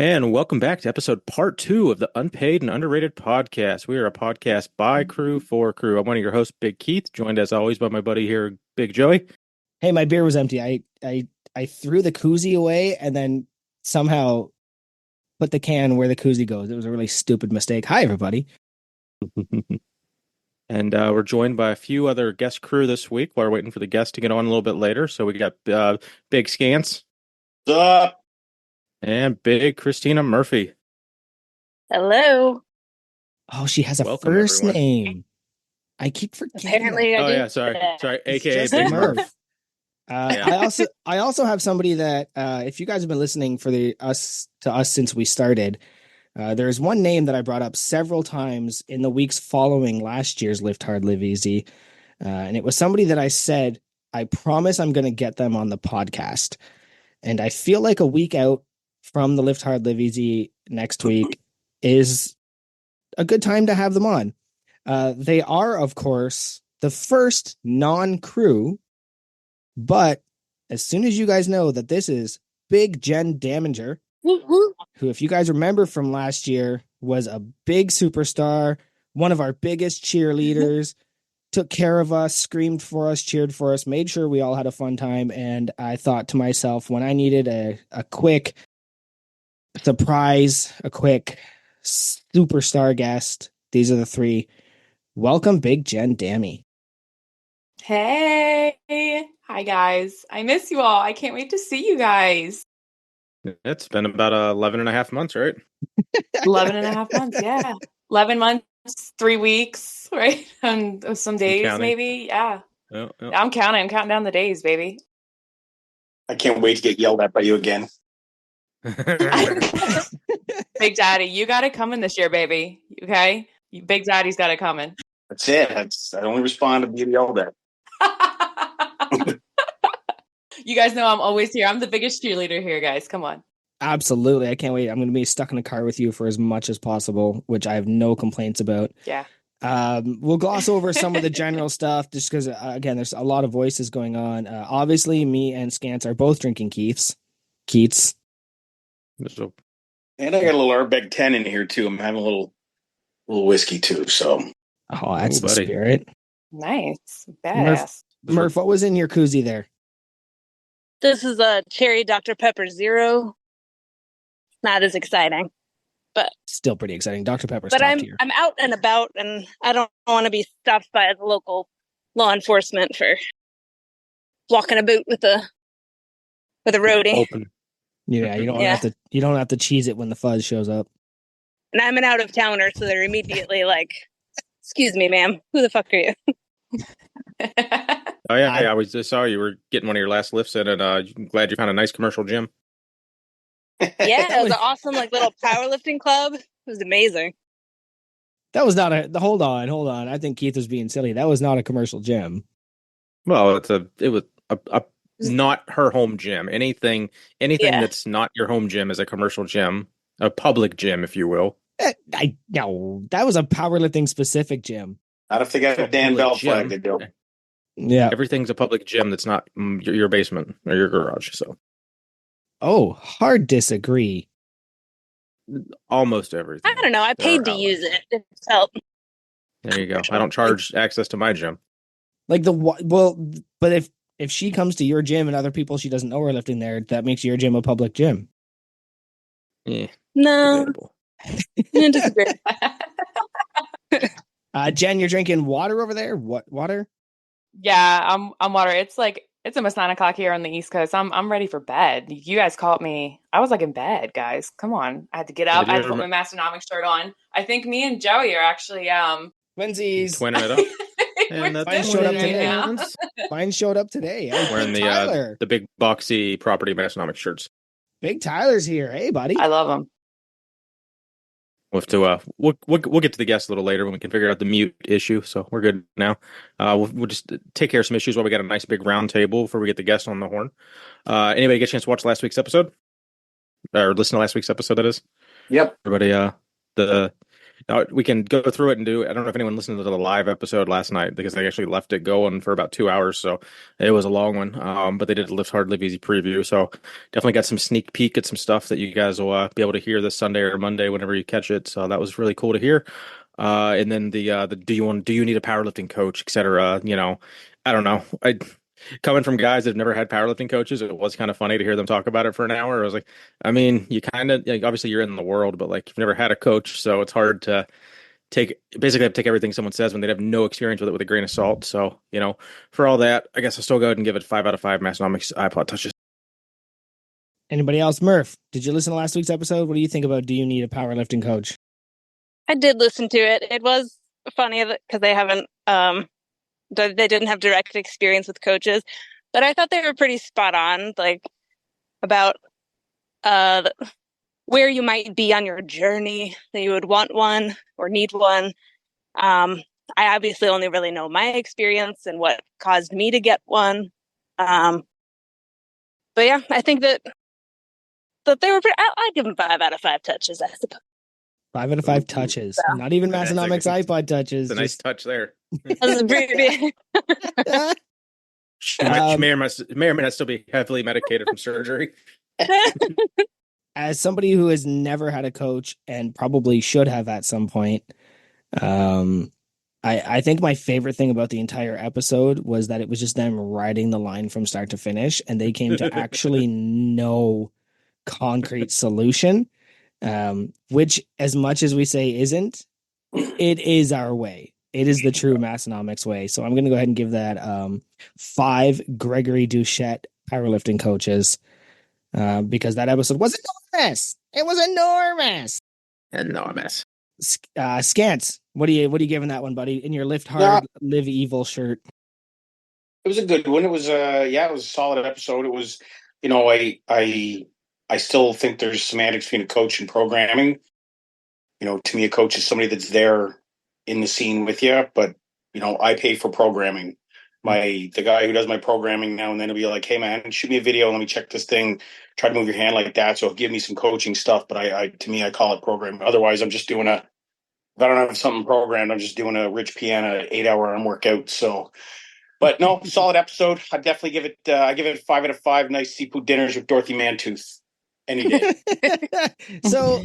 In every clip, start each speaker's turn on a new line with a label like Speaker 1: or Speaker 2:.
Speaker 1: And welcome back to episode part 2 of the Unpaid and Underrated podcast. We are a podcast by crew for crew. I'm one of your hosts, Big Keith, joined as always by my buddy here, Big Joey.
Speaker 2: Hey, my beer was empty. I threw the koozie away and then somehow put the can where the koozie goes. It was a really stupid mistake. Hi, everybody.
Speaker 1: And we're joined by a few other guest crew this week. We're waiting for the guests to get on a little bit later. So we got Big Scants.
Speaker 3: What's up?
Speaker 1: And Big Christina Murphy.
Speaker 4: Hello.
Speaker 2: Oh, she has a
Speaker 1: Welcome,
Speaker 2: first
Speaker 1: everyone.
Speaker 2: name. I keep forgetting.
Speaker 4: Apparently,
Speaker 1: Oh
Speaker 4: I do.
Speaker 1: yeah, sorry, AKA
Speaker 4: Just
Speaker 1: Big
Speaker 2: Murph.
Speaker 1: Murph.
Speaker 2: Yeah. I also have somebody that if you guys have been listening to us since we started, there's one name that I brought up several times in the weeks following last year's Lift Hard, Live Easy, and it was somebody that I said I promise I'm going to get them on the podcast, and I feel like a week out from the Lift Hard, Live Easy next week is a good time to have them on. They are, of course, the first non-crew, but as soon as you guys know that this is Big Jen Daminger, who, if you guys remember from last year, was a big superstar, one of our biggest cheerleaders, took care of us, screamed for us, cheered for us, made sure we all had a fun time. And I thought to myself, when I needed a quick surprise, a quick superstar guest, these are the three. Welcome, Big Jen Dammy.
Speaker 4: Hey. Hi, guys. I miss you all. I can't wait to see you guys.
Speaker 1: It's been about 11 and a half months, right?
Speaker 4: 11 and a half months, yeah. 11 months, 3 weeks, right? And some days,
Speaker 1: counting.
Speaker 4: maybe. Yeah.
Speaker 1: Oh.
Speaker 4: I'm counting. I'm counting down the days, baby.
Speaker 3: I can't wait to get yelled at by you again.
Speaker 4: Big Daddy, you got it coming this year, baby. Okay? Big Daddy's got it coming.
Speaker 3: That's it. I only respond to being yelled at.
Speaker 4: You guys know I'm always here. I'm the biggest cheerleader here, guys. Come on.
Speaker 2: Absolutely. I can't wait. I'm going to be stuck in a car with you for as much as possible, which I have no complaints about.
Speaker 4: Yeah.
Speaker 2: We'll gloss over some of the general stuff just because, again, there's a lot of voices going on. Obviously, me and Scants are both drinking Keats.
Speaker 3: And I got a little Arbeck 10 in here, too. I'm having a little whiskey, too. So.
Speaker 2: Oh, that's the
Speaker 1: buddy.
Speaker 2: spirit.
Speaker 4: Nice. Badass.
Speaker 2: Murph, what was in your koozie there?
Speaker 5: This is a cherry Dr. Pepper Zero. Not as exciting, but
Speaker 2: Still pretty exciting. Dr. Pepper's
Speaker 5: but
Speaker 2: top
Speaker 5: I'm
Speaker 2: tier.
Speaker 5: out and about, and I don't want to be stopped by the local law enforcement for walking about with a roadie.
Speaker 1: Open.
Speaker 2: Yeah, you don't have to cheese it when the fuzz shows up.
Speaker 5: And I'm an out of towner, so they're immediately like, "Excuse me, ma'am, who the fuck are you?"
Speaker 1: Oh yeah, I was just saw you were getting one of your last lifts in, and I'm glad you found a nice commercial gym.
Speaker 5: Yeah, it was an awesome little powerlifting club. It was amazing.
Speaker 2: That was not hold on. I think Keith was being silly. That was not a commercial gym.
Speaker 1: Well, it was a not her home gym. Anything
Speaker 5: Yeah.
Speaker 1: that's not your home gym is a commercial gym, a public gym, if you will.
Speaker 2: No, that was a powerlifting specific gym.
Speaker 3: Not if they got a Dan Bell flag to do.
Speaker 2: Yeah.
Speaker 1: Everything's a public gym that's not your basement or your garage. So
Speaker 2: Oh, hard disagree.
Speaker 1: almost everything.
Speaker 5: I don't know. I
Speaker 1: There are
Speaker 5: paid to
Speaker 1: outlets.
Speaker 5: use it. It felt
Speaker 1: There you go. I don't charge access to my gym.
Speaker 2: But if she comes to your gym and other people she doesn't know are lifting there, that makes your gym a public gym.
Speaker 1: Yeah,
Speaker 5: no.
Speaker 1: debatable.
Speaker 5: I disagree.
Speaker 2: Jen, you're drinking water over there? What water?
Speaker 4: Yeah, I'm water. It's almost 9 o'clock here on the East Coast. I'm ready for bed. You guys caught me. I was in bed, guys. Come on. I had to get up. I had to put my Mastonomics shirt on. I think me and Joey are actually
Speaker 2: Twinsies.
Speaker 1: Twinning it up. And
Speaker 4: we're
Speaker 2: Mine
Speaker 4: still
Speaker 2: showed up
Speaker 4: winning
Speaker 2: today.
Speaker 4: right now.
Speaker 2: Mine showed up today. Hey,
Speaker 1: Wearing
Speaker 2: Big Tyler.
Speaker 1: the big boxy property Mastonomic shirts.
Speaker 2: Big Tyler's here. Hey, buddy.
Speaker 4: I love them.
Speaker 1: We'll have to we'll get to the guests a little later when we can figure out the mute issue. So we're good now. We'll just take care of some issues while we got a nice big round table before we get the guests on the horn. Anybody get a chance to watch last week's episode or listen to last week's episode? That is.
Speaker 3: Yep.
Speaker 1: Everybody. The We can go through it and do. I don't know if anyone listened to the live episode last night because they actually left it going for about 2 hours, so it was a long one. But they did a Lift Hard, Live Easy preview, so definitely got some sneak peek at some stuff that you guys will be able to hear this Sunday or Monday whenever you catch it. So that was really cool to hear. And then the do you need a powerlifting coach, etc. I don't know. I coming from guys that have never had powerlifting coaches, it was kind of funny to hear them talk about it for an hour. I was like, I mean, you kind of obviously you're in the world, but like you've never had a coach, so it's hard to basically have to take everything someone says when they have no experience with it with a grain of salt. So, for all that, I guess I'll still go ahead and give it 5 out of 5 Massonomics iPod touches.
Speaker 2: Anybody else? Murph, did you listen to last week's episode? What do you think about do you need a powerlifting coach?
Speaker 5: I did listen to it. It was funny because they haven't, they didn't have direct experience with coaches, but I thought they were pretty spot on, like about where you might be on your journey that you would want one or need one. I obviously only really know my experience and what caused me to get one. But yeah, I think that they were pretty, I'd give them 5 out of 5 touches, I suppose.
Speaker 2: 5 out of 5 touches.
Speaker 5: So.
Speaker 2: Not even Massonomics iPod touches.
Speaker 1: It's a nice touch there. She may or may not still be heavily medicated from surgery.
Speaker 2: As somebody who has never had a coach and probably should have at some point, I think my favorite thing about the entire episode was that it was just them riding the line from start to finish, and they came to actually no concrete solution, which, as much as we say isn't, it is our way. It is the true Massonomics way. So I'm going to go ahead and give that 5 Gregory Duchette powerlifting coaches, because that episode was enormous. It was enormous.
Speaker 1: Enormous.
Speaker 2: Scants, what are you giving that one, buddy? In your Lift Hard, Live Evil shirt.
Speaker 3: It was a good one. It was it was a solid episode. It was, I still think there's semantics between a coach and programming. To me, a coach is somebody that's there in the scene with you, but I pay for programming. The guy who does my programming now and then will be like, hey man, shoot me a video, let me check this thing, try to move your hand like that. So it'll give me some coaching stuff, but to me, I call it programming. Otherwise, I'm just doing if I don't have something programmed, I'm just doing a Rich Piana 8-hour arm workout. So, but no, solid episode. I definitely give it, I give it 5 out of 5 nice seafood dinners with Dorothy Mantooth any day.
Speaker 2: So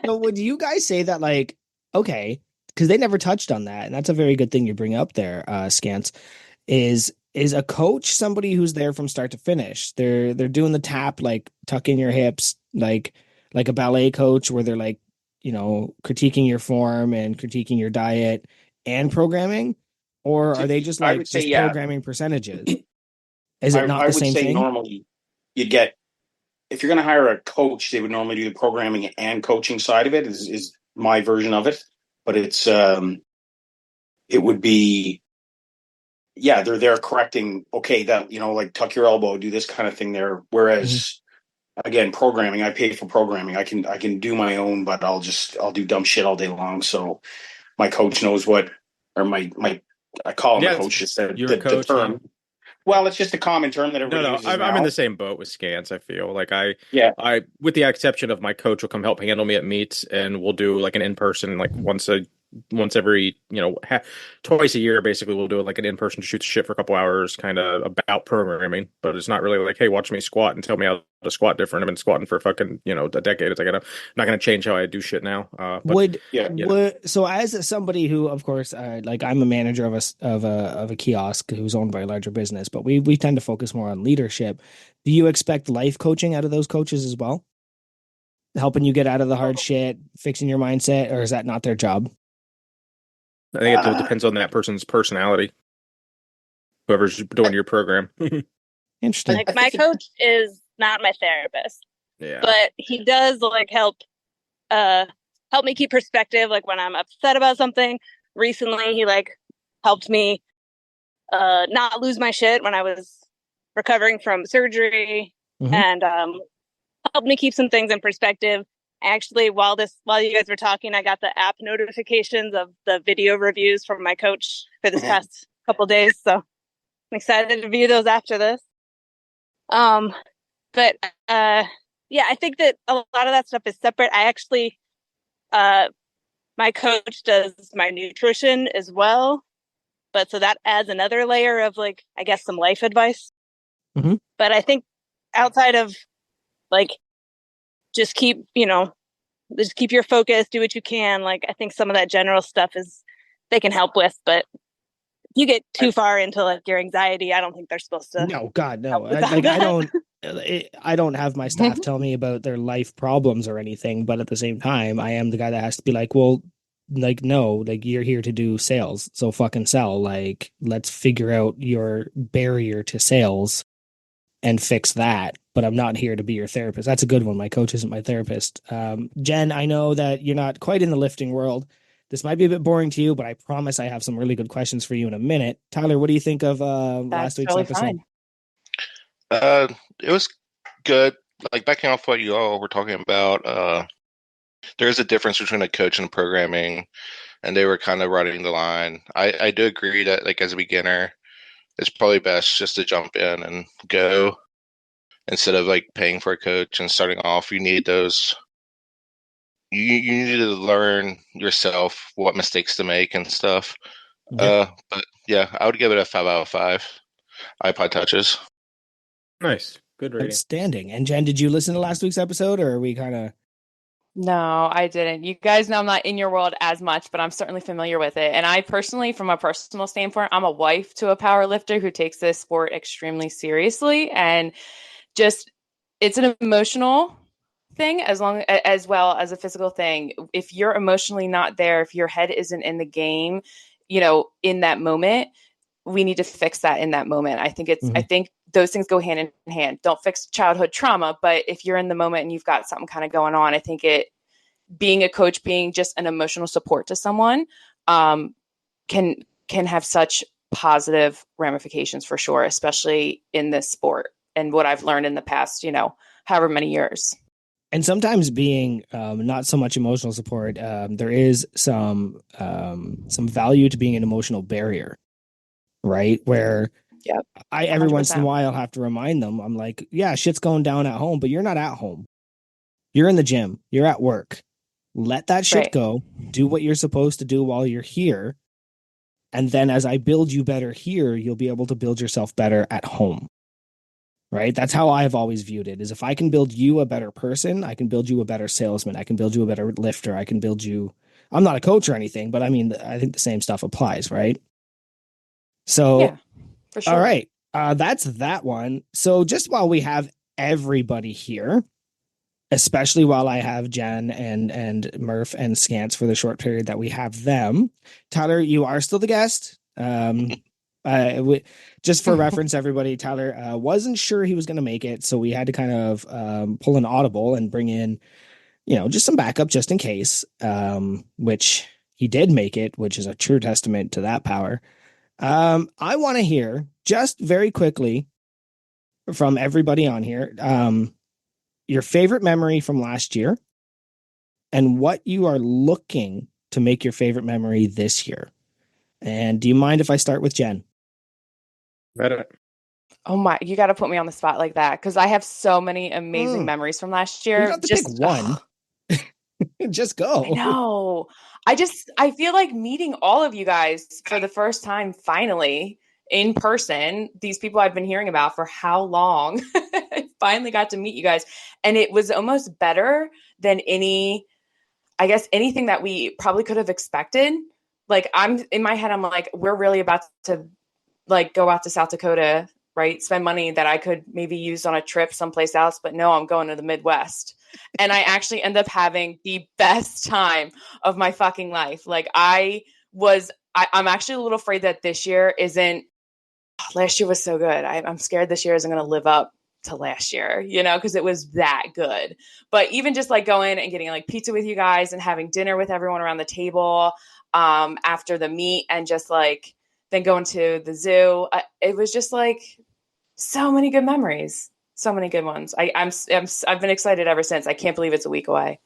Speaker 2: would you guys say that, like, okay, because they never touched on that, and that's a very good thing you bring up there, Scants, is a coach somebody who's there from start to finish? They're doing the tap, like tuck in your hips, like a ballet coach, where they're like, critiquing your form and critiquing your diet and programming, or are they just like just programming percentages? Is it not the same thing?
Speaker 3: Normally you'd get, if you're going to hire a coach, they would normally do the programming and coaching side of it, is my version of it. But it's, it would be, they're there correcting, okay, that, like tuck your elbow, do this kind of thing there. Whereas, again, programming, I pay for programming. I can do my own, but I'll do dumb shit all day long. So my coach knows what, or I call him a coach. Just the term. Yeah. Well, it's just a common term that everybody uses now.
Speaker 1: I'm in the same boat with Scants. I feel like I, with the exception of my coach will come help handle me at meets, and we'll do like an in-person, like once every, twice a year, basically we'll do like an in-person shoot the shit for a couple hours, kind of about programming, but it's not really like, hey, watch me squat and tell me how to squat different. I've been squatting for fucking, a decade. It's like, I'm not going to change how I do shit now.
Speaker 2: So as somebody who, of course, like I'm a manager of a kiosk who's owned by a larger business, but we tend to focus more on leadership. Do you expect life coaching out of those coaches as well? Helping you get out of the hard shit, fixing your mindset, or is that not their job?
Speaker 1: I think it depends on that person's personality. Whoever's doing your program.
Speaker 2: Interesting.
Speaker 5: Like my coach is not my therapist. Yeah. But he does like help me keep perspective, like when I'm upset about something. Recently he like helped me not lose my shit when I was recovering from surgery, and helped me keep some things in perspective. Actually, while you guys were talking, I got the app notifications of the video reviews from my coach for this past couple days. So I'm excited to view those after this. But I think that a lot of that stuff is separate. I actually my coach does my nutrition as well. But so that adds another layer of like, I guess, some life advice.
Speaker 2: Mm-hmm.
Speaker 5: But I think outside of like, just keep your focus, do what you can. Like, I think some of that general stuff they can help with, but if you get too far into like your anxiety, I don't think they're supposed to.
Speaker 2: No, God, no. I don't have my staff tell me about their life problems or anything, but at the same time, I am the guy that has to be like, well, like, no, like you're here to do sales, so fucking sell. Like, let's figure out your barrier to sales and fix that. But I'm not here to be your therapist. That's a good one. My coach isn't my therapist. Jen, I know that you're not quite in the lifting world. This might be a bit boring to you, but I promise I have some really good questions for you in a minute. Tyler, what do you think of last week's episode?
Speaker 6: It was good. Like, backing off what you all were talking about, there is a difference between a coach and programming, and they were kind of riding the line. I do agree that, like, as a beginner, it's probably best just to jump in and go instead of like paying for a coach and starting off. You need those. You need to learn yourself what mistakes to make and stuff. But yeah, I would give it a 5 out of 5 iPod touches.
Speaker 1: Nice, good rating.
Speaker 2: Outstanding. And Jen, did you listen to last week's episode, or are we kind of?
Speaker 4: No, I didn't. You guys know I'm not in your world as much, but I'm certainly familiar with it. And I personally, from a personal standpoint, I'm a wife to a power lifter who takes this sport extremely seriously. And just, it's an emotional thing as well as a physical thing. If you're emotionally not there, if your head isn't in the game, in that moment, we need to fix that in that moment. I think I think those things go hand in hand. Don't fix childhood trauma, but if you're in the moment and you've got something kind of going on, I think being a coach, being just an emotional support to someone, can have such positive ramifications for sure, especially in this sport and what I've learned in the past, however many years.
Speaker 2: And sometimes being not so much emotional support, there is some value to being an emotional barrier, right? Where every once in a while have to remind them, I'm like, yeah, shit's going down at home, but you're not at home. You're in the gym. You're at work. Let that shit go. Do what you're supposed to do while you're here. And then as I build you better here, you'll be able to build yourself better at home. Right? That's how I've always viewed it, is if I can build you a better person, I can build you a better salesman. I can build you a better lifter. I can build you. I'm not a coach or anything, but I mean, I think the same stuff applies, right? So, yeah, for sure. All right. That's that one. So just while we have everybody here, especially while I have Jen and Murph and Scants for the short period that we have them, Tyler, you are still the guest. Just for reference, everybody, Tyler wasn't sure he was going to make it, so we had to kind of pull an audible and bring in, just some backup just in case, which he did make it, which is a true testament to that power. I want to hear just very quickly from everybody on here, your favorite memory from last year and what you are looking to make your favorite memory this year. And do you mind if I start with Jen?
Speaker 1: Reddit.
Speaker 4: Oh my, you got to put me on the spot like that, because I have so many amazing memories from last year.
Speaker 2: You don't have to pick one. Just go.
Speaker 4: No, I feel like meeting all of you guys for the first time, finally in person, these people I've been hearing about for how long, I finally got to meet you guys. And it was almost better than anything that we probably could have expected. Like, I'm in my head, I'm like, we're really about to like go out to South Dakota, right? Spend money that I could maybe use on a trip someplace else. But no, I'm going to the Midwest. And I actually end up having the best time of my fucking life. Like, I'm actually a little afraid that this year isn't, last year was so good. I'm scared this year isn't going to live up to last year, because it was that good. But even just like going and getting like pizza with you guys and having dinner with everyone around the table after the meet, and just like then going to the zoo, it was just like so many good memories, so many good ones. I've been excited ever since. I can't believe it's a week away.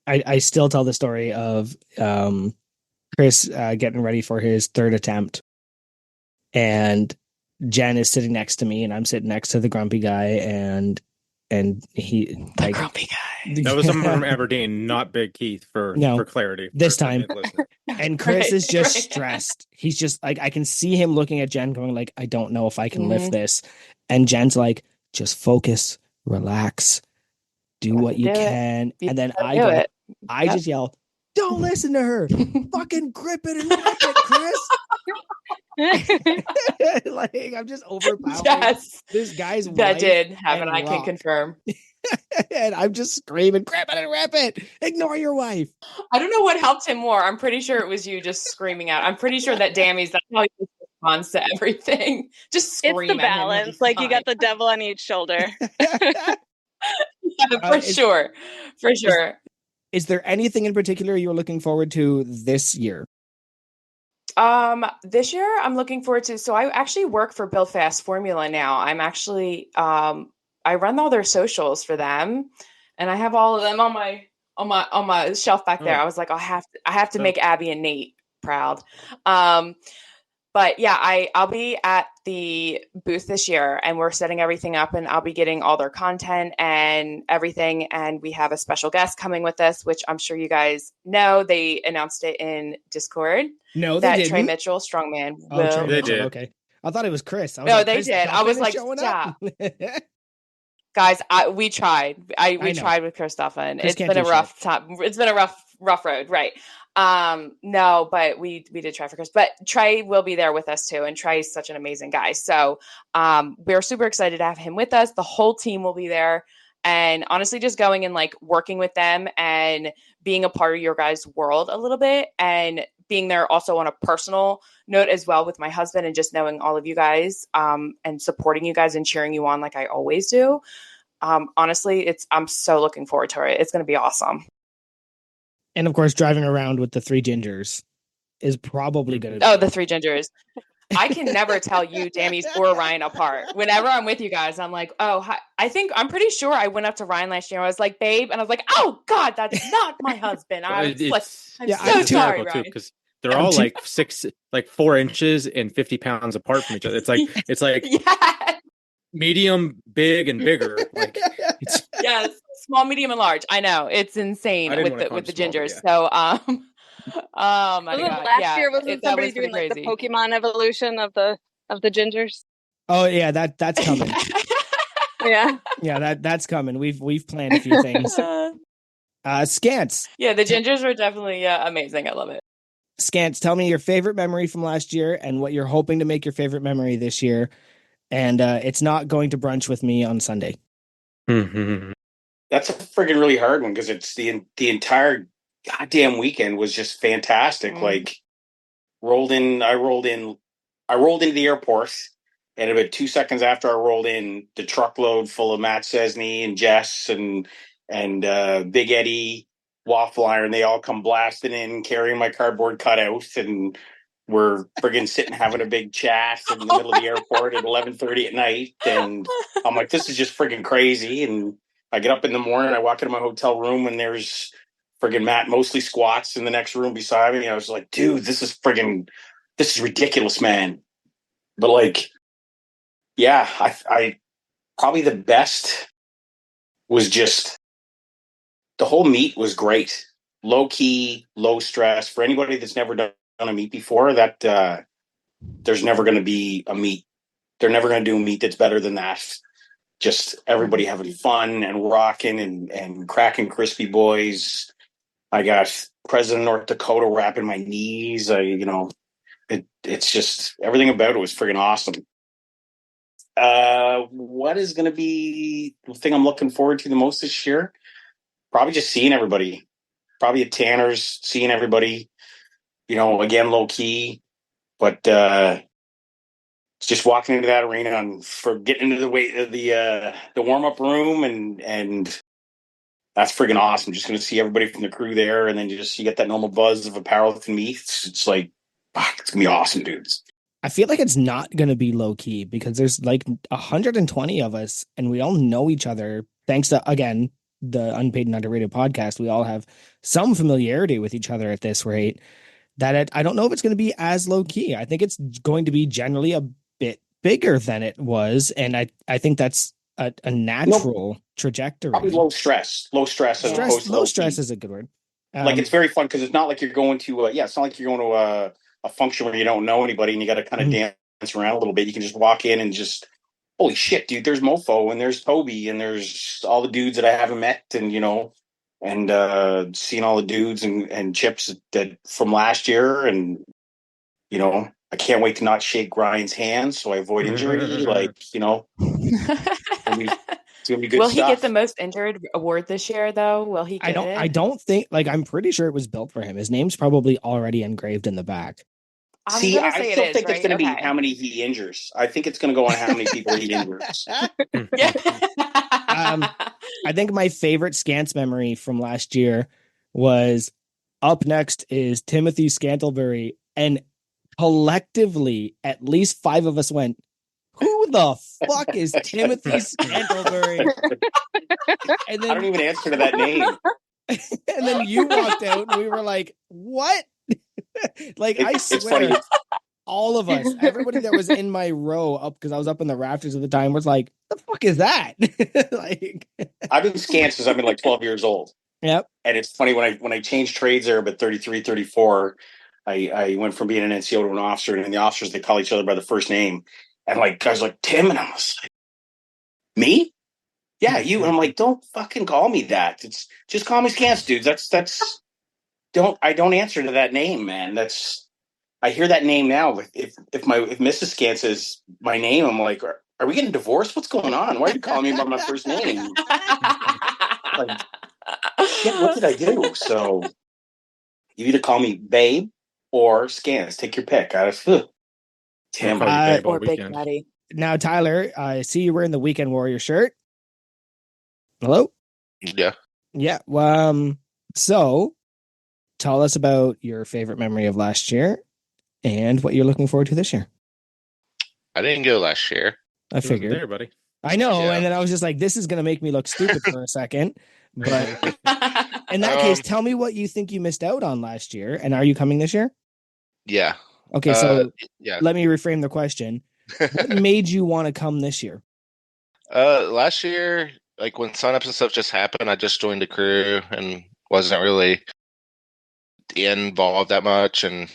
Speaker 2: I still tell the story of Chris getting ready for his third attempt, and Jen is sitting next to me and I'm sitting next to the grumpy guy, and and he like
Speaker 4: grumpy guy.
Speaker 1: That was someone from Aberdeen, not Big Keith for clarity.
Speaker 2: This time. And Chris is just stressed. He's just like, I can see him looking at Jen going like, I don't know if I can lift this. And Jen's like, just focus, relax, do what you can. And then I just yell, don't listen to her. Fucking grip it and rip it, Chris. Like, I'm just overpowering.
Speaker 4: Yes.
Speaker 2: This guy's
Speaker 4: that did happen. I can confirm.
Speaker 2: And I'm just screaming, grip it and rip it. Ignore your wife.
Speaker 4: I don't know what helped him more. I'm pretty sure it was you just screaming out. I'm pretty sure that Dammy's, that's how he responds to everything. Just scream.
Speaker 5: It's the balance. Like you got the devil on each shoulder.
Speaker 4: For sure.
Speaker 2: Is there anything in particular you're looking forward to this year?
Speaker 4: This year I'm looking forward to, so I actually work for Build Fast Formula now. I'm actually, I run all their socials for them, and I have all of them on my shelf back there. I was like, I have to make Abby and Nate proud. But yeah, I'll be at the booth this year, and we're setting everything up, and I'll be getting all their content and everything. And we have a special guest coming with us, which I'm sure you guys know. They announced it in Discord.
Speaker 2: No, they didn't.
Speaker 4: Trey Mitchell, strongman.
Speaker 2: Trey Mitchell. Okay, I thought it was Chris.
Speaker 4: They did. I was like, stop. Guys, we tried. We tried with Christopher, and it's been a rough time. It's been a rough road, right? No, but we did try for Chris, but Trey will be there with us too. And Trey's such an amazing guy. So, we're super excited to have him with us. The whole team will be there, and honestly, just going and like working with them and being a part of your guys' world a little bit, and being there also on a personal note as well with my husband, and just knowing all of you guys, and supporting you guys and cheering you on like I always do. Honestly, I'm so looking forward to it. It's going to be awesome.
Speaker 2: And of course, driving around with the three gingers is probably going to be.
Speaker 4: Oh, the three gingers. I can never tell you, Dammy's or Ryan apart. Whenever I'm with you guys, I'm like, oh, hi. I'm pretty sure I went up to Ryan last year. I was like, babe. And I was like, oh, God, that's not my husband. I'm so sorry, Ryan.
Speaker 1: Because they're all like 4 inches and 50 pounds apart from each other. It's like
Speaker 4: yeah.
Speaker 1: Medium, big, and bigger. Like
Speaker 4: yes, small, medium, and large. I know it's insane with the gingers. So, oh my God!
Speaker 5: Last year wasn't somebody doing like the Pokemon evolution of the gingers?
Speaker 2: Oh yeah, that's coming.
Speaker 5: yeah,
Speaker 2: that's coming. We've planned a few things. Scants.
Speaker 4: Yeah, the gingers were definitely amazing. I love it.
Speaker 2: Scants, tell me your favorite memory from last year and what you're hoping to make your favorite memory this year. And it's not going to brunch with me on Sunday.
Speaker 3: Mm-hmm. That's a friggin' really hard one because it's the entire goddamn weekend was just fantastic. Mm-hmm. Like I rolled into the airport, and about 2 seconds after I rolled in, the truckload full of Matt Cesny and Jess and Big Eddie, Waffle Iron, they all come blasting in carrying my cardboard cutout, and we're friggin' sitting having a big chat in the middle of the airport at 11:30 at night. And I'm like, this is just friggin' crazy. And I get up in the morning, I walk into my hotel room, and there's friggin' Matt mostly squats in the next room beside me. I was like, dude, this is ridiculous, man. But like, yeah, I probably the best was just the whole meet was great. Low key, low stress. For anybody that's never done a meet before, that there's never going to be a meet. They're never going to do a meet that's better than that. Just everybody having fun and rocking and cracking crispy boys. I got President North Dakota wrapping my knees. It's just everything about it was friggin' awesome. What is going to be the thing I'm looking forward to the most this year? Probably just seeing everybody. Probably at Tanner's, seeing everybody. Again, low key, but just walking into that arena and for getting into the warm up room and that's friggin' awesome. Just going to see everybody from the crew there, and then you get that normal buzz of a powerlifting meet. It's like, fuck, it's gonna be awesome, dudes.
Speaker 2: I feel like it's not going to be low key because there's like 120 of us, and we all know each other. Thanks to again the Unpaid and Underrated podcast, we all have some familiarity with each other at this rate. I don't know if it's going to be as low key. I think it's going to be generally a bit bigger than it was. And I think that's a natural trajectory.
Speaker 3: Probably low stress as opposed to
Speaker 2: low stress is a good word.
Speaker 3: Like it's very fun because it's not like you're going to it's not like you're going to a function where you don't know anybody and you got to kind of dance around a little bit. You can just walk in and just, holy shit, dude, there's Mofo and there's Toby and there's all the dudes that I haven't met, and and seeing all the dudes and chips that from last year, and I can't wait to not shake Ryan's hands so I avoid injury. It's gonna be good
Speaker 4: Will
Speaker 3: stuff.
Speaker 4: he get the most injured award this year, though? Will he get it?
Speaker 2: I don't think, I'm pretty sure it was built for him. His name's probably already engraved in the back.
Speaker 3: I still think it's going to be how many he injures. I think it's going to go on how many people he injures.
Speaker 4: Yeah.
Speaker 2: I think my favorite Scants memory from last year was up next is Timothy Scantlebury, and collectively, at least 5 of us went, who the fuck is Timothy Scantlebury? And then,
Speaker 3: I don't even answer to that name.
Speaker 2: And then you walked out and we were like, what? I swear, all of us, everybody that was in my row up, because I was up in the rafters at the time, was like, the fuck is that?
Speaker 3: I've been Scants since I've been 12 years old.
Speaker 2: Yep.
Speaker 3: And it's funny when I changed trades there, but 33, 34, I went from being an NCO to an officer, and in the officers, they call each other by the first name. And guys like, Tim, and I was like, me? Yeah, you. And I'm like, don't fucking call me that. It's just call me Scants, dudes. I don't answer to that name, man. I hear that name now. If Mrs. Scants is my name, I'm like, are we getting divorced? What's going on? Why are you calling me by my first name? Shit, what did I do? So you either call me Babe or Scants. Take your pick. Tim
Speaker 4: or Big Daddy.
Speaker 2: Now, Tyler, I see you wearing the Weekend Warrior shirt. Hello?
Speaker 6: Yeah.
Speaker 2: Yeah. So tell us about your favorite memory of last year and what you're looking forward to this year.
Speaker 6: I didn't go last year.
Speaker 2: I figured.
Speaker 1: There, buddy.
Speaker 2: I know. Yeah. And then I was just like, this is going to make me look stupid for a second. But in that case, tell me what you think you missed out on last year. And are you coming this year?
Speaker 6: Yeah.
Speaker 2: Okay. So let me reframe the question. What made you want to come this year?
Speaker 6: Last year, when signups and stuff just happened, I just joined the crew and wasn't really involved that much. And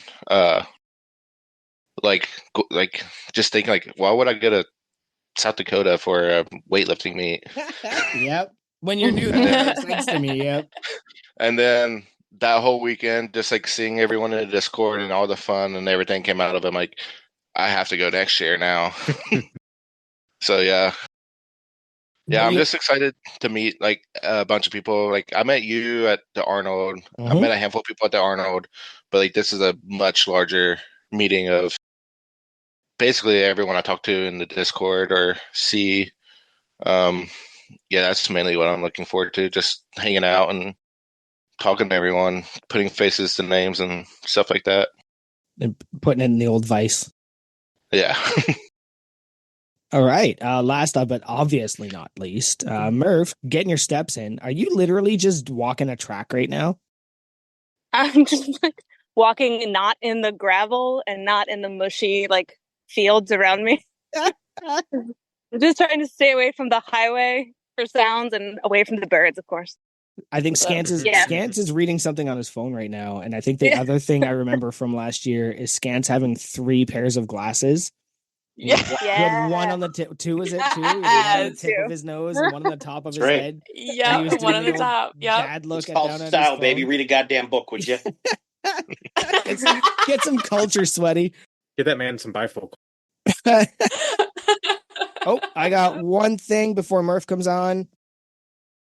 Speaker 6: just thinking why would I go to South Dakota for a weightlifting meet?
Speaker 2: Yep. When you're new, that makes sense to me. Yep. And
Speaker 6: then that whole weekend, just seeing everyone in the Discord and all the fun and everything came out of it, I have to go next year now. So yeah, I'm just excited to meet a bunch of people. I met you at the Arnold. Mm-hmm. I met a handful of people at the Arnold, but this is a much larger meeting of basically everyone I talk to in the Discord or see. That's mainly what I'm looking forward to, just hanging out and talking to everyone, putting faces to names and stuff like that.
Speaker 2: And putting it in the old vice.
Speaker 6: Yeah.
Speaker 2: All right. Last but obviously not least, Murph, getting your steps in. Are you literally just walking a track right now?
Speaker 5: I'm just walking not in the gravel and not in the mushy fields around me. I'm just trying to stay away from the highway for sounds and away from the birds, of course.
Speaker 2: I think Scants is reading something on his phone right now. And I think the other thing I remember from last year is Scants having 3 pairs of glasses. He had one on the tip. 2, is it 2? One on the tip of his nose and one on the top of his head.
Speaker 4: Yeah, one on the top. Yeah.
Speaker 2: Bad look
Speaker 3: at down style, at baby. Read a goddamn book, would you?
Speaker 2: Get some culture, sweaty.
Speaker 1: Get that man some bifocal.
Speaker 2: Oh, I got one thing before Murph comes on.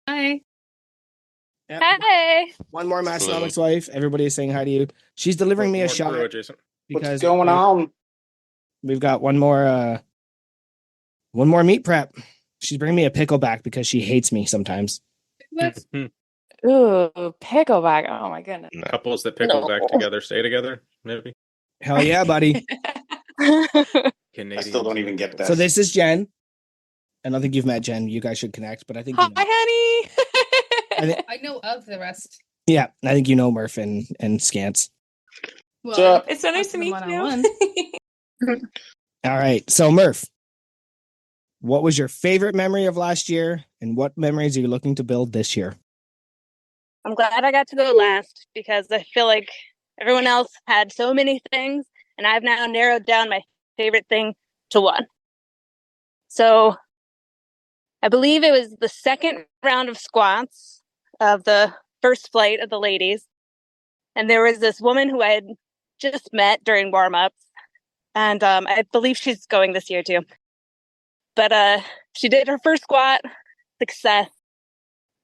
Speaker 5: Hi.
Speaker 2: Yep.
Speaker 5: Hey.
Speaker 2: One more Mastonomic's wife. Everybody is saying hi to you. She's delivering me a shot.
Speaker 3: What's going on?
Speaker 2: We've got one more meat prep. She's bringing me a pickleback because she hates me sometimes.
Speaker 4: Ooh, pickleback. Oh my goodness.
Speaker 1: Couples that pickleback together stay together, maybe.
Speaker 2: Hell yeah, buddy.
Speaker 3: I still don't even get that.
Speaker 2: So this is Jen. I don't think you've met Jen. You guys should connect, but I think
Speaker 4: Hi, honey.
Speaker 7: I know of the rest.
Speaker 2: Yeah, I think you know Murph and Scants.
Speaker 4: Well, it's so nice to meet you.
Speaker 2: All right, so Murph, What was your favorite memory of last year, and what memories are you looking to build this year?
Speaker 5: I'm glad I got to go last because I feel like everyone else had so many things, and I've now narrowed down my favorite thing to one. So I believe it was the second round of squats of the first flight of the ladies. And there was this woman who I had just met during warm-ups. And I believe she's going this year too. But she did her first squat, success.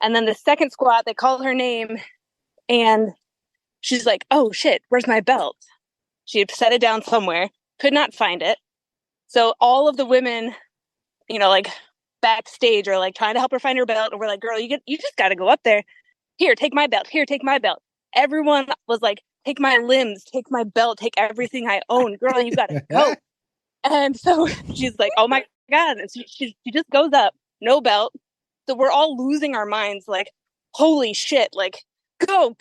Speaker 5: And then the second squat, they called her name. And she's like, oh shit, where's my belt? She had set it down somewhere, could not find it. So all of the women, like backstage are like trying to help her find her belt. And we're like, girl, you just got to go up there. Here, take my belt. Here, take my belt. Everyone was like, take my limbs, take my belt, take everything I own. Girl, you got to go. And so she's like, oh my God. And so she just goes up, no belt. So we're all losing our minds like, holy shit, like, go,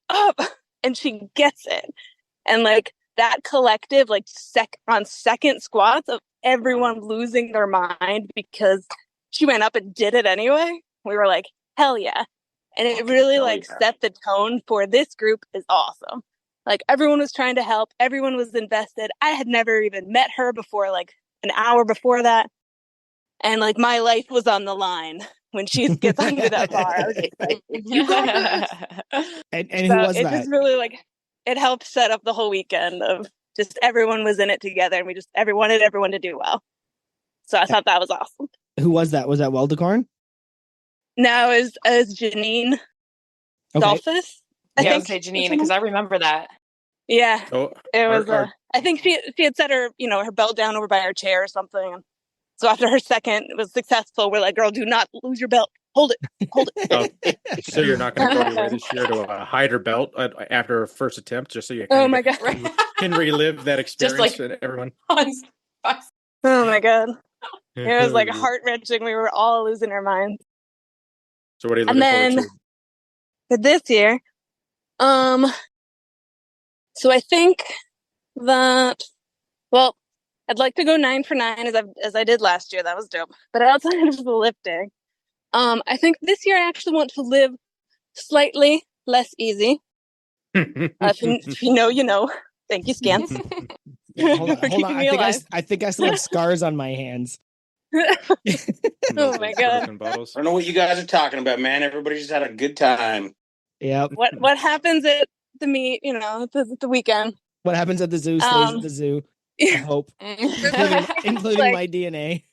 Speaker 5: up. And she gets it. And like that collective, like on second squats of everyone losing their mind because she went up and did it anyway. We were like, hell yeah. And it really like set the tone for this group is awesome. Like everyone was trying to help. Everyone was invested. I had never even met her before, like an hour before that. And like my life was on the line when she gets under that bar. I was like, you got this.
Speaker 2: And so who was that?
Speaker 5: It just really like, it helped set up the whole weekend of just everyone was in it together and we wanted everyone to do well. So I thought that was awesome.
Speaker 2: Who was that? Was that Weldecorn?
Speaker 5: No, it was Janine Dolphus.
Speaker 4: I would say Janine because I remember that.
Speaker 5: Yeah, it was. I think she had set her, her belt down over by her chair or something. And so after her second was successful, we're like, girl, do not lose your belt. Hold it.
Speaker 1: So you're not going to go anywhere this year to hide her belt after her first attempt, just so you can relive that experience
Speaker 4: just like
Speaker 1: and everyone.
Speaker 5: Oh my God, it was like heart wrenching. We were all losing our minds.
Speaker 1: So what are you looking forward to?
Speaker 5: For this year, so I think that, well, I'd like to go 9 for 9 as I did last year. That was dope. But outside of the lifting, I think this year I actually want to live slightly less easy. If you know, you know. Thank you, Scants.
Speaker 2: Hold on. I think I still have scars on my hands.
Speaker 5: Oh my God.
Speaker 3: I don't know what you guys are talking about, man. Everybody just had a good time.
Speaker 2: Yep.
Speaker 5: What happens at the meet, the weekend?
Speaker 2: What happens at the zoo stays at the zoo. I hope. including my DNA.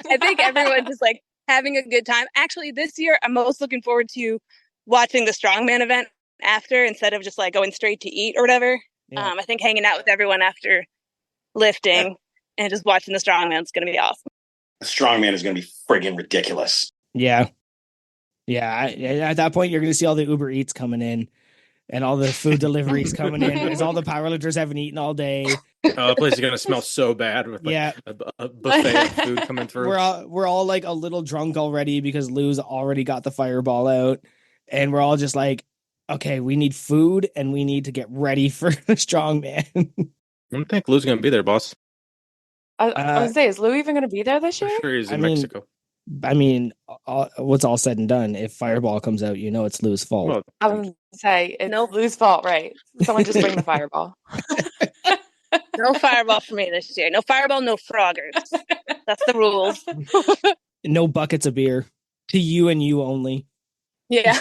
Speaker 5: I think everyone's just like having a good time. Actually, this year I'm most looking forward to watching the strongman event after instead of just like going straight to eat or whatever. Yeah. I think hanging out with everyone after lifting and just watching the strongman is going to be awesome.
Speaker 3: The strongman is going to be friggin' ridiculous.
Speaker 2: Yeah. At that point, you're going to see all the Uber Eats coming in and all the food deliveries coming in because all the powerlifters haven't eaten all day.
Speaker 1: The place is going to smell so bad with a buffet of food coming through.
Speaker 2: We're all like a little drunk already because Lou's already got the fireball out. And we're all just like, okay, we need food and we need to get ready for the strongman.
Speaker 1: I don't think Lou's going to be there, boss.
Speaker 4: I was going to say, is Lou even going to be there this year?
Speaker 1: I'm sure he's in Mexico.
Speaker 2: I mean, what's all said and done, if Fireball comes out, it's Lou's fault.
Speaker 4: Well, I was going to say, it's Lou's fault, right? Someone just bring the Fireball.
Speaker 5: No Fireball for me this year. No Fireball, no Froggers. That's the rules.
Speaker 2: No buckets of beer. To you and you only.
Speaker 5: Yeah.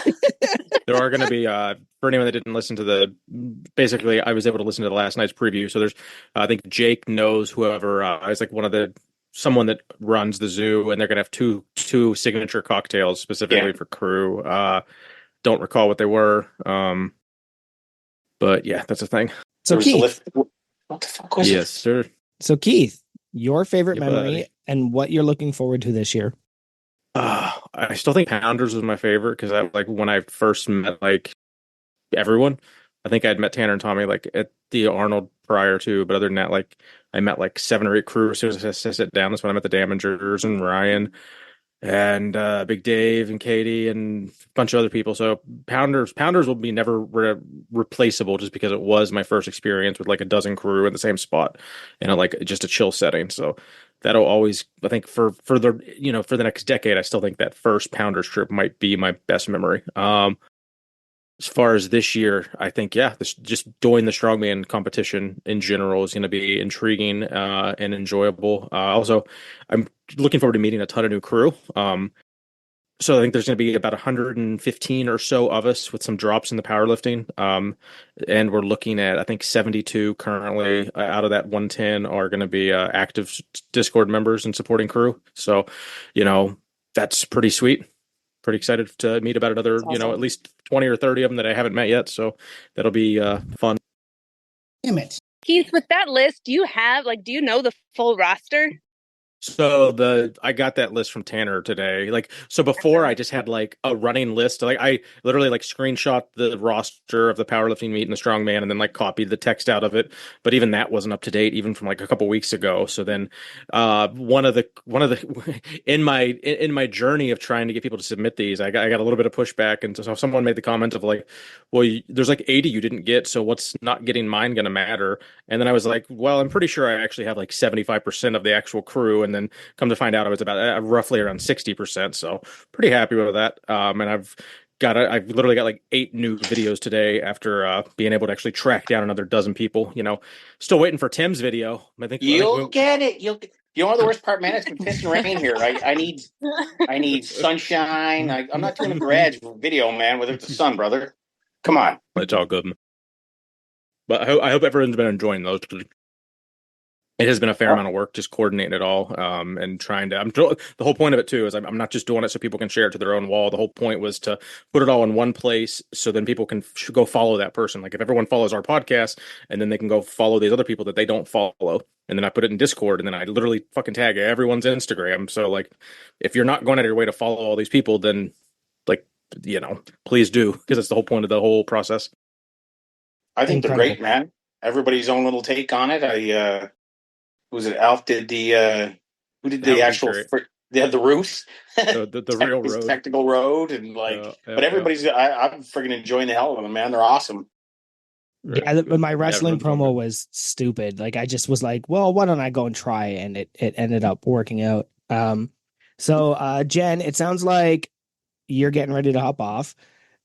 Speaker 1: There are going to be, for anyone that didn't listen to basically, I was able to listen to the last night's preview. So there's, I think Jake knows whoever is like someone that runs the zoo, and they're going to have two signature cocktails specifically for crew. Don't recall what they were. But yeah, that's a thing.
Speaker 2: So Keith,
Speaker 3: what the fuck was it?
Speaker 1: Yes, sir.
Speaker 2: So Keith, your favorite memory and what you're looking forward to this year?
Speaker 1: I still think Pounders was my favorite because when I first met everyone, I think I'd met Tanner and Tommy at the Arnold prior to, but other than that, I met 7 or 8 crew as soon as I sat down. That's when I met the Damagers and Ryan and Big Dave and Katie and a bunch of other people. So Pounders will be never replaceable just because it was my first experience with a dozen crew in the same spot in just a chill setting. So that'll always, I think for the next decade, I still think that first Pounders trip might be my best memory. As far as this year, I think, just doing the strongman competition in general is going to be intriguing and enjoyable. Also, I'm looking forward to meeting a ton of new crew. So I think there's going to be about 115 or so of us with some drops in the powerlifting. And we're looking at, I think, 72 currently out of that 110 are going to be active Discord members and supporting crew. So, that's pretty sweet. Pretty excited to meet about another,
Speaker 4: awesome.
Speaker 1: At least 20 or 30 of them that I haven't met yet. So that'll be fun.
Speaker 2: Damn it.
Speaker 5: Keith, with that list, do you know the full roster?
Speaker 1: So I got that list from Tanner today. So before I just had like a running list. Like I literally like screenshot the roster of the powerlifting meet and the strongman and then like copied the text out of it. But even that wasn't up to date, even from like a couple weeks ago. So then one of the in my journey of trying to get people to submit these, I got a little bit of pushback. And so someone made the comment of like, well, there's like 80 you didn't get, so what's not getting mine gonna matter? And then I was like, well, I'm pretty sure I actually have like 75% of the actual crew. And then come to find out, I was about roughly around 60%. So pretty happy with that. And I've literally got like 8 new videos today after being able to actually track down another dozen people. Still waiting for Tim's video.
Speaker 3: You'll get it. You know the worst part, man? It's been pissing rain here. I need sunshine. I'm not doing a garage video, man, whether it's the sun, brother. Come on.
Speaker 1: It's all good. But I hope everyone's been enjoying those. It has been a fair amount of work just coordinating it all and trying to. The whole point of it too is I'm not just doing it so people can share it to their own wall. The whole point was to put it all in one place so then people can go follow that person. Like if everyone follows our podcast and then they can go follow these other people that they don't follow, and then I put it in Discord and then I literally fucking tag everyone's Instagram. So like if you're not going out of your way to follow all these people, then please do, because that's the whole point of the whole process.
Speaker 3: I think they're great, man. Everybody's own little take on it. Was it Alf did the who did the actual they had the route,
Speaker 1: the real road,
Speaker 3: technical road, and but everybody's I'm friggin' enjoying the hell of them, man. They're awesome.
Speaker 2: Yeah, my wrestling promo was stupid. Like I just was like, well, why don't I go and try? And it ended up working out. So Jen, it sounds like you're getting ready to hop off.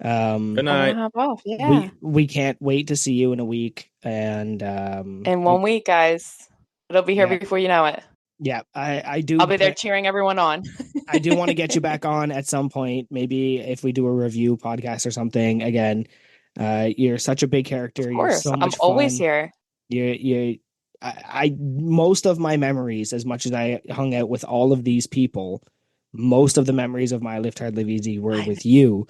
Speaker 1: Good night.
Speaker 4: Hop off. Yeah.
Speaker 2: We can't wait to see you in a week. And
Speaker 4: in 1 week, guys. It'll be here before you know it.
Speaker 2: Yeah, I do.
Speaker 4: I'll be there cheering everyone on.
Speaker 2: I do want to get you back on at some point. Maybe if we do a review podcast or something. Again, you're such a big character.
Speaker 4: Of course,
Speaker 2: you're so much
Speaker 4: I'm always
Speaker 2: fun.
Speaker 4: here.
Speaker 2: I most of my memories, as much as I hung out with all of these people, most of the memories of my Lift Hard Live Easy were with you.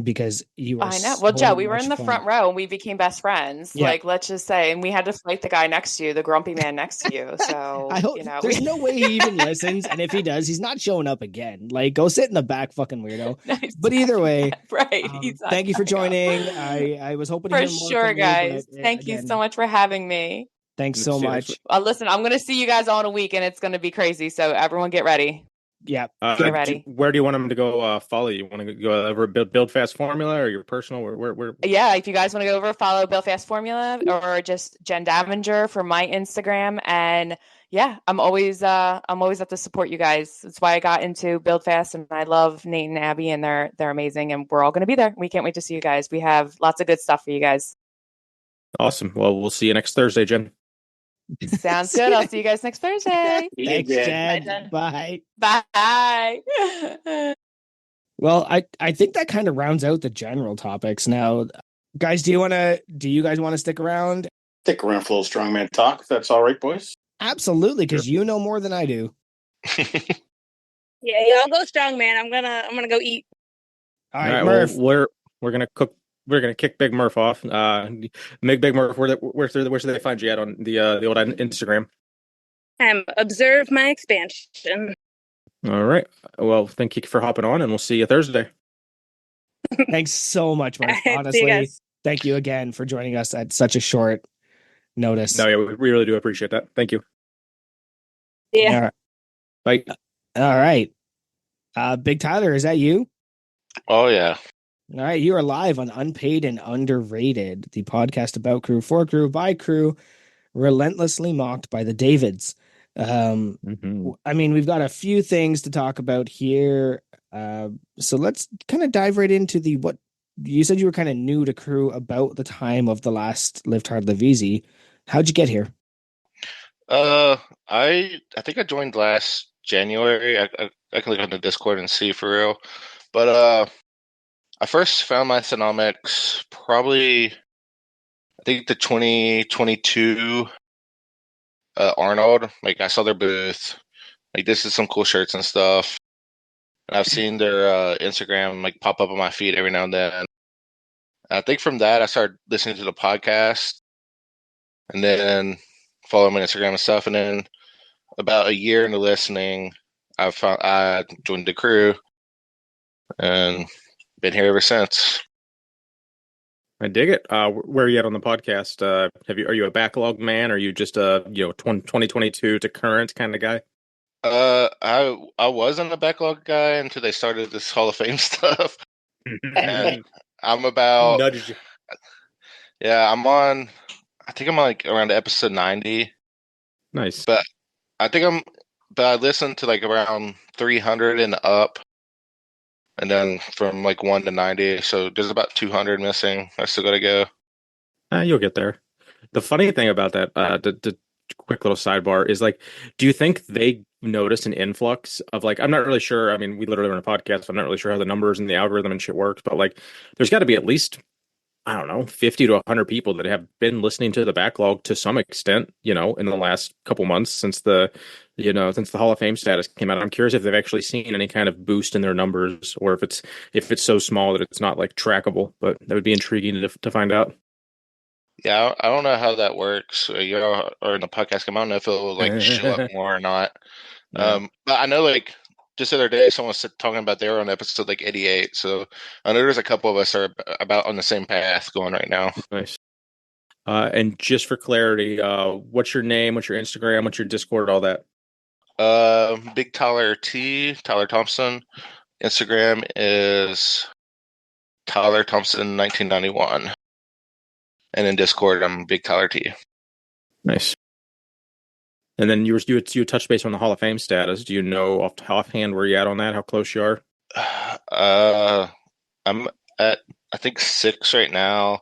Speaker 2: Because you were
Speaker 4: I know. Well, Joe, we were in the
Speaker 2: fun.
Speaker 4: front row and we became best friends.
Speaker 2: Yeah.
Speaker 4: Like, let's just say, and we had to fight the guy next to you, the grumpy man next to you. So
Speaker 2: I hope there's no way he even listens. And if he does, he's not showing up again. Like, go sit in the back, fucking weirdo.
Speaker 4: Nice.
Speaker 2: But either way,
Speaker 4: right.
Speaker 2: Thank you for joining. I was hoping to
Speaker 4: for
Speaker 2: hear more
Speaker 4: sure,
Speaker 2: from you,
Speaker 4: guys.
Speaker 2: but,
Speaker 4: Thank you so much for having me.
Speaker 2: Thanks so much.
Speaker 4: Listen, I'm going to see you guys all in a week, and it's going to be crazy. So everyone, get ready.
Speaker 2: Yeah,
Speaker 4: get ready.
Speaker 1: Where do you want them to go follow you? Want to go over Build Fast Formula or your personal? Where?
Speaker 4: Yeah, if you guys want to go over, follow Build Fast Formula or just Jen Davinger for my Instagram. And yeah, I'm always up to support you guys. That's why I got into Build Fast, and I love Nate and Abby, and they're amazing, and we're all going to be there. We can't wait to see you guys. We have lots of good stuff for you guys.
Speaker 1: Awesome. Well, we'll see you next Thursday, Jen.
Speaker 4: Sounds good. I'll see you guys next Thursday.
Speaker 2: Thanks, Jen. Bye.
Speaker 4: Bye.
Speaker 2: Well, I think that kind of rounds out the general topics. Now, guys, do you guys want to stick around?
Speaker 3: Stick around for a little strongman talk, if that's all right, boys.
Speaker 2: Absolutely, because you know more than I do.
Speaker 5: Yeah, y'all go strongman. I'm gonna go eat.
Speaker 2: All right, Murph.
Speaker 1: Well, we're gonna cook. We're gonna kick Big Murph off. Make Big Murph. Where should they find you at on the old Instagram?
Speaker 5: Observe my expansion.
Speaker 1: All right. Well, thank you for hopping on, and we'll see you Thursday.
Speaker 2: Thanks so much, Murph. Honestly, thank you again for joining us at such a short notice.
Speaker 1: No, yeah, we really do appreciate that. Thank you.
Speaker 5: Yeah.
Speaker 1: Bye.
Speaker 2: All right. Big Tyler, is that you?
Speaker 6: Oh yeah.
Speaker 2: All right, you are live on Unpaid and Underrated, the podcast about crew, for crew, by crew, relentlessly mocked by the Davids. I mean, we've got a few things to talk about here. So let's kind of dive right into what you said. You were kind of new to crew about the time of the last Lift Hard Live Easy. How'd you get here?
Speaker 6: I think I joined last January. I can look on the Discord and see for real. But I first found my Sonomics probably, I think the 2022 Arnold. Like I saw their booth. Like this is some cool shirts and stuff. And I've seen their Instagram like pop up on my feed every now and then. I think from that I started listening to the podcast, and then following my Instagram and stuff. And then about a year into listening, I joined the crew and been here ever since.
Speaker 1: I dig it. Where are you at on the podcast? Are you a backlog man? Or are you just a 2022 to current kind of guy?
Speaker 6: I wasn't a backlog guy until they started this Hall of Fame stuff. And I'm about
Speaker 1: nudged you.
Speaker 6: Yeah, I think I'm like around episode 90.
Speaker 1: Nice.
Speaker 6: But I listened to like around 300 and up. And then from like 1 to 90, so there's about 200 missing. I still gotta go.
Speaker 1: You'll get there. The funny thing about that, the quick little sidebar is like, do you think they notice an influx of like, I'm not really sure. I mean, we literally run a podcast, so I'm not really sure how the numbers and the algorithm and shit works, but like, there's got to be at least, I don't know, 50 to 100 people that have been listening to the backlog to some extent, in the last couple months since the Hall of Fame status came out. I'm curious if they've actually seen any kind of boost in their numbers, or if it's so small that it's not like trackable. But that would be intriguing to find out.
Speaker 6: Yeah, I don't know how that works. You or in the podcast, I don't know if it will like show up more or not.
Speaker 1: Yeah.
Speaker 6: But I know like just the other day, someone was talking about they were on episode like 88. So I know there's a couple of us are about on the same path going right now.
Speaker 1: Nice. And just for clarity, what's your name? What's your Instagram? What's your Discord? All that.
Speaker 6: Big Tyler Tyler Thompson. Instagram is Tyler Thompson 1991. And in Discord, I'm Big Tyler T. Nice.
Speaker 1: And then you touched base on the Hall of Fame status. Do you know offhand where you at on that? How close you are?
Speaker 6: I'm at I think 6 right now.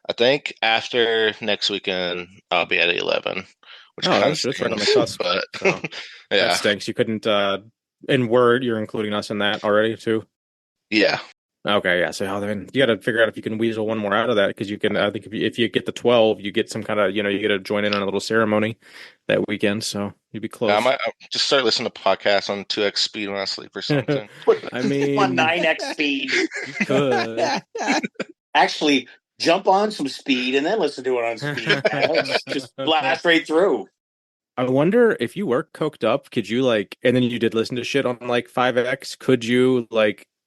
Speaker 6: I think after next weekend I'll be at 11, which kind of stinks,
Speaker 1: right on the cusp.
Speaker 6: But
Speaker 1: yeah, that stinks. You couldn't. In Word, you're including us in that already too.
Speaker 6: Yeah.
Speaker 1: Okay, yeah. So then you got to figure out if you can weasel one more out of that, because you can. I think if you get the 12, you get some kind of you get to join in on a little ceremony that weekend. So you'd be close.
Speaker 6: I might just start listening to podcasts on 2x speed when I sleep or something.
Speaker 3: I mean, on 9x speed.
Speaker 1: You could
Speaker 3: actually jump on some speed and then listen to it on speed. Just blast right through.
Speaker 1: I wonder if you were coked up, could you and then you did listen to shit on 5x, could you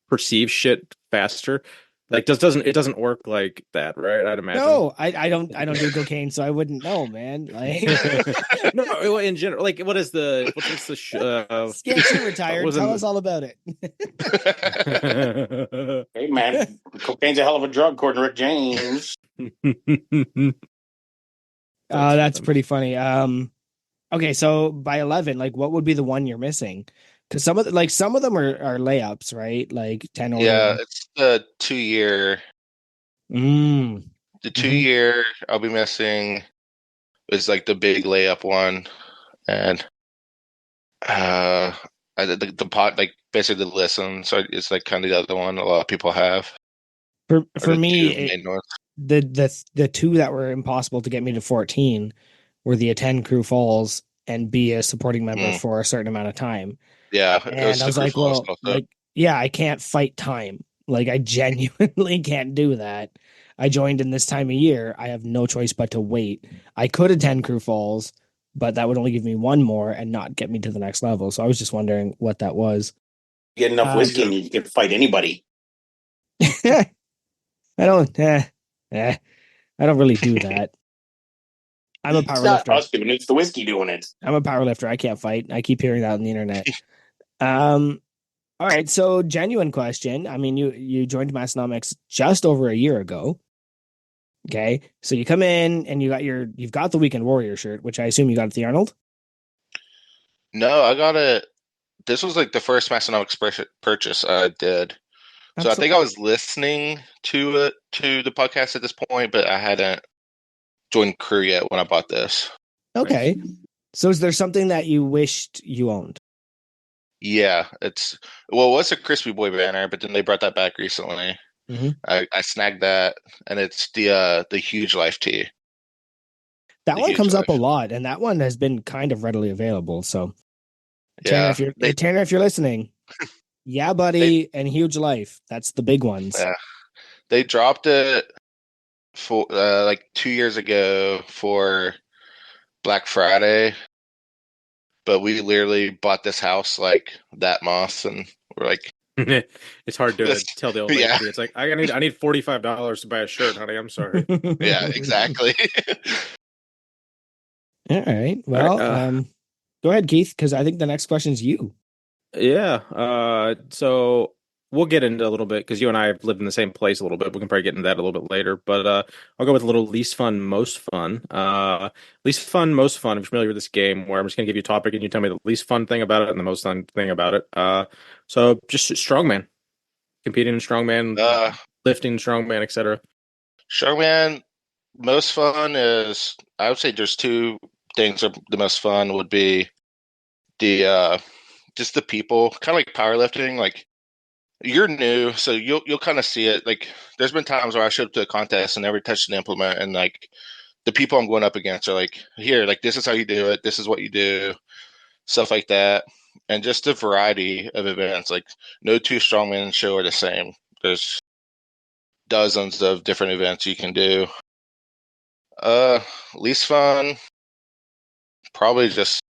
Speaker 1: perceive shit faster? It doesn't work like that, right? I'd imagine.
Speaker 2: No, I don't do cocaine, so I wouldn't know, man.
Speaker 1: No, in general, what's the
Speaker 2: Scants, you're retired. Tell us all about it.
Speaker 3: Hey man, cocaine's a hell of a drug, according to Rick James.
Speaker 2: That's pretty funny. Okay, so by 11, what would be the one you're missing? Because some of them are layups, right? 10 or
Speaker 6: yeah, it's the 2-year. The 2-year I'll be missing is the big layup one, and the pot basically the listen. So it's kind of the other one a lot of people have.
Speaker 2: For me, the two that were impossible to get me to 14 were the attend Crew Falls and be a supporting member for a certain amount of time.
Speaker 6: Yeah,
Speaker 2: and I was like, well, I can't fight time. I genuinely can't do that. I joined in this time of year. I have no choice but to wait. I could attend Crew Falls, but that would only give me one more and not get me to the next level. So I was just wondering what that was.
Speaker 3: You get enough whiskey and you can fight anybody.
Speaker 2: I don't really do that. I'm a powerlifter.
Speaker 3: It's not us doing it, it's the whiskey doing it.
Speaker 2: I'm a powerlifter. I can't fight. I keep hearing that on the internet. All right. So genuine question. I mean, you joined Massonomics just over a year ago. Okay. So you come in and you've got the Weekend Warrior shirt, which I assume you got at the Arnold.
Speaker 6: No, I got it. This was like the first Mastonomics purchase I did. So I think I was listening to the podcast at this point, but I hadn't joined crew yet when I bought this.
Speaker 2: Okay. So is there something that you wished you owned?
Speaker 6: Yeah, it was a Crispy Boy banner, but then they brought that back recently.
Speaker 2: Mm-hmm.
Speaker 6: I snagged that, and it's the Huge Life tee.
Speaker 2: That one comes up a lot, and that one has been kind of readily available. So, Tanner, if you're listening, yeah, buddy, and Huge Life, that's the big ones.
Speaker 6: Yeah, they dropped it for like 2 years ago for Black Friday, but we literally bought this house like that month, and we're like,
Speaker 1: it's hard to tell the old lady. Yeah. It's like I need $45 to buy a shirt, honey. I'm sorry.
Speaker 6: Yeah, exactly.
Speaker 2: All right. Well, go ahead, Keith, because I think the next question is you.
Speaker 1: Yeah. So we'll get into a little bit because you and I have lived in the same place a little bit. We can probably get into that a little bit later. But I'll go with a little least fun, most fun. Least fun, most fun. I'm familiar with this game where I'm just gonna give you a topic and you tell me the least fun thing about it and the most fun thing about it. So just strongman, competing in strongman, lifting strongman, etc.
Speaker 6: Strongman, most fun is I would say there's two things are the most fun would be the just the people, kind of like powerlifting. Like you're new, so you'll kind of see it. Like there's been times where I showed up to a contest and never touched an implement, and like the people I'm going up against are like, here, like this is how you do it, this is what you do, stuff like that, and just the variety of events. Like no two strongman show are the same. There's dozens of different events you can do. Least fun, probably just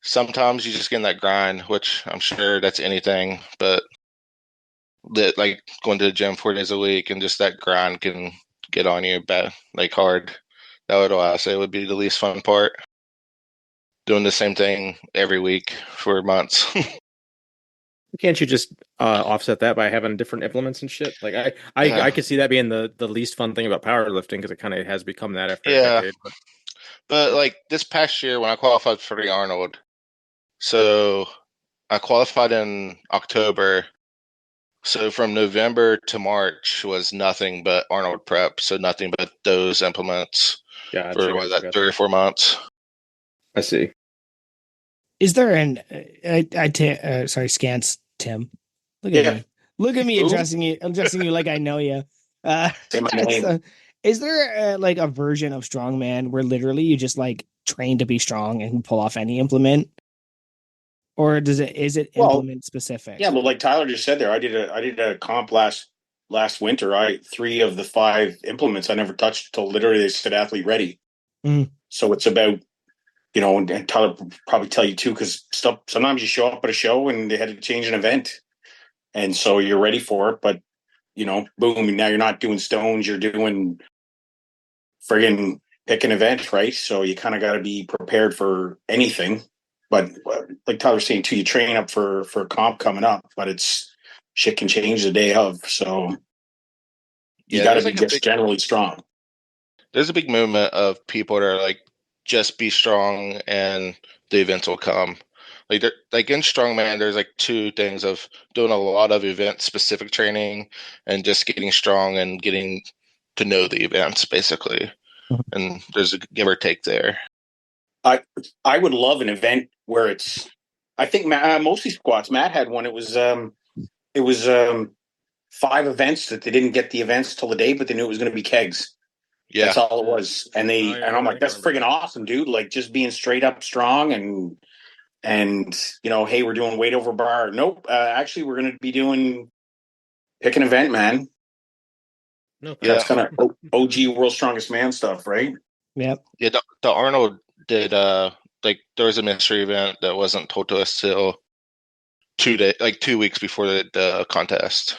Speaker 6: sometimes you just get in that grind, which I'm sure that's anything, but that like going to the gym 4 days a week and just that grind can get on you bad, like hard. That would I say would be the least fun part. Doing the same thing every week for months.
Speaker 1: Can't you just offset that by having different implements and shit? Like I could see that being the least fun thing about powerlifting because it kind of has become that after a decade.
Speaker 6: But like this past year when I qualified for the Arnold, so I qualified in October. So from November to March was nothing but Arnold prep. So nothing but those implements for 3 or 4 months.
Speaker 1: I see.
Speaker 2: Is there sorry, Scants, Tim? Look at me. Look at me addressing you like I know you. Is there like a version of strongman where literally you just like train to be strong and pull off any implement? Or is it implement specific?
Speaker 3: Yeah, but like Tyler just said there, I did a comp last winter. 3 of the 5 implements I never touched until literally they said athlete ready. So it's about, and Tyler will probably tell you too, because sometimes you show up at a show and they had to change an event, and so you're ready for it. But boom, now you're not doing stones, you're doing friggin' pick an event, right? So you kind of got to be prepared for anything. But like Tyler's saying too, you train up for a comp coming up, but shit can change the day of. So you got to be just generally strong.
Speaker 6: There's a big movement of people that are like, just be strong and the events will come. Like in strongman, there's like 2 things of doing a lot of event specific training and just getting strong and getting to know the events basically. And there's a give or take there.
Speaker 3: I would love an event where it's, I think mostly squats. Matt had one. It was 5 events that they didn't get the events till the day, but they knew it was going to be kegs. Yeah, that's all it was. And and I'm like, that's friggin' awesome, dude. Like just being straight up strong and hey, we're doing weight over bar. Nope, actually, we're going to be doing pick an event, man.
Speaker 1: No,
Speaker 3: that's kind of OG World's Strongest Man stuff, right?
Speaker 2: Yep.
Speaker 6: Yeah, the Arnold did like there was a mystery event that wasn't told to us till 2 weeks before the contest.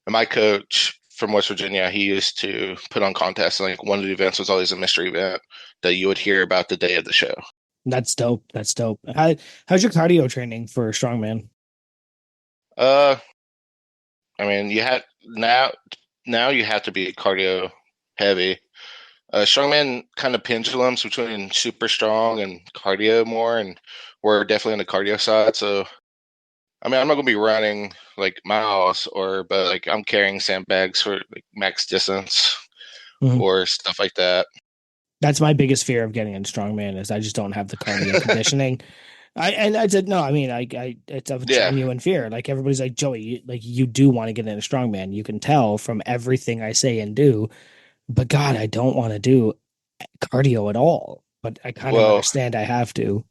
Speaker 6: And my coach from West Virginia, he used to put on contests, and like one of the events was always a mystery event that you would hear about the day of the show.
Speaker 2: That's dope. How's your cardio training for strongman?
Speaker 6: I mean, you have now you have to be cardio heavy. Strongman kind of pendulums between super strong and cardio more, and we're definitely on the cardio side. So, I mean, I'm not gonna be running like miles, but like I'm carrying sandbags for like max distance or stuff like that.
Speaker 2: That's my biggest fear of getting in strongman is I just don't have the cardio conditioning. I said no. I mean, it's a genuine fear. Like everybody's like Joey, you do want to get in a strongman. You can tell from everything I say and do. But God, I don't want to do cardio at all. But I kind of understand I have to.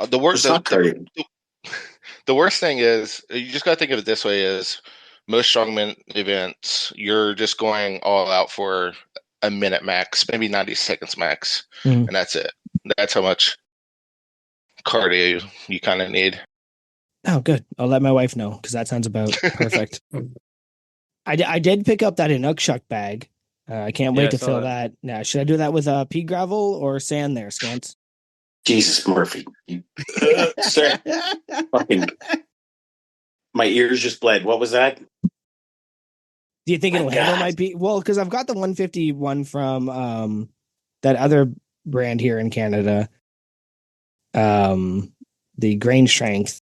Speaker 6: The worst, the worst thing is you just got to think of it this way: is most strongman events, you're just going all out for a minute max, maybe 90 seconds max, and that's it. That's how much cardio you kind of need.
Speaker 2: Oh, good. I'll let my wife know because that sounds about perfect. I did pick up that Inukshuk bag. I can't wait to fill that. Now, should I do that with pea gravel or sand there, Scants?
Speaker 3: Jesus, Murphy. Sir, fucking, my ears just bled. What was that?
Speaker 2: Do you think it'll handle my pea? Well, because I've got the 151 from that other brand here in Canada, the grain strength,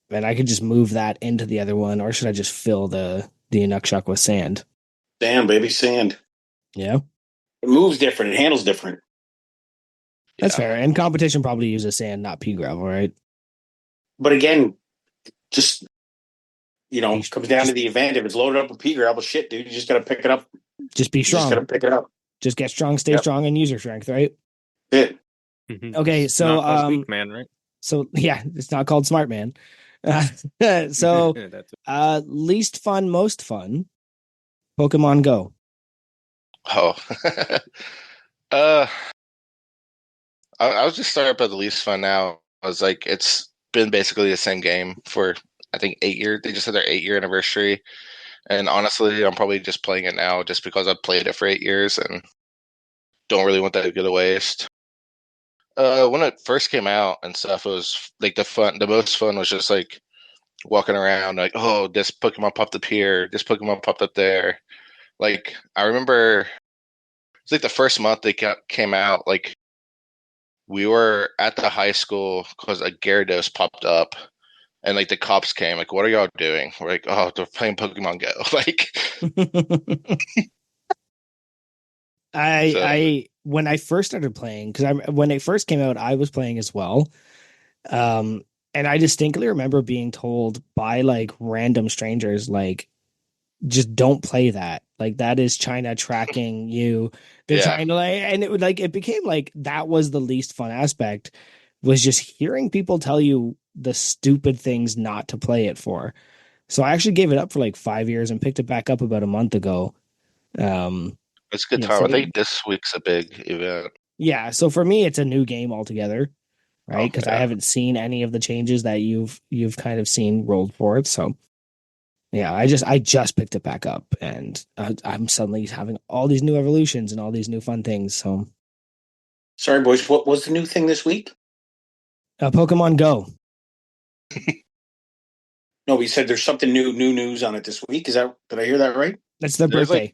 Speaker 2: and I could just move that into the other one, or should I just fill the Inukshuk with sand?
Speaker 3: Sand, baby, sand.
Speaker 2: Yeah.
Speaker 3: It moves different. It handles different.
Speaker 2: That's fair. And competition probably uses sand, not pea gravel, right?
Speaker 3: But again, just, comes down to the event. If it's loaded up with pea gravel, shit, dude, you just got to pick it up.
Speaker 2: Just be strong.
Speaker 3: You just got to pick it up.
Speaker 2: Just get strong, stay strong, and use your strength, right?
Speaker 3: It.
Speaker 2: Okay, so
Speaker 1: weak man, right?
Speaker 2: So yeah, it's not called Smart Man. So least fun, most fun, Pokemon Go.
Speaker 6: Oh, I'll just start up at the least fun now. I was like, it's been basically the same game for I think 8 years. They just had their 8-year anniversary, and honestly, I'm probably just playing it now just because I've played it for 8 years and don't really want that to go to waste. When it first came out and stuff, it was like the most fun was just like walking around like, oh, this Pokemon popped up here, this Pokemon popped up there. Like, I remember it's like the first month they came out, like we were at the high school because a Gyarados popped up and like the cops came, like, what are y'all doing? We're like, oh, they're playing Pokemon Go. Like
Speaker 2: I when I first started playing, because when it first came out, I was playing as well. And I distinctly remember being told by like random strangers, like, just don't play that. Like, that is China tracking you. They're trying to and it became like that was the least fun aspect, was just hearing people tell you the stupid things not to play it for. So I actually gave it up for like 5 years and picked it back up about a month ago.
Speaker 6: It's a good time. I think this week's a big event.
Speaker 2: Yeah, so for me, it's a new game altogether, right? Because I haven't seen any of the changes that you've kind of seen rolled forward. So yeah, I just picked it back up, and I'm suddenly having all these new evolutions and all these new fun things. So,
Speaker 3: sorry, boys, what was the new thing this week?
Speaker 2: Pokemon Go.
Speaker 3: No, we said there's something new news on it this week. Did I hear that right?
Speaker 2: That's their birthday.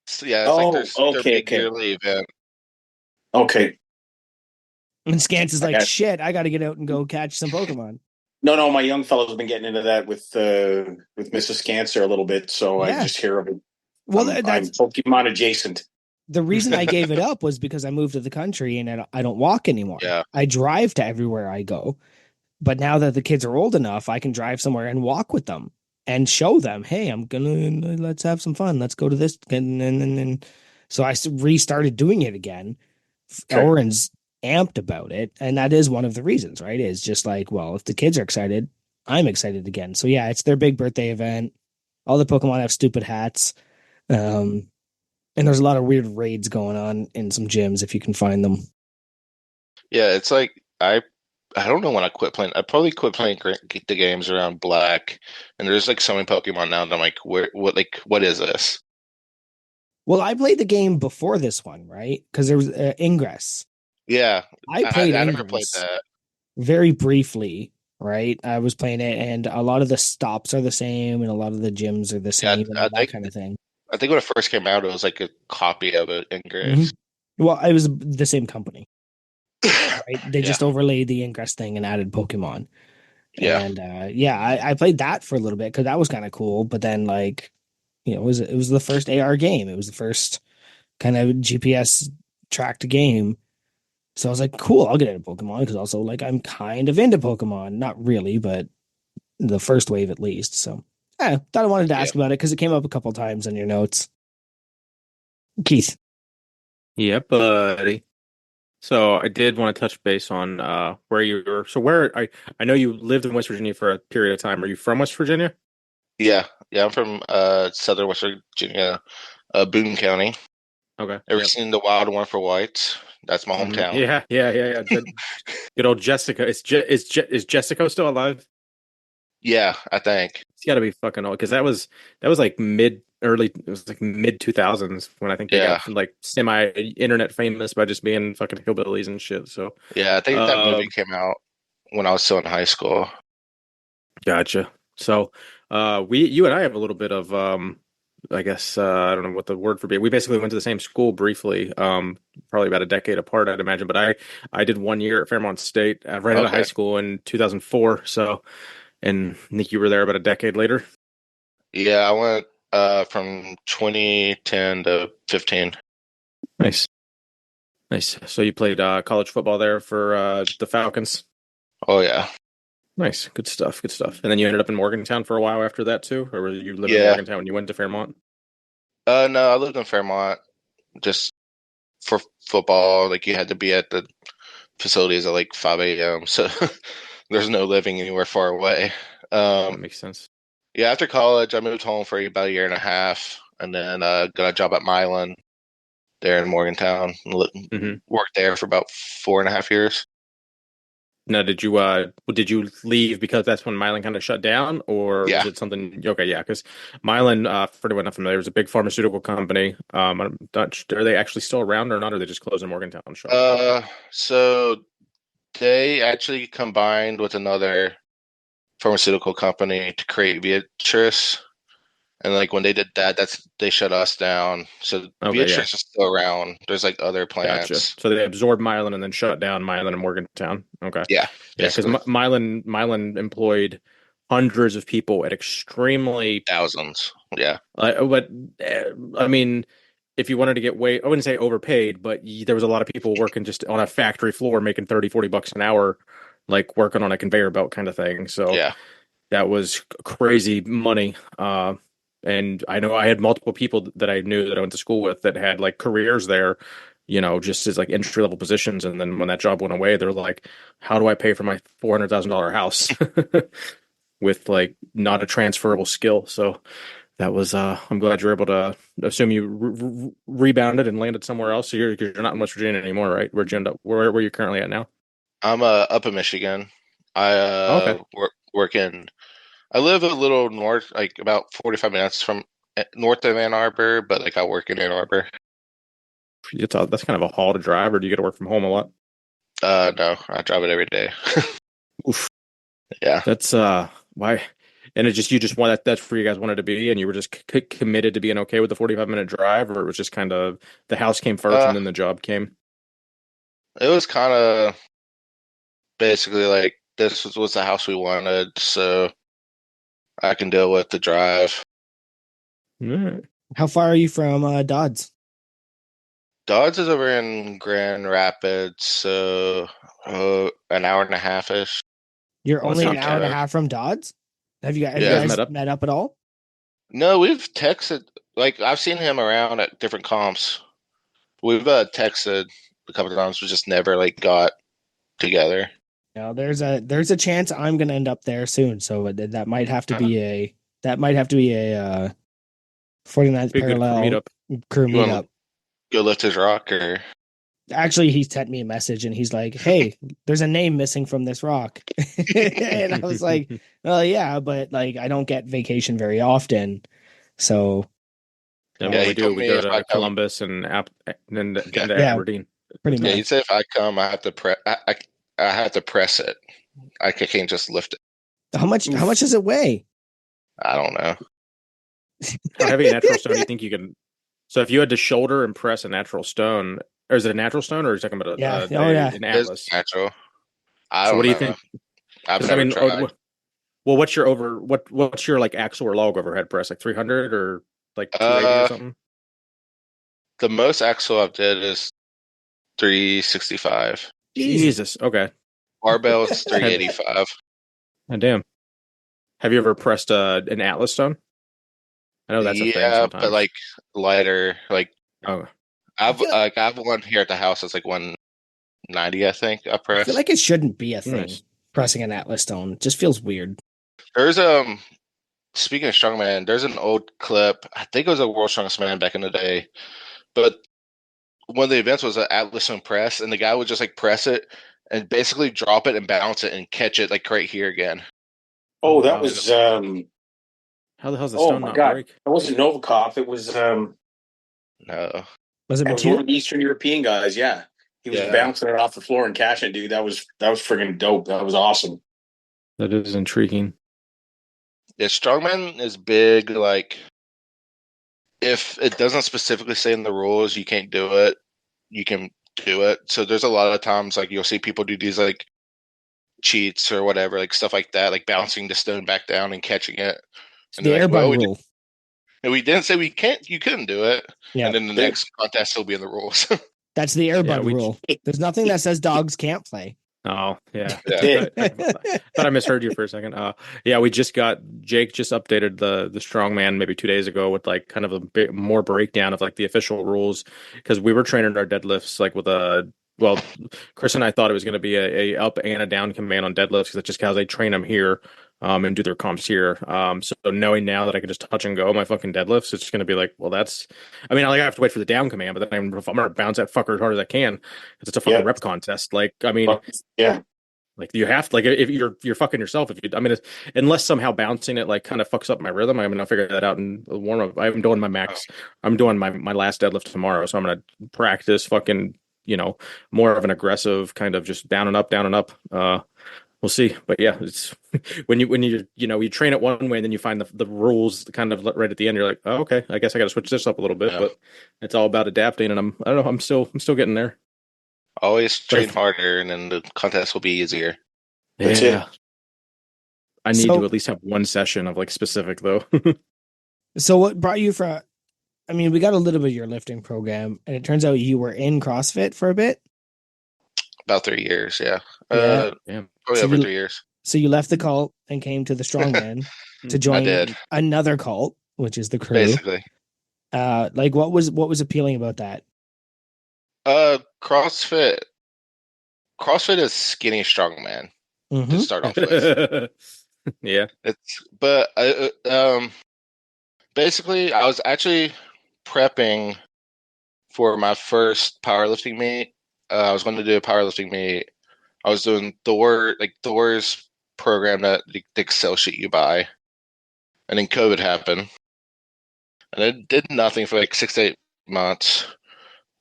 Speaker 6: It's their big yearly event.
Speaker 3: Okay.
Speaker 2: And Scants is like, shit, I got to get out and go catch some Pokemon.
Speaker 3: No, my young fellow's been getting into that with Mrs. Scants there a little bit, so I just hear of it. Well, I'm Pokemon adjacent.
Speaker 2: The reason I gave it up was because I moved to the country and I don't walk anymore.
Speaker 6: Yeah.
Speaker 2: I drive to everywhere I go. But now that the kids are old enough, I can drive somewhere and walk with them and show them, hey, let's have some fun. Let's go to this. And so I restarted doing it again. Okay. Oren's amped about it. And that is one of the reasons, right? Is just like, well, if the kids are excited, I'm excited again. So yeah, it's their big birthday event. All the Pokemon have stupid hats. And there's a lot of weird raids going on in some gyms if you can find them.
Speaker 6: Yeah, it's like I don't know when I quit playing. I probably quit playing the games around Black, and there's like so many Pokemon now that I'm like, what is this?
Speaker 2: Well, I played the game before this one, right? Because there was Ingress.
Speaker 6: Yeah,
Speaker 2: I played
Speaker 6: I never played that
Speaker 2: very briefly, right? I was playing it, and a lot of the stops are the same, and a lot of the gyms are the same, and that kind of thing.
Speaker 6: I think when it first came out, it was like a copy of it Ingress.
Speaker 2: Well, it was the same company, right? They just overlaid the Ingress thing and added Pokemon.
Speaker 6: Yeah.
Speaker 2: And I played that for a little bit because that was kind of cool. But then, like, it was the first AR game. It was the first kind of GPS tracked game. So I was like, cool, I'll get into Pokemon because also, like, I'm kind of into Pokemon. Not really, but the first wave at least. So I thought I wanted to ask about it because it came up a couple times in your notes. Keith.
Speaker 1: Yep, buddy. So I did want to touch base on where you were. So I know you lived in West Virginia for a period of time. Are you from West Virginia?
Speaker 6: Yeah. I'm from southern West Virginia, Boone County.
Speaker 1: Okay.
Speaker 6: Ever seen The Wild One for Whites? That's my hometown.
Speaker 1: Yeah. Good old Jessica. Is Jessica still alive?
Speaker 6: Yeah, I think.
Speaker 1: It's got to be fucking old because that was like mid 2000s when I think they got like semi internet famous by just being fucking hillbillies and shit. So
Speaker 6: yeah, I think that movie came out when I was still in high school.
Speaker 1: Gotcha. So you and I have a little bit of I guess I don't know what the word for be. We basically went to the same school briefly, probably about a decade apart, I'd imagine. But I did 1 year at Fairmont State right out of high school in 2004. So, and Nick, you were there about a decade later.
Speaker 6: Yeah, I went from 2010 to 15.
Speaker 1: Nice. So you played college football there for the Falcons.
Speaker 6: Oh yeah.
Speaker 1: Nice, good stuff. And then you ended up in Morgantown for a while after that too, or were you lived in Morgantown when you went to Fairmont?
Speaker 6: No, I lived in Fairmont just for football. Like you had to be at the facilities at like 5 a.m. So there's no living anywhere far away.
Speaker 1: That makes sense.
Speaker 6: Yeah, after college, I moved home for about a year and a half, and then got a job at Milan there in Morgantown. Worked there for about 4.5 years.
Speaker 1: Now, did you leave because that's when Mylan kind of shut down, or was it something? Okay, yeah, because Mylan, for anyone not familiar, was a big pharmaceutical company. I'm not sure, are they actually still around or not? Or are they just closing Morgantown shop?
Speaker 6: So they actually combined with another pharmaceutical company to create Viatris. And like when they did that, they shut us down. So Viatris is still around. There's like other plants.
Speaker 1: Gotcha. So they absorbed Mylan and then shut down Mylan and Morgantown. Okay.
Speaker 6: Yeah.
Speaker 1: Because Mylan employed hundreds of people at extremely
Speaker 6: thousands. Yeah.
Speaker 1: But I mean, if you wanted to get I wouldn't say overpaid, but there was a lot of people working just on a factory floor making $30-$40 an hour, like working on a conveyor belt kind of thing. So that was crazy money. And I know I had multiple people that I knew that I went to school with that had like careers there, just as like entry level positions. And then when that job went away, they're like, how do I pay for my $400,000 house with like not a transferable skill? So that was, I'm glad you're able to assume you rebounded and landed somewhere else. So you're not in West Virginia anymore, right? Where'd you end up? Where are you currently at now?
Speaker 6: I'm up in Michigan. I work in. I live a little north, like about 45 minutes from north of Ann Arbor, but like I work in Ann Arbor.
Speaker 1: That's kind of a haul to drive, or do you get to work from home a lot?
Speaker 6: No, I drive it every day.
Speaker 1: Oof.
Speaker 6: Yeah.
Speaker 1: That's why. And you just want that's where you guys wanted to be, and you were just committed to being okay with the 45-minute drive, or it was just kind of the house came first and then the job came?
Speaker 6: It was kind of basically like this was the house we wanted, so I can deal with the drive.
Speaker 2: How far are you from Dodds?
Speaker 6: Dodds is over in Grand Rapids, so an hour and a half-ish.
Speaker 2: You're only an hour and a half from Dodds? Have you guys met up at all?
Speaker 6: No, we've texted. Like I've seen him around at different comps. We've texted a couple of times. We just never like got together.
Speaker 2: No, there's a chance I'm gonna end up there soon. So that might have to be a 49th parallel crew meetup.
Speaker 6: Go lift his rock, or
Speaker 2: actually he sent me a message and he's like, hey, there's a name missing from this rock. And I was like, well, yeah, but like I don't get vacation very often. So
Speaker 1: then what we do, we go to Columbus and then to Aberdeen.
Speaker 2: Pretty much.
Speaker 6: Yeah, he said if I come, I have to I have to press it. I can't just lift it.
Speaker 2: How much does it weigh?
Speaker 6: I don't know.
Speaker 1: How heavy a natural stone do you think you can? So if you had to shoulder and press a natural stone, or is it a natural stone, or are you talking about
Speaker 2: Yeah. Oh yeah.
Speaker 1: an
Speaker 6: It's
Speaker 1: atlas?
Speaker 6: natural. I
Speaker 1: So what
Speaker 6: don't
Speaker 1: do you
Speaker 6: know.
Speaker 1: think?
Speaker 6: I've
Speaker 1: Because I
Speaker 6: never
Speaker 1: mean,
Speaker 6: tried.
Speaker 1: well, what's your like axle or log overhead press? Like 300 or like 280 or
Speaker 6: Uh,
Speaker 1: something?
Speaker 6: the most axle I've did is 365.
Speaker 2: Jesus.
Speaker 1: Jesus. Okay.
Speaker 6: Barbell is
Speaker 1: Have
Speaker 6: 385.
Speaker 1: oh, damn. Have you ever pressed an atlas stone? I know that's a thing
Speaker 6: Yeah, but
Speaker 1: sometimes.
Speaker 6: like lighter. Like
Speaker 1: Oh,
Speaker 2: I feel
Speaker 6: I have one here at the house that's like 190, I think, I
Speaker 2: I feel
Speaker 6: press.
Speaker 2: like it shouldn't be a thing.
Speaker 1: nice.
Speaker 2: Pressing an Atlas stone it just feels weird.
Speaker 6: There's speaking of strongman, there's an old clip. I think it was a World Strongest Man back in the day, but one of the events was an Atlas Stone press, and the guy would just like press it and basically drop it and bounce it and catch it like right here again.
Speaker 1: Oh
Speaker 3: Oh, that
Speaker 1: wow.
Speaker 3: was
Speaker 1: How the hell's the
Speaker 3: oh
Speaker 1: stone
Speaker 3: my
Speaker 1: not
Speaker 3: God.
Speaker 1: break?
Speaker 3: It wasn't Novikov. It was
Speaker 6: No,
Speaker 2: Was it
Speaker 3: one of
Speaker 2: Matute?
Speaker 3: the Eastern European guys. Yeah. He was
Speaker 6: yeah,
Speaker 3: bouncing it off the floor and catching it, dude. That was friggin' dope. That was awesome.
Speaker 1: That is intriguing.
Speaker 6: yeah. Strongman is big. Like if it doesn't specifically say in the rules you can't do it, you can do it. So there's a lot of times like you'll see people do these like cheats or whatever, like stuff like that, like bouncing the stone back down and catching it.
Speaker 2: It's
Speaker 6: And
Speaker 2: the
Speaker 6: they're like,
Speaker 2: Airbud
Speaker 6: well,
Speaker 2: rule.
Speaker 6: we didn't say we can't, you couldn't do it.
Speaker 2: Yeah.
Speaker 6: And then the next contest will be in the rules.
Speaker 2: That's the
Speaker 1: Yeah,
Speaker 2: Airbud rule. There's nothing that says dogs can't play.
Speaker 1: Oh, yeah.
Speaker 6: Yeah.
Speaker 1: I thought I misheard you for a second. Yeah, we just got Jake just updated the strongman maybe 2 days ago with like kind of a bit more breakdown of like the official rules because we were training our deadlifts like with a well, Chris and I thought it was going to be a up and a down command on deadlifts because that's just how they train them here. And do their comps here. So knowing now that I can just touch and go my fucking deadlifts, it's just going to be like, well, that's. I mean, like I have to wait for the down command, but then I'm going to bounce that fucker as hard as I can because it's a fucking
Speaker 3: Yeah.
Speaker 1: rep contest. Like, I mean,
Speaker 3: Yeah.
Speaker 1: like you have to, like if you're fucking yourself if you. I mean, unless somehow bouncing it like kind of fucks up my rhythm. I mean, I'll figure that out in the warm up. I'm doing my max. I'm doing my last deadlift tomorrow, so I'm gonna practice fucking more of an aggressive kind of just down and up, down and up. We'll see, but yeah, it's when you train it one way and then you find the rules kind of right at the end. You're like, oh, okay, I guess I got to switch this up a little bit,
Speaker 6: Yeah.
Speaker 1: but it's all about adapting, and I don't know, I'm still getting there.
Speaker 6: Always
Speaker 1: But
Speaker 6: train harder and then the contest will be easier.
Speaker 3: That's
Speaker 1: yeah,
Speaker 3: it.
Speaker 1: I need
Speaker 2: So-
Speaker 1: to at least have one session of like specific though.
Speaker 2: So what brought you from? I mean, we got a little bit of your lifting program, and it turns out you were in CrossFit for a bit.
Speaker 6: About 3 years, yeah.
Speaker 2: Yeah.
Speaker 1: Damn.
Speaker 6: Probably
Speaker 2: So
Speaker 6: over
Speaker 2: you-
Speaker 6: 3 years.
Speaker 2: So you left the cult and came to the Strongman to
Speaker 6: I
Speaker 2: join
Speaker 6: did.
Speaker 2: another cult, which is the crew.
Speaker 6: Basically.
Speaker 2: Like what was appealing about that?
Speaker 6: CrossFit. CrossFit is skinny strongman to
Speaker 2: Mhm.
Speaker 6: start off with.
Speaker 1: Yeah.
Speaker 6: But basically, I was actually prepping for my first powerlifting meet. I was going to do a powerlifting meet. I was doing Thor's program that the Excel sheet you buy, and then COVID happened, and it did nothing for like 6 to 8 months.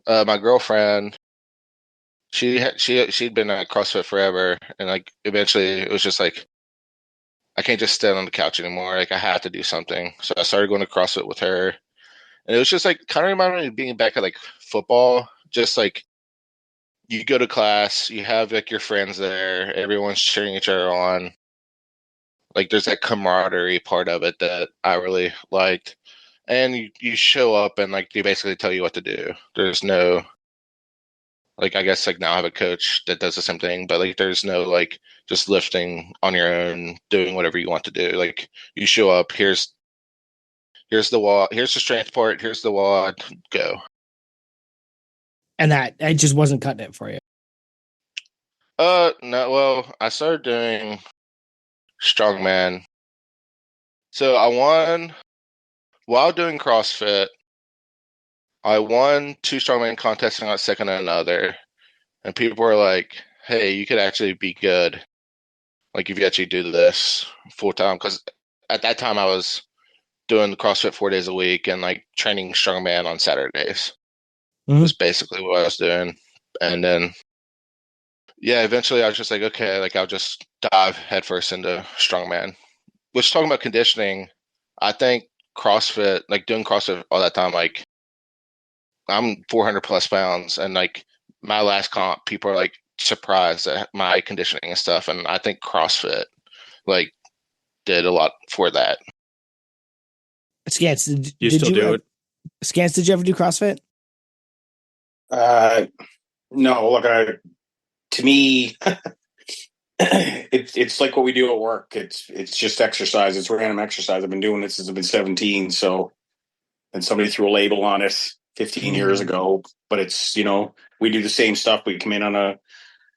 Speaker 6: My girlfriend, she'd been at CrossFit forever, and like eventually it was just like I can't just stand on the couch anymore. Like I had to do something, so I started going to CrossFit with her, and it was just like kind of reminded me of being back at like football, just like you go to class, you have like your friends there, everyone's cheering each other on. Like there's that camaraderie part of it that I really liked. And you show up and like they basically tell you what to do. There's no like I guess like now I have a coach that does the same thing, but like there's no like just lifting on your own, doing whatever you want to do. Like you show up, here's the wall, here's the strength part, here's the wall, go.
Speaker 2: And that it just wasn't cutting it for you.
Speaker 6: No, well, I started doing strongman. So I won while doing CrossFit. I won 2 strongman contests and got second in another. And people were like, "Hey, you could actually be good, like if you actually do this full time." Because at that time I was doing CrossFit 4 days a week and like training strongman on Saturdays.
Speaker 2: Mhm.
Speaker 6: Was basically what I was doing. And then, yeah, eventually I was just like, okay, like I'll just dive headfirst into strongman. Which talking about conditioning, I think CrossFit, like doing CrossFit all that time, like I'm 400 plus pounds, and like my last comp, people are like surprised at my conditioning and stuff, and I think CrossFit like did a lot for that.
Speaker 2: Scants,
Speaker 1: you still do it?
Speaker 2: Scants, did you ever do CrossFit?
Speaker 3: No, look, to me, it's like what we do at work. It's just exercise. It's random exercise. I've been doing this since I've been 17. So, and somebody threw a label on it 15 years ago. But it's, we do the same stuff. We come in on a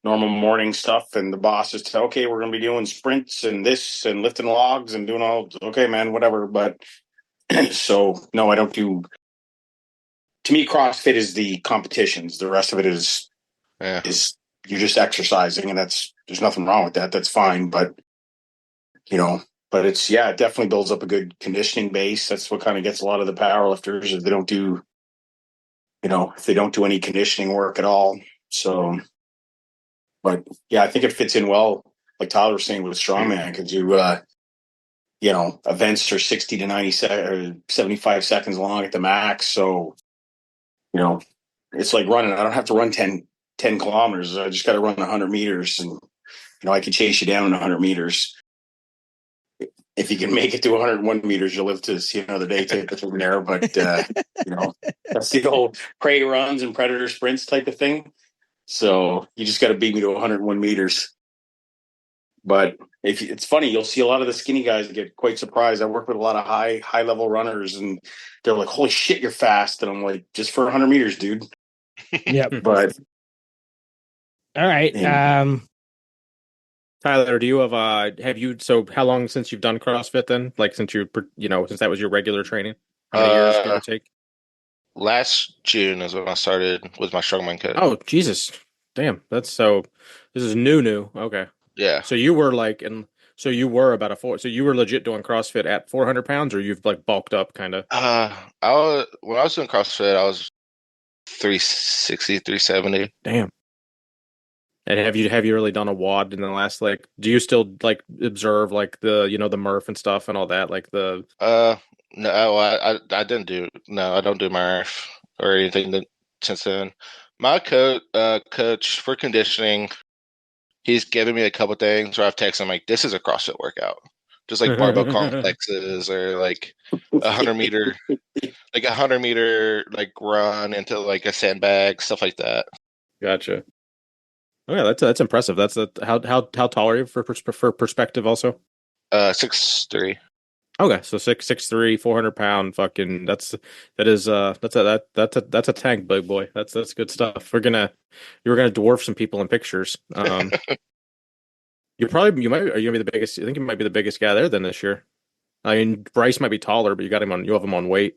Speaker 3: normal morning stuff, and the boss is okay, we're going to be doing sprints and this and lifting logs and doing all. Okay, man, whatever. But so no, I don't do. To me, CrossFit is the competitions. The rest of it is you're just exercising, and there's nothing wrong with that. That's fine, but but it definitely builds up a good conditioning base. That's what kind of gets a lot of the power lifters if they don't do, if they don't do any conditioning work at all. So, but yeah, I think it fits in well, like Tyler was saying with strongman, because events are 60 to 90 or 75 seconds long at the max. So, it's like running. I don't have to run 10 kilometers. I just got to run 100 meters, and I can chase you down in 100 meters. If you can make it to 101 meters, you'll live to see another day from there. But that's the old prey runs and predator sprints type of thing. So you just got to beat me to 101 meters. But it's funny, you'll see a lot of the skinny guys get quite surprised. I work with a lot of high level runners, and they're like, "Holy shit, you're fast!" And I'm like, "Just for 100 meters, dude."
Speaker 2: Yep.
Speaker 3: But
Speaker 2: all right.
Speaker 1: Tyler, do you have you? So how long since you've done CrossFit then? Like since since that was your regular training? How many years, give or take?
Speaker 6: Last June is when I started with my strongman coach.
Speaker 1: Oh, Jesus. Damn. This is new. Okay.
Speaker 6: Yeah.
Speaker 1: So you were so you were about so you were legit doing CrossFit at 400 pounds, or you've like bulked up kind of?
Speaker 6: When I was doing CrossFit, I was 360, 370.
Speaker 1: Damn. And have you really done a WOD in the last do you still like observe like the Murph and stuff and all that
Speaker 6: no, I didn't do I don't do Murph or anything since then. My coach for conditioning, he's given me a couple things where I've texted him like, this is a CrossFit workout, just like barbell complexes or like 100 meter like run into like a sandbag, stuff like that.
Speaker 1: Gotcha. Oh yeah, that's impressive. That's how tall are you for perspective also?
Speaker 6: 6'3".
Speaker 1: Okay, so 6'3", 400-pound fucking that's a tank, big boy. That's good stuff. You were gonna dwarf some people in pictures. You might are you gonna be the biggest? I think you might be the biggest guy there then this year. I mean, Bryce might be taller, but you have him on weight.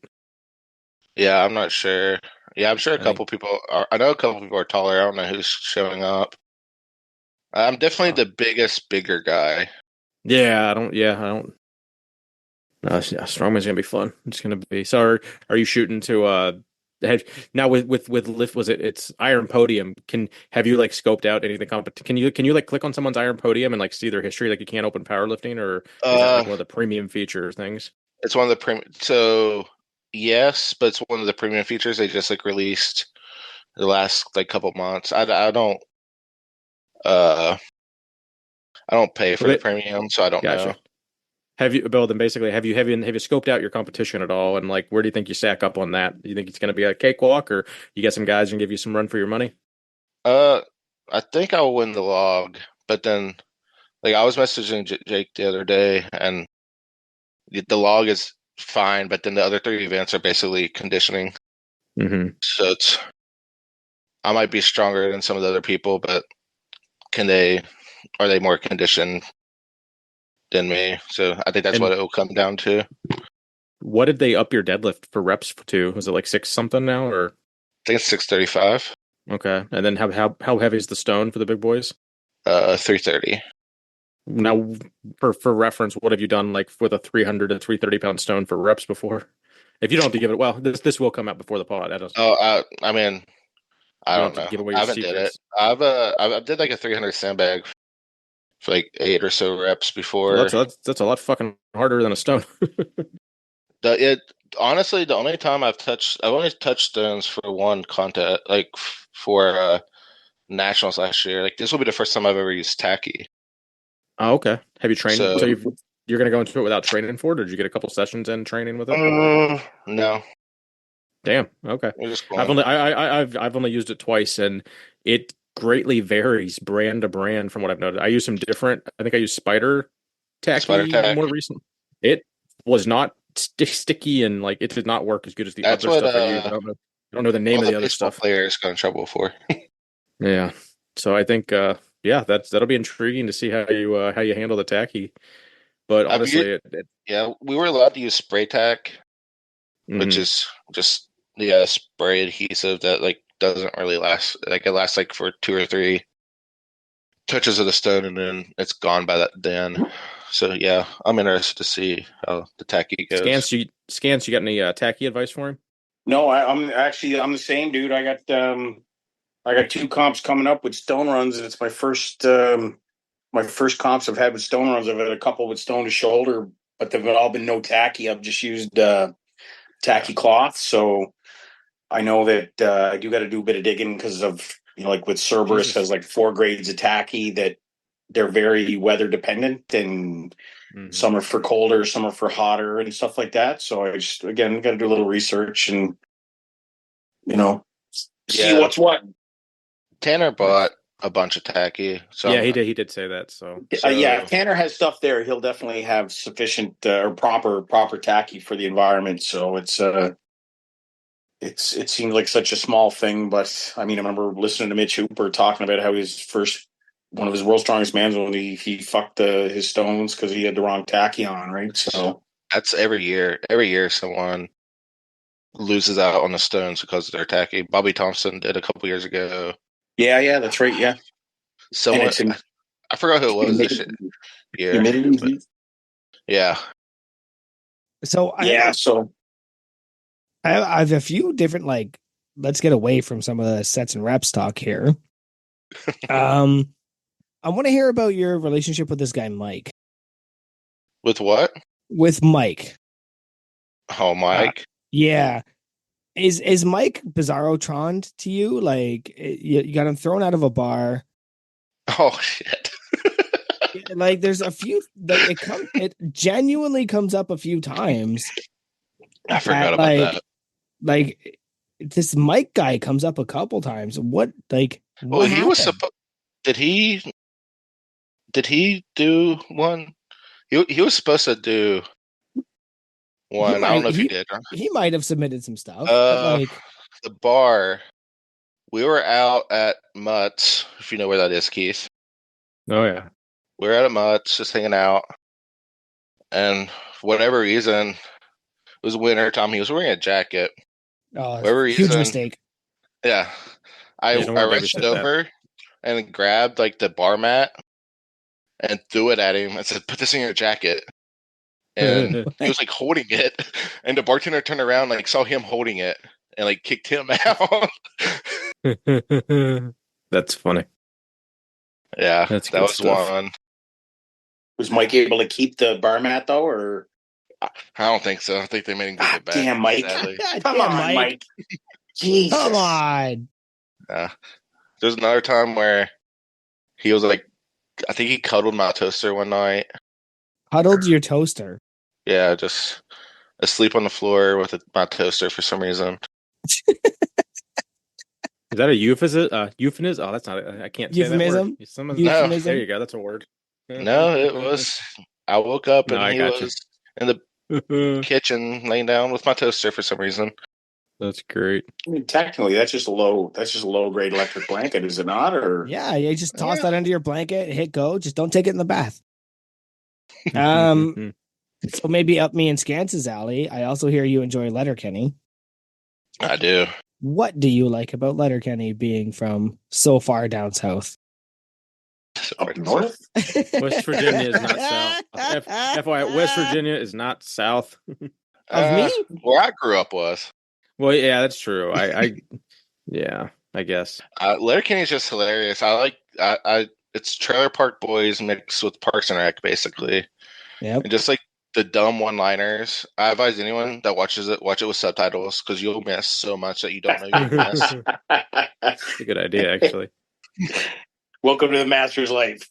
Speaker 6: Yeah, I'm not sure. Yeah, I'm sure I know a couple people are taller. I don't know who's showing up. I'm definitely the bigger guy.
Speaker 1: I don't. No, strongman's gonna be fun. It's gonna be. So, are you shooting to now with lift? It's Iron Podium? Have you like scoped out anything? Can you like click on someone's Iron Podium and like see their history? Like you can't open powerlifting, or is that like one of the premium feature things?
Speaker 6: It's one of the premium. So yes, but it's one of the premium features they just like released the last like couple months. I don't pay for the premium, so I don't know.
Speaker 1: Have you scoped out your competition at all, and like where do you think you stack up on that? Do you think it's going to be a cakewalk, or you got some guys who can give you some run for your money?
Speaker 6: I think I'll win the log, but then like I was messaging Jake the other day, and the log is fine, but then the other 3 events are basically conditioning.
Speaker 1: Mm-hmm.
Speaker 6: So I might be stronger than some of the other people, but are they more conditioned than me? So I think that's what it will come down to.
Speaker 1: What did they up your deadlift for reps to? Was it like 6 something now, or?
Speaker 6: I think it's 635.
Speaker 1: Okay, and then how heavy is the stone for the big boys?
Speaker 6: 330.
Speaker 1: Now, for reference, what have you done like with a 300 to 330 pound stone for reps before? If you don't have to give it, well, this will come out before the pod.
Speaker 6: I mean, I don't know. I haven't did it. I did like a 300 sandbag for like 8 or so reps before.
Speaker 1: Well, that's a lot fucking harder than a stone.
Speaker 6: Honestly, the only time I've only touched stones for one contest, like for nationals last year. Like this will be the first time I've ever used tacky.
Speaker 1: Oh, okay. Have you trained?
Speaker 6: So
Speaker 1: So you're going to go into it without training for it, or did you get a couple sessions in training with it?
Speaker 6: No.
Speaker 1: Damn. Okay.
Speaker 6: We're just
Speaker 1: I've
Speaker 6: going.
Speaker 1: only I've only used it twice, and it greatly varies brand to brand from what I've noted. I use some different. I think I used spider
Speaker 6: Spider
Speaker 1: tacky
Speaker 6: tack.
Speaker 1: more recent. It was not sticky, and like it did not work as good as the
Speaker 6: That's
Speaker 1: other
Speaker 6: what
Speaker 1: stuff I used. I don't know the name
Speaker 6: all
Speaker 1: of
Speaker 6: the
Speaker 1: the other
Speaker 6: baseball
Speaker 1: stuff.
Speaker 6: players got in trouble for.
Speaker 1: Yeah. So I think yeah, that'll be intriguing to see how you handle the tacky. But honestly,
Speaker 6: Yeah, we were allowed to use spray tack, which
Speaker 1: mhm.
Speaker 6: is just spray adhesive that like doesn't really last. Like it lasts like for 2 or 3 touches of the stone, and then it's gone by that then. So yeah, I'm interested to see how the tacky goes.
Speaker 1: Scants, you got any tacky advice for him?
Speaker 3: No, I'm the same dude. I got 2 comps coming up with stone runs, and it's my first comps I've had with stone runs. I've had a couple with stone to shoulder, but they've all been no tacky. I've just used tacky cloth. So I know that I do got to do a bit of digging because of, like with Cerberus
Speaker 1: Jesus.
Speaker 3: has like 4 grades of tacky that they're very weather dependent, and some are for colder, some are for hotter and stuff like that. So I just, again, got to do a little research and, see what's what.
Speaker 6: Tanner bought a bunch of tacky. So
Speaker 1: yeah, he did say that. So
Speaker 3: yeah, if Tanner has stuff there, he'll definitely have sufficient or proper tacky for the environment. So it seems like such a small thing, but I mean, I remember listening to Mitch Hooper talking about how one of his world's strongest mans when he fucked his stones because he had the wrong tacky on, right? So
Speaker 6: that's every year. Every year, someone loses out on the stones because of their tacky. Bobby Thompson did a couple years ago.
Speaker 3: yeah, that's right. Yeah,
Speaker 6: Someone I forgot who it was this year.
Speaker 3: Humidity.
Speaker 6: Yeah.
Speaker 2: So I have a few different, like, let's get away from some of the sets and reps talk here. I want to hear about your relationship with this guy, Mike.
Speaker 6: With what?
Speaker 2: With Mike.
Speaker 6: Oh, Mike.
Speaker 2: Yeah. Is Mike Bizarro-troned to you? Like, you got him thrown out of a bar.
Speaker 6: Oh shit.
Speaker 2: Like, there's a few, like, it genuinely comes up a few times.
Speaker 6: I forgot about that.
Speaker 2: Like, this Mike guy comes up a couple times. What happened?
Speaker 6: He was supposed. Did he do one? He was supposed to do one. I don't know if he did.
Speaker 2: He might have submitted some stuff. But
Speaker 6: the bar. We were out at Mutt's, if you know where that is, Keith.
Speaker 1: Oh yeah.
Speaker 6: We were out at Mutt's, just hanging out, and for whatever reason, it was winter time. He was wearing a jacket.
Speaker 2: Oh, huge mistake.
Speaker 6: Yeah, I rushed over and grabbed like the bar mat and threw it at him. I said, "Put this in your jacket." And he was like holding it, and the bartender turned around, like saw him holding it, and like kicked him out.
Speaker 1: That's funny.
Speaker 6: Yeah, that was stuff. One.
Speaker 3: Was Mike able to keep the bar mat though, or?
Speaker 6: I don't think so. I think they made him give it back.
Speaker 3: Damn, Mike! Come on, Mike! Jesus.
Speaker 2: Come on.
Speaker 6: There's another time where he was like, I think he cuddled my toaster one night.
Speaker 2: Cuddled your toaster?
Speaker 6: Yeah, just asleep on the floor with my toaster for some reason.
Speaker 1: Is that a euphemism? Oh, that's not. I can't say
Speaker 2: euphemism.
Speaker 1: That word. Euphemism. There you go. That's a word.
Speaker 6: No, it was. I woke up and he was in the kitchen laying down with my toaster for some reason.
Speaker 1: That's great.
Speaker 3: I mean, technically, that's just a low grade electric blanket, is it not? Or
Speaker 2: yeah, you just toss that under your blanket, hit go. Just don't take it in the bath. So maybe up me and Scants' alley. I also hear you enjoy Letterkenny.
Speaker 6: I do.
Speaker 2: What do you like about Letterkenny being from so far down south?
Speaker 3: Up north?
Speaker 1: West Virginia is not south. FYI, West Virginia is not south.
Speaker 2: Of me?
Speaker 6: Where I grew up was.
Speaker 1: Well, yeah, that's true. Yeah, I guess.
Speaker 6: Letterkenny is just hilarious. It's Trailer Park Boys mixed with Parks and Rec, basically.
Speaker 2: Yep.
Speaker 6: And just like the dumb one-liners. I advise anyone that watches it, watch it with subtitles because you'll miss so much that you don't know you miss.
Speaker 1: That's a good idea, actually.
Speaker 3: Welcome to the master's life.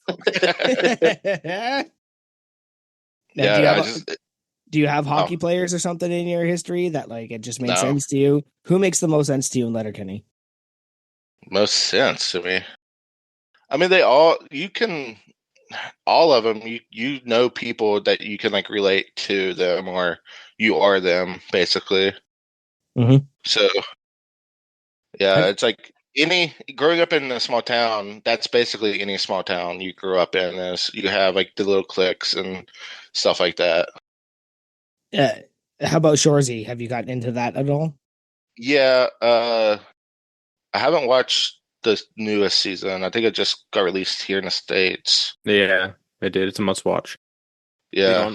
Speaker 2: Now, do you have hockey players or something in your history that like it just made sense to you? Who makes the most sense to you in Letterkenny?
Speaker 6: Most sense to me. I mean, all of them, you know people that you can like relate to them or you are them basically.
Speaker 2: Mm-hmm.
Speaker 6: So yeah, it's like growing up in a small town, that's basically any small town you grew up in is you have like the little cliques and stuff like that.
Speaker 2: Yeah. How about Shoresy? Have you gotten into that at all?
Speaker 6: Yeah, I haven't watched the newest season. I think it just got released here in the States.
Speaker 1: Yeah, it did. It's a must watch.
Speaker 6: Yeah,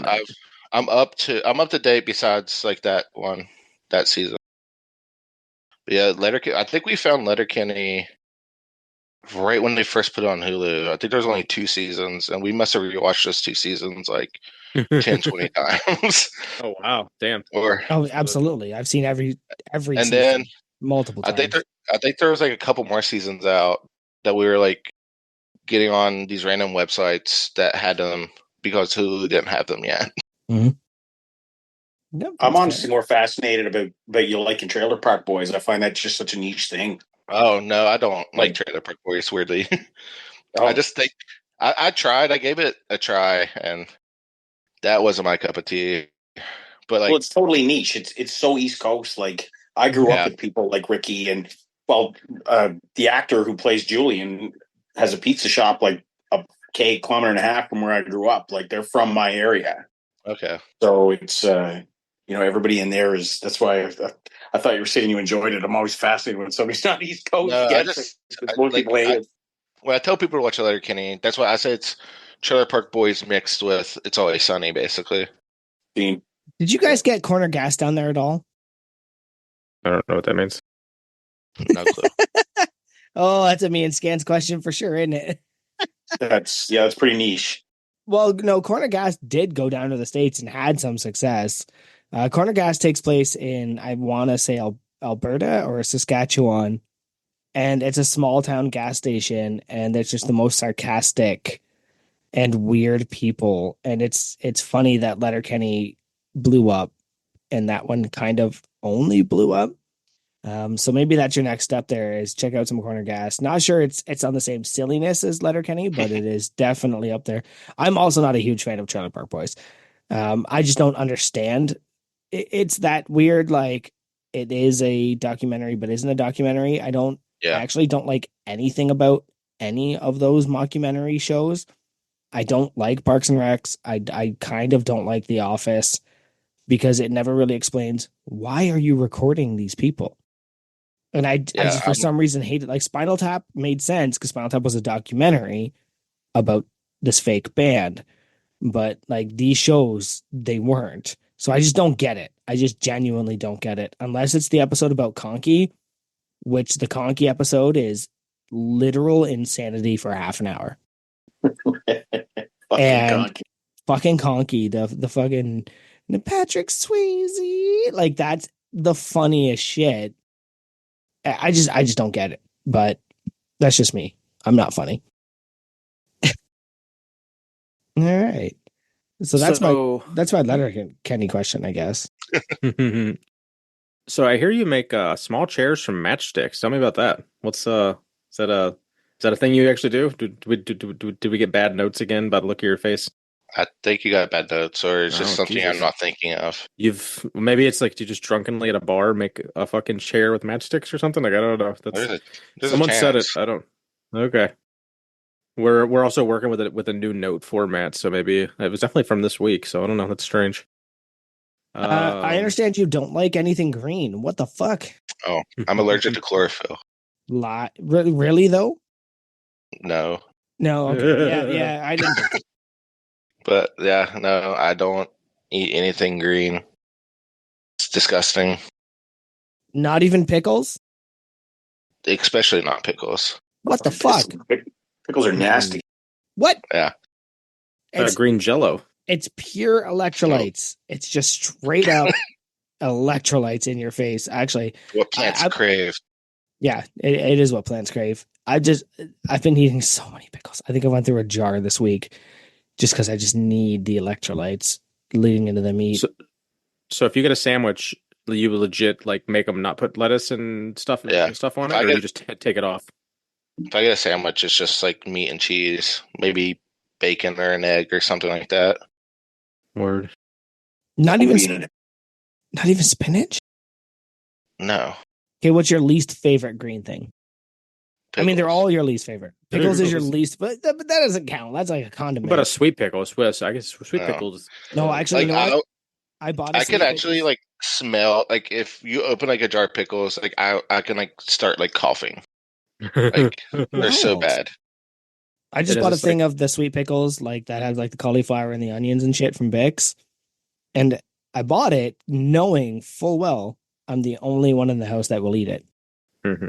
Speaker 6: I'm up to date besides like that season. But yeah, Letterkenny. I think we found Letterkenny right when they first put it on Hulu. I think there's only 2 seasons, and we must have rewatched those 2 seasons like 10, 20 times.
Speaker 1: Oh wow, damn!
Speaker 2: Absolutely. I've seen every
Speaker 6: and
Speaker 2: season
Speaker 6: then
Speaker 2: multiple times.
Speaker 6: I think there was like a couple more seasons out that we were like getting on these random websites that had them because Hulu didn't have them yet.
Speaker 2: Mm-hmm.
Speaker 3: Yep, I'm honestly more fascinated about you liking Trailer Park Boys. I find that's just such a niche thing.
Speaker 6: Oh no, I don't like Trailer Park Boys. Weirdly, I just think I tried. I gave it a try, and that wasn't my cup of tea. But like,
Speaker 3: well, it's totally niche. It's so East Coast. Like I grew up with people like Ricky, and the actor who plays Julian has a pizza shop like a kilometer and a half from where I grew up. Like they're from my area.
Speaker 6: Okay,
Speaker 3: so it's everybody in there is. That's why I thought you were saying you enjoyed it. I'm always fascinated when somebody's not East Coast.
Speaker 6: No, when I tell people to watch Letterkenny, that's why I say it's Trailer Park Boys mixed with It's Always Sunny, basically.
Speaker 2: Did you guys get corner gas down there at all?
Speaker 1: I don't know what that means.
Speaker 6: No clue.
Speaker 2: Oh, that's a me and Scans question for sure, isn't it?
Speaker 3: That's pretty niche.
Speaker 2: Well, no, corner gas did go down to the States and had some success. Corner gas takes place in, I want to say Alberta or Saskatchewan, and it's a small town gas station, and it's just the most sarcastic and weird people. And it's funny that Letterkenny blew up and that one kind of only blew up. So maybe that's your next step there is check out some corner gas. Not sure it's on the same silliness as Letterkenny, but it is definitely up there. I'm also not a huge fan of Trailer Park Boys. I just don't understand. It's that weird, like it is a documentary, but isn't a documentary. I actually don't like anything about any of those mockumentary shows. I don't like Parks and Recs. I kind of don't like The Office because it never really explains why are you recording these people. And I just for some reason hated like Spinal Tap made sense because Spinal Tap was a documentary about this fake band, but like these shows they weren't. So I just don't get it. I just genuinely don't get it unless it's the episode about Conky, which the Conky episode is literal insanity for half an hour. Fucking Conky, the fucking Patrick Swayze, like that's the funniest shit. I just don't get it, but that's just me. I'm not funny. All right. So that's my Letterkenny question, I guess.
Speaker 1: So I hear you make small chairs from matchsticks. Tell me about that. What's is that a thing you actually do? Did we get bad notes again by the look of your face?
Speaker 6: I think you got bad notes, or it's just something Jesus. I'm not thinking of.
Speaker 1: Maybe it's like you just drunkenly at a bar make a fucking chair with matchsticks or something. Like I don't know. Someone said it. I don't. Okay. We're also working with a new note format, so maybe it was definitely from this week. So I don't know. That's strange.
Speaker 2: I understand you don't like anything green. What the fuck?
Speaker 6: Oh, I'm allergic to chlorophyll.
Speaker 2: Really though?
Speaker 6: No.
Speaker 2: No. Okay. Yeah. I didn't think.
Speaker 6: But yeah, no, I don't eat anything green. It's disgusting.
Speaker 2: Not even pickles?
Speaker 6: Especially not pickles.
Speaker 2: What the fuck?
Speaker 3: Pickles are nasty.
Speaker 2: What?
Speaker 6: Yeah.
Speaker 1: Green Jello.
Speaker 2: It's pure electrolytes. It's just straight up electrolytes in your face. Actually,
Speaker 6: what plants crave.
Speaker 2: Yeah, it is what plants crave. I've been eating so many pickles. I think I went through a jar this week just because I just need the electrolytes leading into the meat.
Speaker 1: So if you get a sandwich, you legit like make them not put lettuce and stuff on it, or you just take it off?
Speaker 6: If I get a sandwich, it's just like meat and cheese, maybe bacon or an egg or something like that.
Speaker 1: Word.
Speaker 2: Not even spinach?
Speaker 6: No.
Speaker 2: Okay, what's your least favorite green thing?
Speaker 6: Pickles.
Speaker 2: I mean, they're all your least favorite. Pickles is your least, but that doesn't count. That's like a condiment.
Speaker 1: But a sweet pickle, Swiss. I guess sweet pickles.
Speaker 2: No, actually,
Speaker 6: like,
Speaker 2: you know what? I bought.
Speaker 6: I can actually like smell, like if you open like a jar of pickles, like I can like start like coughing. Like they're so bad.
Speaker 2: I just bought a thing of the sweet pickles, like that has like the cauliflower and the onions and shit from Bix, and I bought it knowing full well I'm the only one in the house that will eat it.
Speaker 1: Mm-hmm.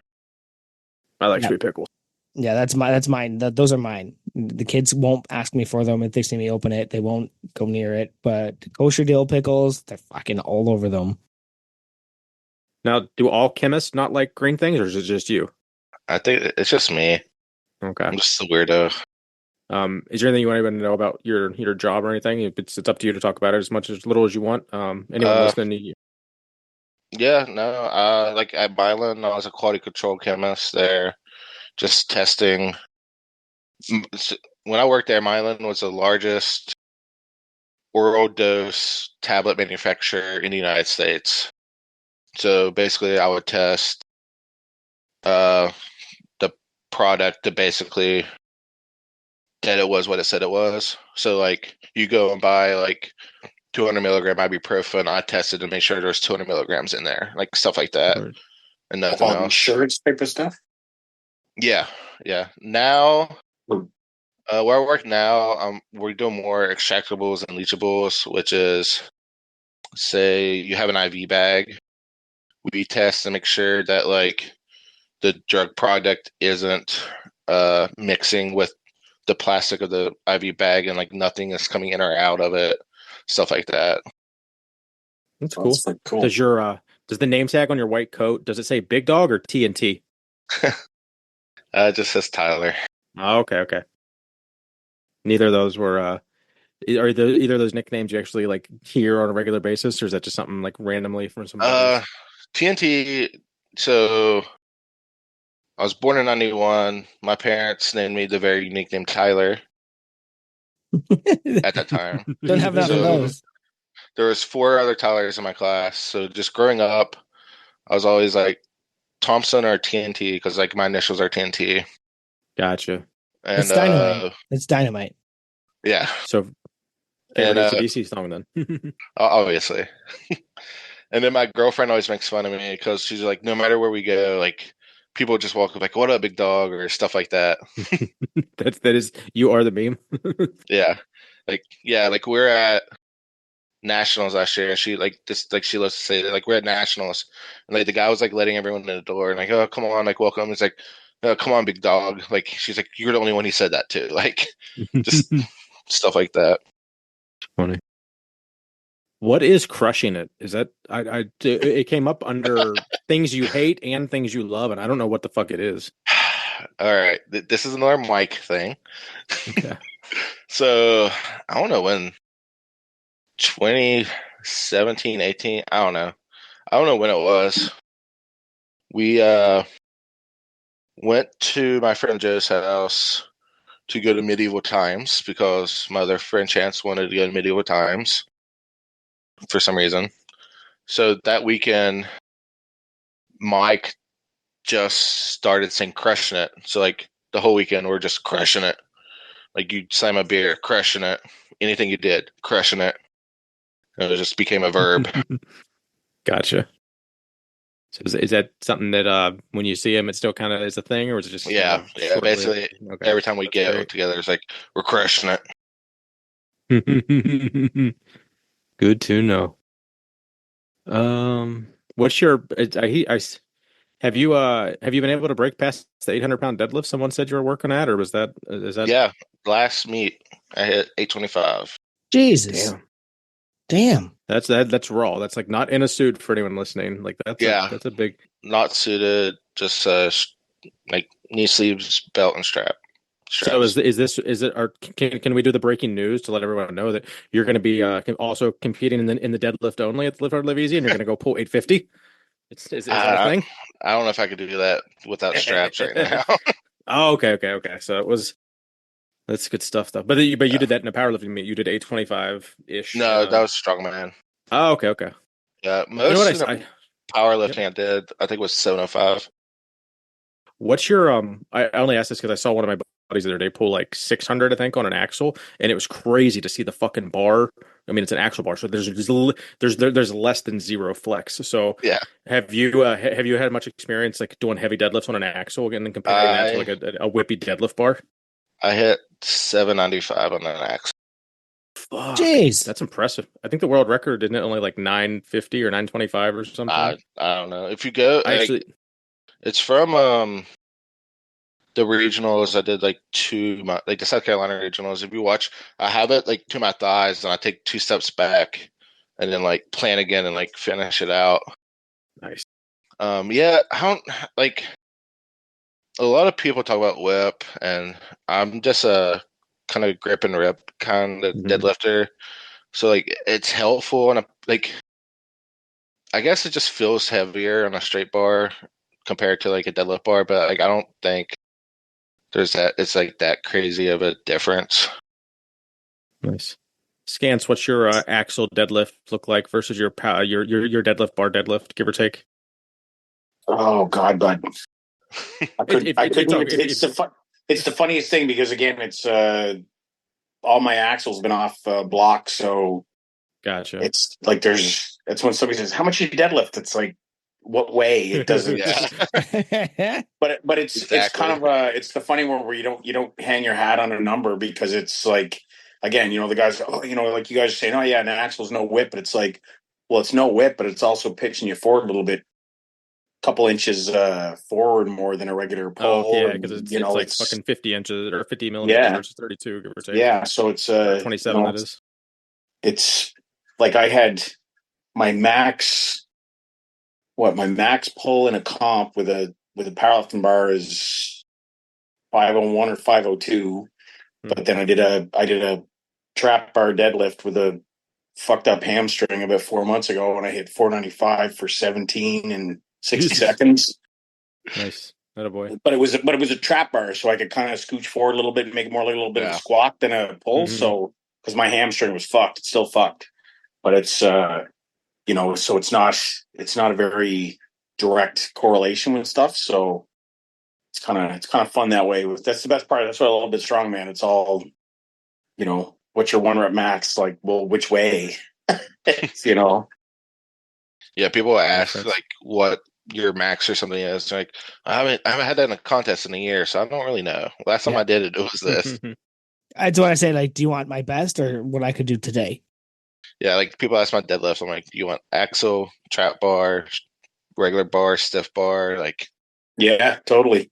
Speaker 1: I like sweet pickles.
Speaker 2: Yeah, that's mine. Those are mine. The kids won't ask me for them if they see me open it. They won't go near it. But kosher dill pickles, they're fucking all over them.
Speaker 1: Now, do all chemists not like green things, or is it just you?
Speaker 6: I think it's just me.
Speaker 1: Okay.
Speaker 6: I'm just a weirdo.
Speaker 1: Is there anything you want anybody to know about your job or anything? It's up to you to talk about it as much as little as you want. Anyone listening to you?
Speaker 6: Yeah, no. Like at Milan, I was a quality control chemist there, just testing. When I worked there, Milan was the largest oral dose tablet manufacturer in the United States. So basically, I would test the product to basically that it was what it said it was. So like you go and buy like 200 milligram ibuprofen, I tested to make sure there was 200 milligrams in there, like stuff like that, and nothing else.
Speaker 3: Insurance type of stuff.
Speaker 6: Yeah. Now, where I work now, we're doing more extractables and leachables, which is, say you have an IV bag, we test to make sure that like the drug product isn't mixing with the plastic of the IV bag, and like nothing is coming in or out of it, stuff like that.
Speaker 1: That's cool. Cool. Does the name tag on your white coat, does it say Big Dog or TNT?
Speaker 6: It just says Tyler.
Speaker 1: Oh, okay. Neither of those were are either of those nicknames you actually like hear on a regular basis, or is that just something like randomly from somebody?
Speaker 6: TNT. So I was born in 91. My parents named me the very unique name Tyler at that time.
Speaker 2: Don't have enough of those.
Speaker 6: There was 4 other Tylers in my class. So just growing up, I was always like Thompson or TNT because like my initials are TNT.
Speaker 1: Gotcha.
Speaker 6: And
Speaker 2: it's dynamite. It's dynamite.
Speaker 6: Yeah.
Speaker 1: So favorite AC/DC song then.
Speaker 6: Obviously. And then my girlfriend always makes fun of me because she's like, no matter where we go, like people just walk up like, "What up, big dog?" or stuff like that.
Speaker 1: that is, you are the meme.
Speaker 6: Yeah, like we're at Nationals last year. She she loves to say that, like we're at Nationals, and like the guy was like letting everyone in the door, and like, "Oh, come on, like welcome." He's like, "Oh, come on, big dog." Like she's like, "You're the only one he said that to." Like just stuff like that.
Speaker 1: Funny. What is crushing it? Is that it came up under things you hate and things you love, and I don't know what the fuck it is.
Speaker 6: All right, this is another Mike thing.
Speaker 1: Okay.
Speaker 6: So I don't know when 2017, 18. I don't know when it was. We went to my friend Joe's house to go to Medieval Times because my other friend Chance wanted to go to Medieval Times for some reason. So that weekend, Mike just started saying crushing it. So like the whole weekend we're just crushing it. Like you slam a beer, crushing it. Anything you did, crushing it. And it just became a verb.
Speaker 1: Gotcha. So is that something that when you see him it still kind of is a thing, or is it just
Speaker 6: yeah basically every time we get together it's like we're crushing
Speaker 1: it. Good to know. What's your have you been able to break past the 800-pound deadlift someone said you were working at, or is that
Speaker 6: yeah, last meet I hit 825.
Speaker 2: Jesus. Damn.
Speaker 1: That's raw. That's like not in a suit for anyone listening. Like that's a big.
Speaker 6: Not suited, just like knee sleeves, belt, and straps.
Speaker 1: So is it? Or can we do the breaking news to let everyone know that you're going to be also competing in the deadlift only at the Live Hard Live Easy, and you're going to go pull 850? Is that a thing?
Speaker 6: I don't know if I could do that without straps right now.
Speaker 1: Oh, okay. So that's good stuff though. But you did that in a powerlifting meet. You did 825 ish.
Speaker 6: No, that was strongman.
Speaker 1: Oh, okay.
Speaker 6: Yeah, most powerlifting
Speaker 1: yep.
Speaker 6: I did, I think it was 705.
Speaker 1: What's your I only asked this because I saw one of my buddies the other day pull like 600, I think, on an axle, and it was crazy to see the fucking bar. I mean, it's an axle bar, so there's less than zero flex. So
Speaker 6: yeah,
Speaker 1: have you had much experience like doing heavy deadlifts on an axle and then comparing that to like a whippy deadlift bar?
Speaker 6: I hit 795 on that axle.
Speaker 1: Fuck,
Speaker 2: jeez,
Speaker 1: that's impressive. I think the world record isn't it only like 950 or 925 or something.
Speaker 6: I don't know. If you go, it's from the regionals. I did like the South Carolina regionals. If you watch, I have it like to my thighs, and I take 2 steps back, and then like plan again and like finish it out.
Speaker 1: Nice.
Speaker 6: Yeah, like a lot of people talk about whip, and I'm just a kind of grip and rip kind of deadlifter. So like it's helpful, and like I guess it just feels heavier on a straight bar compared to like a deadlift bar, but like I don't think it's like that crazy of a difference.
Speaker 1: Nice. Scants, what's your axle deadlift look like versus your deadlift bar deadlift, give or take?
Speaker 3: Oh God, bud. It's the funniest thing because again, it's all my axles been off blocks, so
Speaker 1: gotcha.
Speaker 3: It's like it's when somebody says, "How much you deadlift?" It's like, what way? It doesn't. but it's exactly. It's kind of it's the funny one where you don't hang your hat on a number because it's like, again, the guys, like you guys are saying, oh yeah, an axle's no whip, but it's like, well, it's no whip, but it's also pitching you forward a little bit, couple inches forward more than a regular pull.
Speaker 1: Oh yeah, because it's like fucking 50 inches or 50 millimeters versus 32, give or take.
Speaker 3: Yeah, so it's
Speaker 1: 27. That is.
Speaker 3: It's like I had my max pull in a comp with a powerlifting bar is 501 or 502, but then I did a trap bar deadlift with a fucked up hamstring about 4 months ago, and I hit 495 for 17 and 60 seconds.
Speaker 1: Nice, attaboy.
Speaker 3: But it was a trap bar, so I could kind of scooch forward a little bit and make it more like a little bit of a squat than a pull. So because my hamstring was fucked, it's still fucked, but it's so it's not a very direct correlation with stuff. So it's kind of fun that way. That's the best part. That's what I love about strongman. It's all, what's your 1 rep max? Like, well, which way?
Speaker 6: Yeah, people ask like what your max or something is. Like, I haven't had that in a contest in a year, so I don't really know. Last time I did it was this.
Speaker 2: That's what I say. Like, do you want my best or what I could do today?
Speaker 6: Yeah, like people ask my deadlift. I'm like, do you want axle, trap bar, regular bar, stiff bar? Like,
Speaker 3: yeah, totally.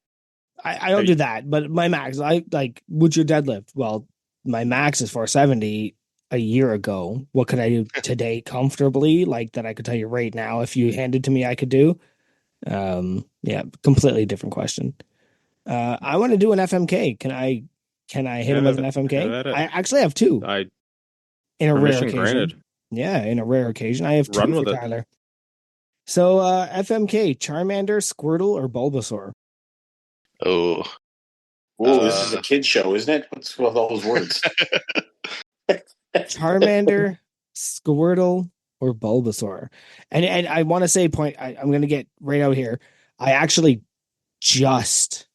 Speaker 2: I don't do that, but my max, I like, what's your deadlift? Well, my max is 470 a year ago. What could I do today comfortably? Like that I could tell you right now, if you handed to me, I could do. Yeah, completely different question. I want to do an FMK. Can I hit him with an FMK? I actually have 2. In a rare occasion. Granted. Yeah, in a rare occasion. I have 2 for Tyler. So FMK, Charmander, Squirtle, or Bulbasaur?
Speaker 6: Oh,
Speaker 3: this is a kid show, isn't it? What's with all those words?
Speaker 2: Charmander, Squirtle, or Bulbasaur? And I want to say I'm going to get right out here. I actually just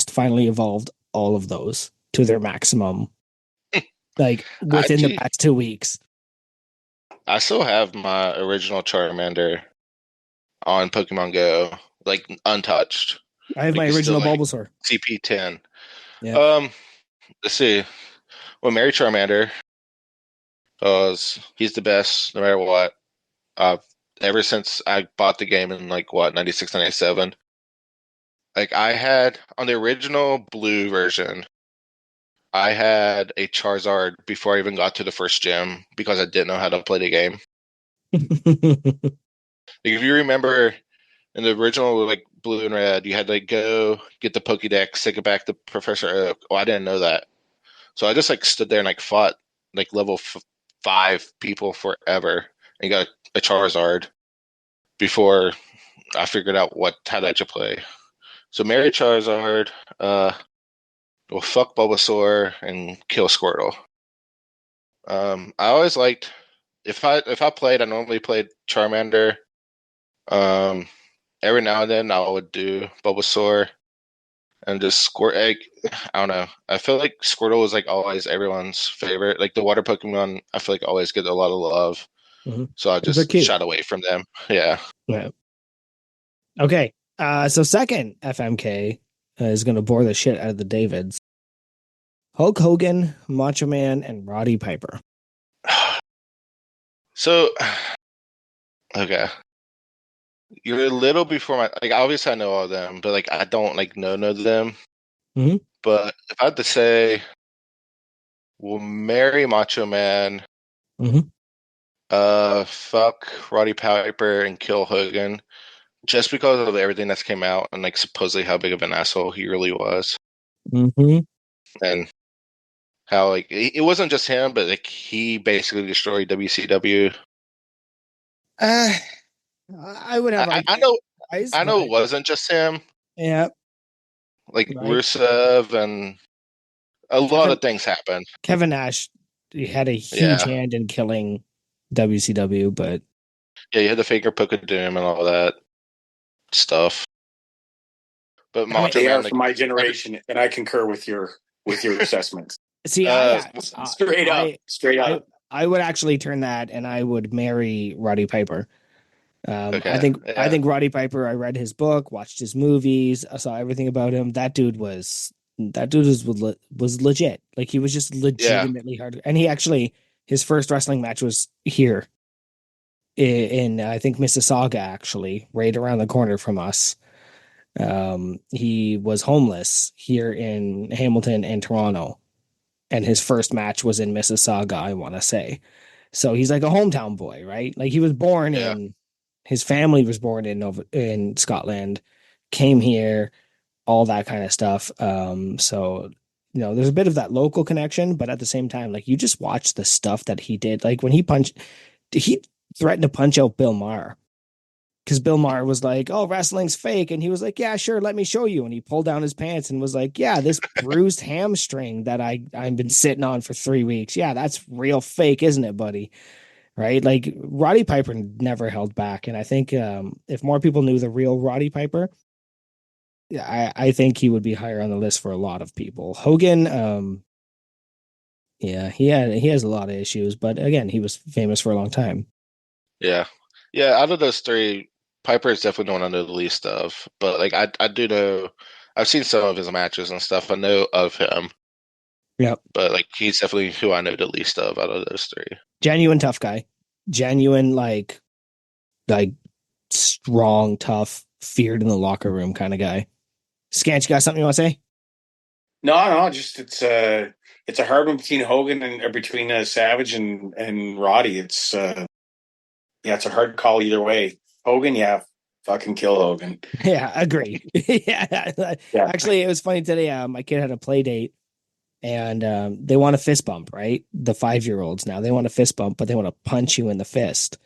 Speaker 2: finally evolved all of those to their maximum, like within the past 2 weeks.
Speaker 6: I still have my original Charmander on Pokemon Go, like untouched.
Speaker 2: I have my original Bulbasaur.
Speaker 6: CP10. Yeah. Let's see. Well, Mary Charmander, he's the best no matter what. Ever since I bought the game in 96, 97. Like I had on the original blue version, I had a Charizard before I even got to the first gym because I didn't know how to play the game. Like, if you remember in the original like Blue and Red, you had to go get the Pokédex, take it back to Professor Oak. Oh, I didn't know that. So I just like stood there and like fought like level 5 people forever and got a Charizard before I figured out how to actually play. So marry Charizard, well, fuck Bulbasaur and kill Squirtle. I always liked if I played, I normally played Charmander. Um, every now and then I would do Bulbasaur and just Squirt. I don't know. I feel like Squirtle is like always everyone's favorite. Like the water Pokemon, I feel like always get a lot of love.
Speaker 2: Mm-hmm.
Speaker 6: So I just shot away from them. Yeah.
Speaker 2: Okay. So second FMK is going to bore the shit out of the Davids. Hulk Hogan, Macho Man, and Roddy Piper.
Speaker 6: So, okay. You're a little before my, like, obviously I know all of them, but like I don't like know them.
Speaker 2: Mm-hmm.
Speaker 6: But if I had to say, we'll marry Macho Man, fuck Roddy Piper and kill Hogan, just because of everything that's came out and like supposedly how big of an asshole he really was.
Speaker 2: Mm-hmm.
Speaker 6: And how like it wasn't just him, but like he basically destroyed WCW.
Speaker 2: I would have.
Speaker 6: I know it wasn't just him.
Speaker 2: Yeah.
Speaker 6: Like Rusev and a lot of things happened.
Speaker 2: Kevin Nash, he had a huge hand in killing WCW, but
Speaker 6: yeah, you had the Faker Poke of Doom and all that stuff. But
Speaker 3: they are from my generation, and I concur with your assessments.
Speaker 2: See,
Speaker 3: straight up.
Speaker 2: I would actually turn that, and I would marry Roddy Piper. I think Roddy Piper. I read his book, watched his movies, I saw everything about him. That dude was legit. Like he was just legitimately hard. And he actually, his first wrestling match was here in I think Mississauga, actually, right around the corner from us. He was homeless here in Hamilton and Toronto, and his first match was in Mississauga, I want to say. So he's like a hometown boy, right? Like he was born in, his family was born in Scotland, came here, all that kind of stuff. So there's a bit of that local connection, but at the same time, like you just watch the stuff that he did. Like when he threatened to punch out Bill Maher. Because Bill Maher was like, "Oh, wrestling's fake," and he was like, "Yeah, sure, let me show you." And he pulled down his pants and was like, "Yeah, this bruised hamstring that I've been sitting on for 3 weeks. Yeah, that's real fake, isn't it, buddy?" Right? Like Roddy Piper never held back, and I think if more people knew the real Roddy Piper, I think he would be higher on the list for a lot of people. Hogan, he has a lot of issues, but again, he was famous for a long time.
Speaker 6: Yeah. Out of those three, Piper is definitely the one I know the least of, but like I do know, I've seen some of his matches and stuff. I know of him.
Speaker 2: Yep.
Speaker 6: But like he's definitely who I know the least of out of those three.
Speaker 2: Genuine tough guy. Genuine like strong, tough, feared in the locker room kind of guy. Scants, you got something you want to say?
Speaker 3: No, just it's a hard one between Hogan and between Savage and Roddy. It's it's a hard call either way. Hogan, fucking kill Hogan.
Speaker 2: Yeah, agree. yeah. Actually, it was funny today. My kid had a play date, and they want a fist bump, right? The 5-year-olds now, they want a fist bump, but they want to punch you in the fist.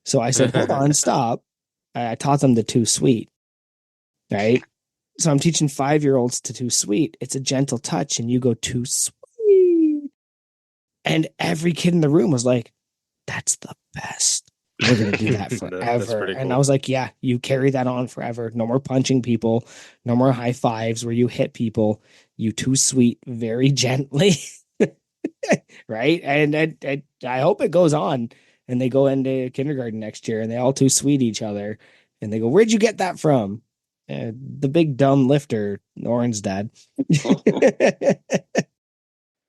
Speaker 2: So I said, hold on, stop. I taught them the too sweet, right? So I'm teaching 5-year-olds to too sweet. It's a gentle touch, and you go too sweet. And every kid in the room was like, that's the best. We're going to do that forever. Cool. And I was like, yeah, you carry that on forever. No more punching people. No more high fives where you hit people. You too sweet, very gently. Right. And I hope it goes on. And they go into kindergarten next year and they all too sweet each other. And they go, where'd you get that from? The big dumb lifter, Oren's dad.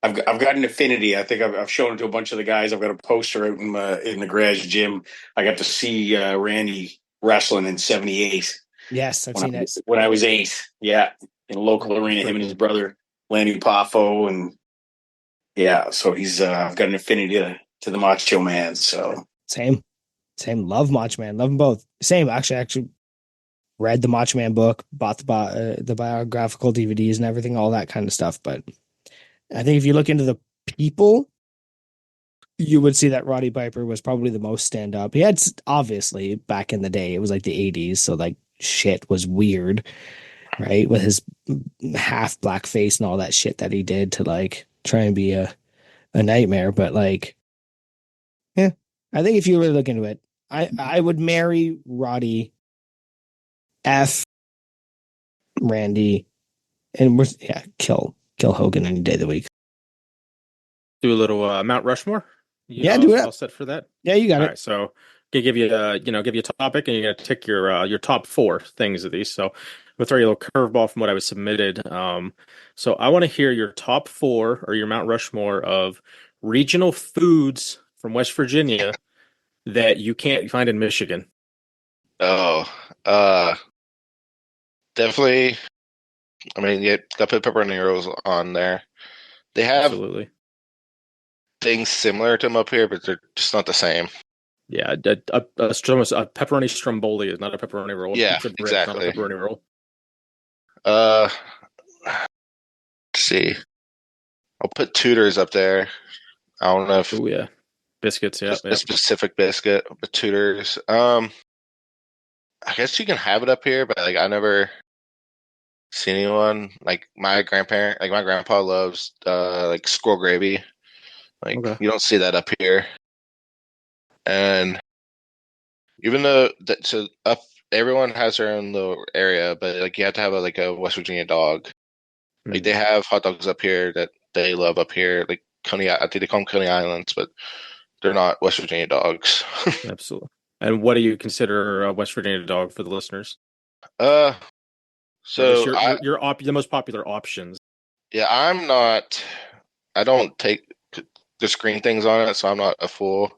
Speaker 3: I've got an affinity. I think I've shown it to a bunch of the guys. I've got a poster out in the garage gym. I got to see Randy wrestling in '78.
Speaker 2: Yes, I've seen it
Speaker 3: when I was 8. Yeah, in a local arena. Him and his brother Lanny Poffo, and Yeah, so he's I've got an affinity to the Macho Man. So
Speaker 2: Same. Love Macho Man. Love them both. Same. Actually read the Macho Man book, bought the biographical DVDs and everything, all that kind of stuff. But I think if you look into the people, you would see that Roddy Piper was probably the most stand up. He had, obviously, back in the day, it was like the 80s, so like shit was weird, right? With his half black face and all that shit that he did to like try and be a nightmare. But like, yeah, I think if you really look into it, I would marry Roddy, F Randy, and kill Hogan any day of the week.
Speaker 1: Do a little Mount Rushmore.
Speaker 2: Yeah, do it.
Speaker 1: All set for that.
Speaker 2: Yeah, you got
Speaker 1: all
Speaker 2: it.
Speaker 1: Right, so give you a topic, and you got to tick your top 4 things of these. So we'll throw you a little curveball from what I was submitted. So I want to hear your top 4 or your Mount Rushmore of regional foods from West Virginia that you can't find in Michigan.
Speaker 6: Oh, definitely. I mean, yeah, got to put pepperoni rolls on there. They have
Speaker 1: Absolutely
Speaker 6: things similar to them up here, but they're just not the same.
Speaker 1: Yeah, a pepperoni stromboli is not a pepperoni roll.
Speaker 6: Yeah,
Speaker 1: Pizza bread
Speaker 6: exactly.
Speaker 1: Not a pepperoni roll.
Speaker 6: Let's see. I'll put Tudors up there. I don't know if.
Speaker 1: Oh yeah, biscuits. Yeah,
Speaker 6: a specific biscuit, but Tudors. I guess you can have it up here, but like I never seen anyone like my grandpa loves like squirrel gravy. Like you don't see that up here. And even though everyone has their own little area, but like you have to have a West Virginia dog. Like they have hot dogs up here that they love up here, like Coney. I think they call them Coney Islands, but they're not West Virginia dogs.
Speaker 1: Absolutely. And what do you consider a West Virginia dog for the listeners?
Speaker 6: So
Speaker 1: the most popular options.
Speaker 6: Yeah, I'm not. I don't take the screen things on it, so I'm not a fool.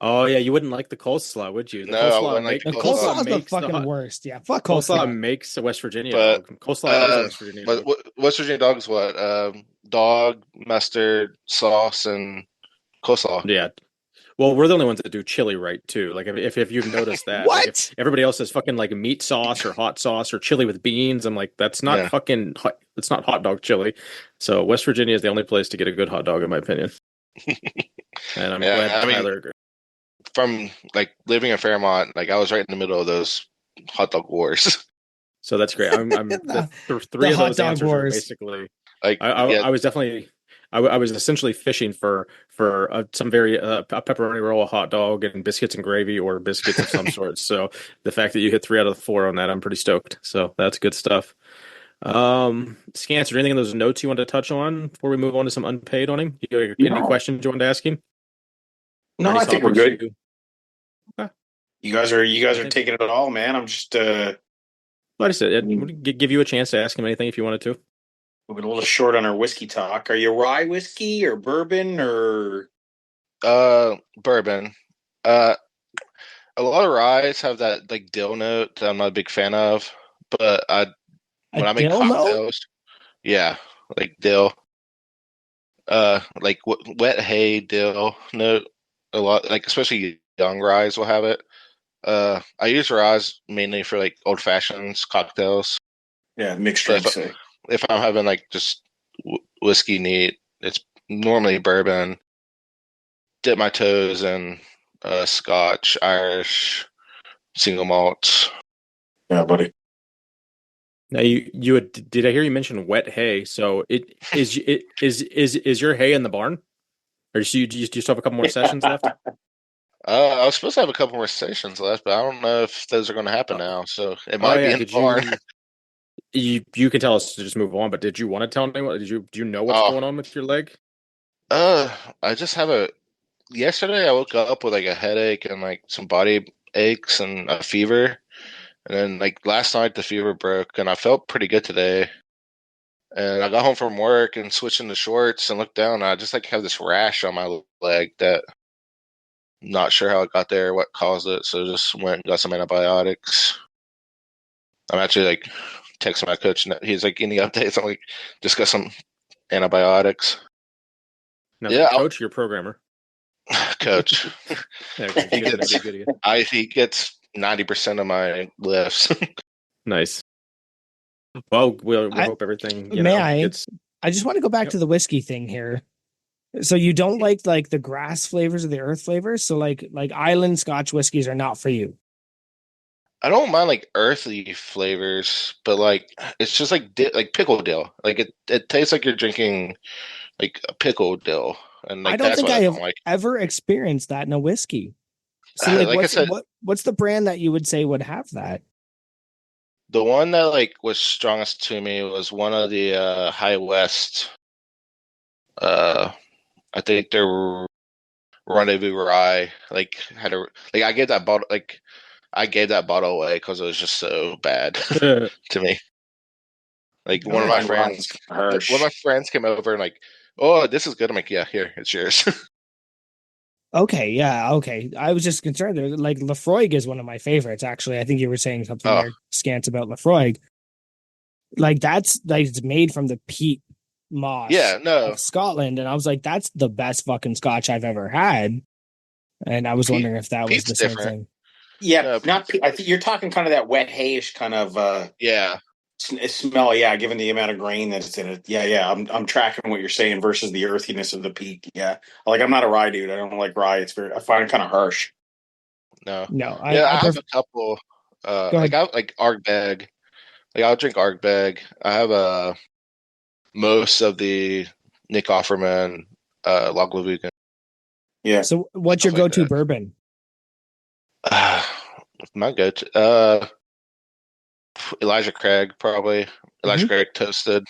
Speaker 1: Oh yeah, you wouldn't like the coleslaw, would you?
Speaker 6: No, I wouldn't like the
Speaker 2: coleslaw. Is the fucking worst. Yeah, fuck coleslaw.
Speaker 1: Coleslaw makes a West Virginia dog. Coleslaw is a West Virginia dog.
Speaker 6: West Virginia dog is what? Dog, mustard, sauce, and coleslaw.
Speaker 1: Yeah. Well, we're the only ones that do chili right too. Like if you've noticed that,
Speaker 2: what?
Speaker 1: Like if everybody else is fucking like meat sauce or hot sauce or chili with beans, I'm like, that's not fucking hot. It's not hot dog chili. So West Virginia is the only place to get a good hot dog, in my opinion. And I'm glad Tyler agrees.
Speaker 6: From like living in Fairmont, like I was right in the middle of those hot dog wars.
Speaker 1: So that's great. I'm the three of those answers are basically like I was definitely. I was essentially fishing for some a pepperoni roll, a hot dog, and biscuits and gravy, or biscuits of some sort. So the fact that you hit 3 out of the 4 on that, I'm pretty stoked. So that's good stuff. Scants, or anything in those notes you want to touch on before we move on to some unpaid on him? Any questions you wanted to ask him?
Speaker 3: No, I think we're good. Okay. You guys are taking it all, man. I'm just
Speaker 1: like I said, give you a chance to ask him anything if you wanted to.
Speaker 3: We've been a little short on our whiskey talk. Are you rye whiskey or bourbon or?
Speaker 6: Bourbon. A lot of ryes have that like dill note that I'm not a big fan of, but when I make cocktails, yeah, like dill. Like wet hay dill note a lot. Like especially young ryes will have it. I use ryes mainly for like old fashions, cocktails.
Speaker 3: Yeah, mixed drinks.
Speaker 6: If I'm having like just whiskey neat, it's normally bourbon. Dip my toes in Scotch, Irish, single malts.
Speaker 3: Yeah, buddy.
Speaker 1: Now did I hear you mention wet hay? So is your hay in the barn, or do you still have a couple more sessions left?
Speaker 6: I was supposed to have a couple more sessions left, but I don't know if those are going to happen now. So it might be in the barn.
Speaker 1: You can tell us to just move on, but did you want to tell anyone? Do you know what's going on with your leg?
Speaker 6: I just have yesterday I woke up with like a headache and like some body aches and a fever. And then like last night the fever broke and I felt pretty good today. And I got home from work and switched into shorts and looked down and I just like have this rash on my leg that I'm not sure how it got there, what caused it. So just went and got some antibiotics. I'm actually like texting my coach and he's like, any updates? I'm like, just got some antibiotics.
Speaker 1: Now, yeah, coach, you're a programmer.
Speaker 6: Coach. He gets 90% of my lifts.
Speaker 1: Nice. Well, we hope everything.
Speaker 2: I just want to go back to the whiskey thing here. So you don't like the grass flavors or the earth flavors? So like island Scotch whiskeys are not for you.
Speaker 6: I don't mind like earthy flavors, but like it's just like pickled dill. Like it tastes like you're drinking like a pickled dill, and like
Speaker 2: I don't think I have ever experienced that in a whiskey. So what's the brand that you would say would have that?
Speaker 6: The one that like was strongest to me was one of the High West. I think they're Rendezvous Rye. Like I gave that bottle away because it was just so bad to me. Like one of my friends came over and like, oh, this is good. I'm like, yeah, here, it's yours.
Speaker 2: Okay, yeah, okay. I was just concerned there. Like Lafroig is one of my favorites, actually. I think you were saying something there, Scants, about Lafroig. Like that's like it's made from the peat moss of Scotland. And I was like, that's the best fucking Scotch I've ever had. And I was wondering if that was the same thing.
Speaker 3: Yeah, I think you're talking kind of that wet hayish kind of smell. Yeah, given the amount of grain that's in it. Yeah. I'm tracking what you're saying versus the earthiness of the peat. Yeah, like I'm not a rye dude. I don't like rye. I find it kind of harsh.
Speaker 6: No. I have a couple. I Ardbeg. Like I'll drink Ardbeg. I have most of the Nick Offerman, Lagavulin.
Speaker 2: Yeah. So what's your go-to bourbon?
Speaker 6: My go-to, Elijah Craig, probably. Elijah Craig toasted.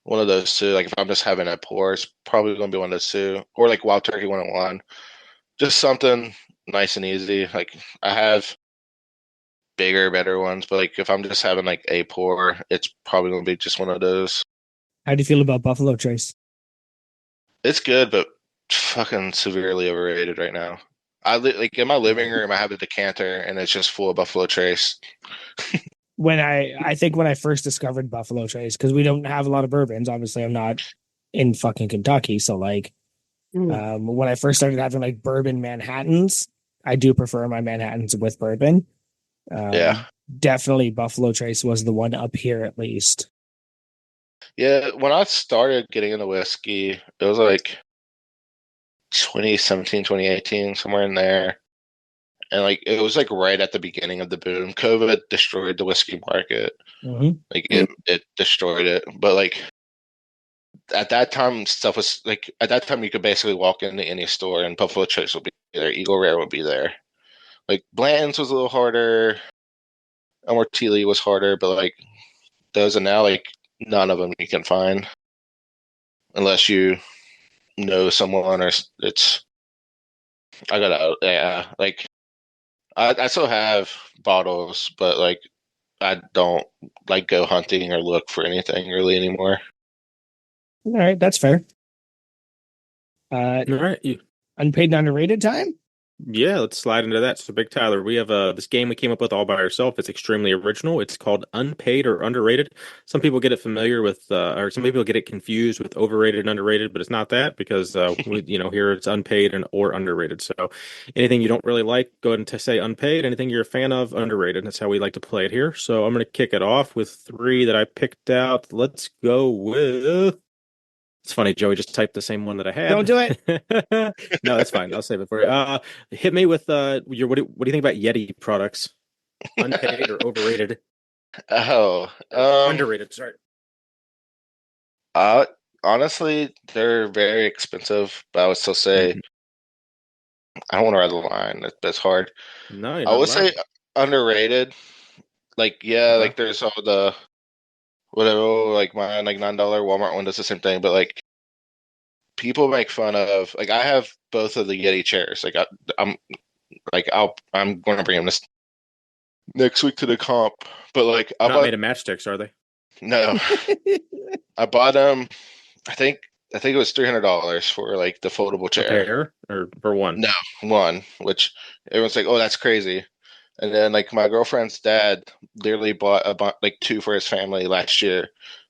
Speaker 6: One of those two. Like if I'm just having a pour, it's probably going to be one of those two. Or like Wild Turkey 101. Just something nice and easy. Like I have bigger, better ones, but like if I'm just having like a pour, it's probably going to be just one of those.
Speaker 2: How do you feel about Buffalo Trace?
Speaker 6: It's good, but fucking severely overrated right now. I like in my living room, I have a decanter, and it's just full of Buffalo Trace.
Speaker 2: I think when I first discovered Buffalo Trace, because we don't have a lot of bourbons. Obviously, I'm not in fucking Kentucky, so like, when I first started having like bourbon Manhattans, I do prefer my Manhattans with bourbon. Definitely Buffalo Trace was the one up here at least.
Speaker 6: Yeah, when I started getting into whiskey, it was like 2017, 2018, somewhere in there. And like it was like right at the beginning of the boom. COVID destroyed the whiskey market. Like it destroyed it. But like at that time, stuff was like at that time you could basically walk into any store and Buffalo Trace would be there, Eagle Rare would be there. Like Blanton's was a little harder. Elmore Tea was harder, but like those are now like none of them you can find unless you know someone or it's. I still have bottles, but like I don't like go hunting or look for anything really anymore.
Speaker 2: All right, that's fair.
Speaker 1: All right,
Speaker 2: unpaid and underrated time.
Speaker 1: Yeah, let's slide into that. So, Big Tyler, we have this game we came up with all by ourselves. It's extremely original. It's called Unpaid or Underrated. Some people get it familiar with, or some people get it confused with overrated and underrated, but it's not that because here it's unpaid or underrated. So, anything you don't really like, go ahead and say unpaid. Anything you're a fan of, underrated. That's how we like to play it here. So, I'm going to kick it off with 3 that I picked out. Let's go with. It's funny, Joey just typed the same one that I had.
Speaker 2: Don't do it.
Speaker 1: No, that's fine. I'll save it for you. Hit me with what do you think about Yeti products? Unpaid or overrated? Underrated. Sorry.
Speaker 6: Honestly, they're very expensive, but I would still say I don't want to ride the line. That's hard.
Speaker 1: No,
Speaker 6: I would say underrated. Like like there's all the. Whatever, like my like $9 Walmart one does the same thing, but like people make fun of like I have both of the Yeti chairs. Like I'm going to bring them this next week to the comp, but like
Speaker 1: not made of matchsticks, are they?
Speaker 6: No, I bought them. I think it was $300 for like the foldable chair.
Speaker 1: A pair or for one?
Speaker 6: No, one. Which everyone's like, oh, that's crazy. And then, like, my girlfriend's dad literally bought like 2 for his family last year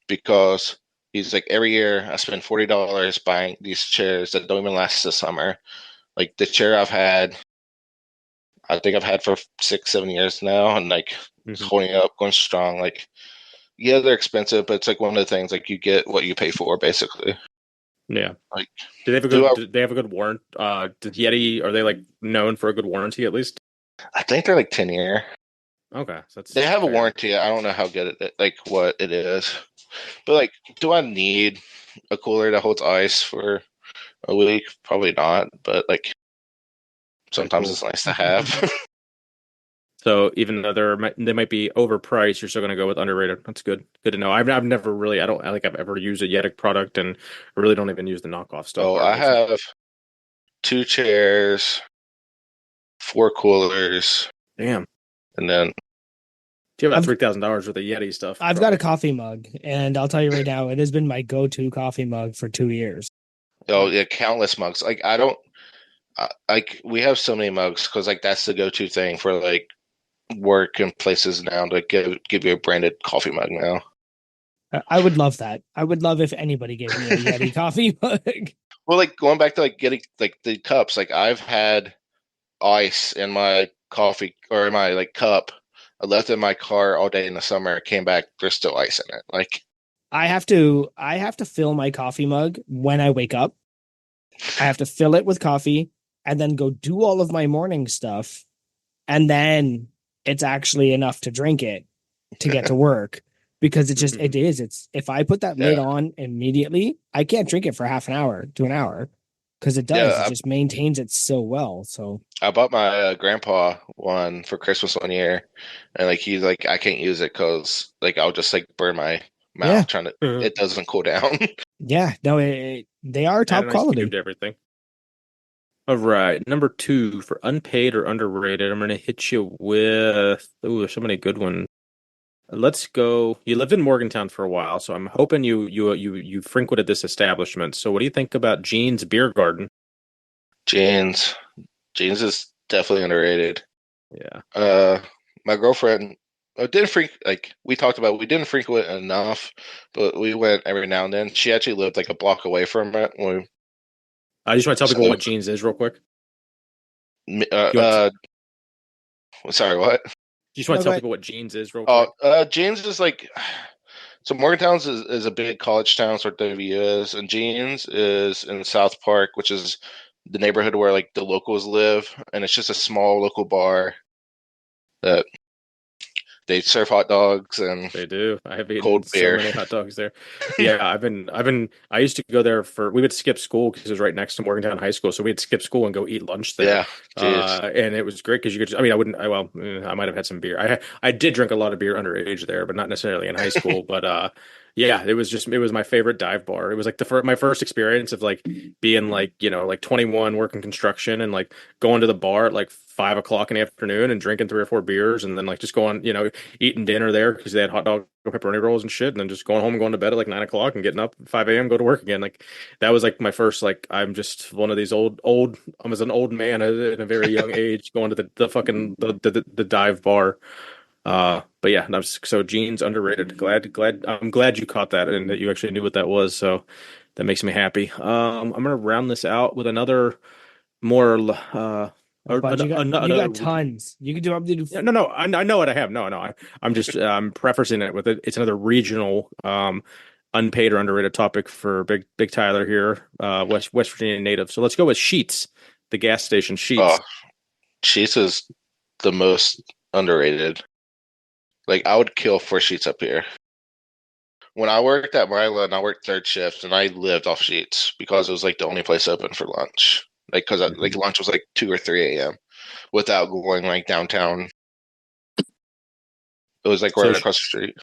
Speaker 6: because He's like, every year I spend $40 buying these chairs that don't even last the summer. Like the chair I think I've had for 6, 7 years now, and like it's holding up, going strong. Like, yeah, they're expensive, but it's like one of the things like you get what you pay for, basically.
Speaker 1: Yeah.
Speaker 6: Like,
Speaker 1: do they have a good warrant? Did Yeti, are they like known for a good warranty at least?
Speaker 6: I think they're like 10-year.
Speaker 1: Okay, so that's
Speaker 6: they have
Speaker 1: fair.
Speaker 6: a warranty. I don't know how good like what it is, but like, do I need a cooler that holds ice for a week? Probably not, but like sometimes
Speaker 1: cool.
Speaker 6: it's nice to have.
Speaker 1: So even though they might be overpriced, you're still going to go with underrated. That's good. Good to know. I've never really, I don't think I've ever used a Yetic product, and I really don't even use the knockoff stuff.
Speaker 6: Oh, I have 2 chairs, 4 coolers.
Speaker 1: Damn.
Speaker 6: And then
Speaker 1: you have about $3,000 worth of Yeti stuff.
Speaker 2: I've got a coffee mug, and I'll tell you right now, it has been my go-to coffee mug for 2 years.
Speaker 6: Oh yeah, countless mugs. Like I don't like we have so many mugs because like that's the go-to thing for like work and places now to give you a branded coffee mug now.
Speaker 2: I would love that. I would love if anybody gave me a Yeti coffee mug.
Speaker 6: Well, like going back to like getting like the cups, like I've had ice in my coffee or in my like cup. I left it in my car all day in the summer. Came back, there's still ice in it. Like
Speaker 2: I have to fill my coffee mug when I wake up. I have to fill it with coffee and then go do all of my morning stuff, and then it's actually enough to drink it to get to work. Because it's if I put that lid on immediately, I can't drink it for half an hour to an hour because it just maintains it so well. So
Speaker 6: I bought my grandpa one for Christmas one year, and like he's like, I can't use it because like I'll just like burn my mouth trying to. It doesn't cool down.
Speaker 2: Yeah, no, they are top quality.
Speaker 1: Everything. All right, number 2 for unpaid or underrated. I'm going to hit you with there's so many good ones. Let's go. You lived in Morgantown for a while, so I'm hoping you frequented this establishment. So, what do you think about Gene's Beer Garden?
Speaker 6: Gene's is definitely underrated.
Speaker 1: Yeah.
Speaker 6: My girlfriend didn't we talked about. We didn't frequent it enough, but we went every now and then. She actually lived like a block away from it.
Speaker 1: I just want to tell people what Gene's is real quick.
Speaker 6: Sorry, what?
Speaker 1: You just want to tell people what Gene's is real quick?
Speaker 6: Gene's is like, so Morgantown is a big college town, sort of is, and Gene's is in South Park, which is the neighborhood where like the locals live, and it's just a small local bar that they serve hot dogs and
Speaker 1: they do. I have eaten
Speaker 6: cold beer.
Speaker 1: So many hot dogs there. Yeah, I used to go there we would skip school because it was right next to Morgantown High School, so we'd skip school and go eat lunch there.
Speaker 6: Yeah,
Speaker 1: and it was great because you could. I might have had some beer. I did drink a lot of beer underage there, but not necessarily in high school. But yeah, it was my favorite dive bar. It was like my first experience of like being like 21, working construction, and like going to the bar at like 5 o'clock in the afternoon and drinking 3 or 4 beers, and then like just going eating dinner there because they had hot dog pepperoni rolls and shit, and then just going home and going to bed at like 9 o'clock and getting up at 5 a.m. go to work again. Like that was like my first like I'm just one of these old I was an old man at a very young age going to the dive bar. But yeah, so Gene's underrated. I'm glad you caught that and that you actually knew what that was. So that makes me happy. I'm gonna round this out with another more
Speaker 2: you got tons. You can do up to
Speaker 1: no. I know what I have. No. I'm just prefacing it with it. It's another regional unpaid or underrated topic for Big Tyler here, West Virginia native. So let's go with Sheetz, the gas station Sheetz.
Speaker 6: Sheetz is the most underrated. Like I would kill for Sheetz up here. When I worked at Mryland, I worked third shift, and I lived off Sheetz because it was like the only place open for lunch. Like because like lunch was like 2 or 3 a.m. without going like downtown. It was like right across the street.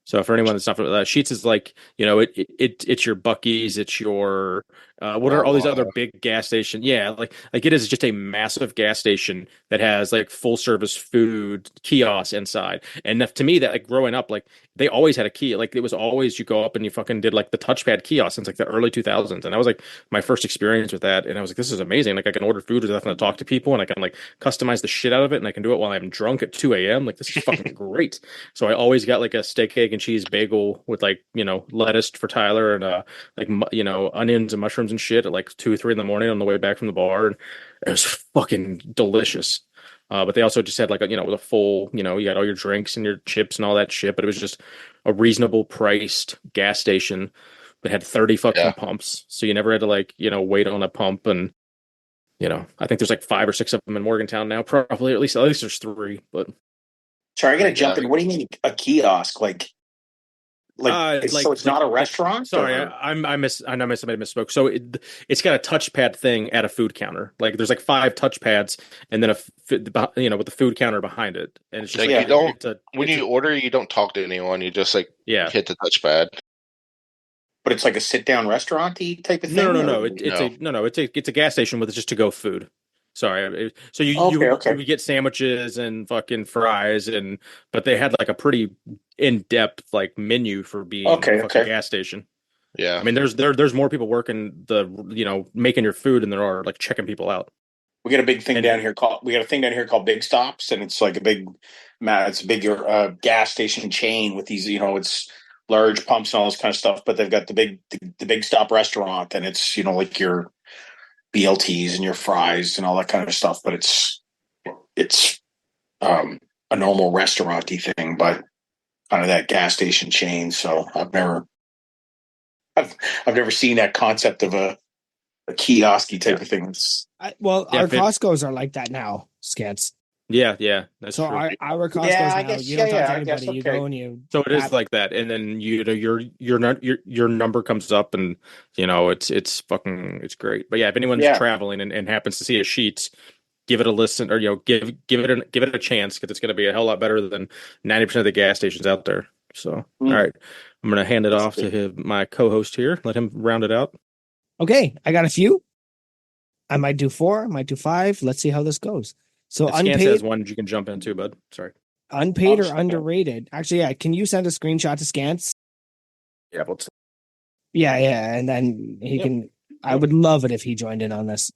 Speaker 1: So for anyone that's not familiar, Sheetz is like it's your Buc-ee's, it's your What are all these other big gas stations? Yeah, like it is just a massive gas station that has like full service food kiosks inside. And to me, that like growing up, like they always had a key. Like it was always you go up and you fucking did like the touchpad kiosk since like the early 2000s, and that was like my first experience with that. And I was like, this is amazing. Like I can order food without having to talk to people, and I can like customize the shit out of it, and I can do it while I'm drunk at 2 a.m. Like this is fucking great. So I always got like a steak, egg, and cheese bagel with like lettuce for Tyler and like onions and mushrooms and shit at like 2 or 3 in the morning on the way back from the bar, and it was fucking delicious. But they also just had like with a full, you got all your drinks and your chips and all that shit. But it was just a reasonable priced gas station that had 30 fucking pumps, so you never had to like wait on a pump. And I think there's like 5 or 6 of them in Morgantown now, probably at least there's 3. But
Speaker 3: sorry, I gotta jump in. What do you mean a kiosk? So it's not a restaurant?
Speaker 1: Sorry, I know I somebody misspoke. So it's got a touchpad thing at a food counter. Like there's like 5 touchpads, and then with the food counter behind it, and it's just
Speaker 6: when you order, you don't talk to anyone. You just like hit the touchpad.
Speaker 3: But it's like a sit down restaurant-y type of thing.
Speaker 1: No. It's a gas station with just to go food. Sorry. So you get sandwiches and fucking fries, but they had like a pretty in-depth like menu for being a fucking gas station.
Speaker 6: Yeah.
Speaker 1: I mean, there's more people working making your food than there are like checking people out.
Speaker 3: We got a big thing down here called Big Stops, and it's like a big gas station chain with these, it's large pumps and all this kind of stuff. But they've got the Big Stop restaurant, and it's like your BLTs and your fries and all that kind of stuff, but it's a normal restaurant-y thing, but kind of that gas station chain. So I've never seen that concept of a kiosk-y type of thing.
Speaker 2: Our Costco's are like that now, Scants.
Speaker 1: Yeah, that's
Speaker 2: so
Speaker 1: true.
Speaker 2: Our Costco's now, you don't talk to anybody. You go and you.
Speaker 1: So it is like that, and then your number comes up, and it's great. But yeah, if anyone's traveling and happens to see a Sheetz, give it a listen, or give it a chance, because it's going to be a hell lot better than 90% of the gas stations out there. So all right, I'm going to hand it off to my co-host here. Let him round it out.
Speaker 2: Okay, I got a few. I might do 4, I might do 5. Let's see how this goes. So
Speaker 1: Scants has one you can jump into, bud. Sorry.
Speaker 2: Unpaid or underrated? Actually, yeah. Can you send a screenshot to Scants?
Speaker 1: Yeah,
Speaker 2: and then he can. I would love it if he joined in on this.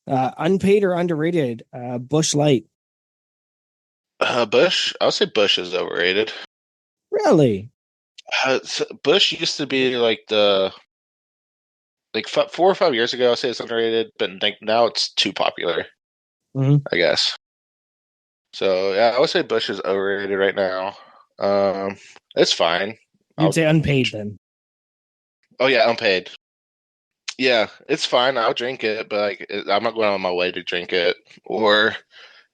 Speaker 2: Unpaid or underrated? Bush Light.
Speaker 6: Bush. I would say Bush is overrated.
Speaker 2: Really?
Speaker 6: Bush used to be like 4 or 5 years ago. I'd say it's underrated, but now it's too popular. I guess. So yeah, I would say Bush is overrated right now. It's fine.
Speaker 2: You'd say unpaid then.
Speaker 6: Oh yeah, unpaid. Yeah, it's fine. I'll drink it, but I'm not going on my way to drink it.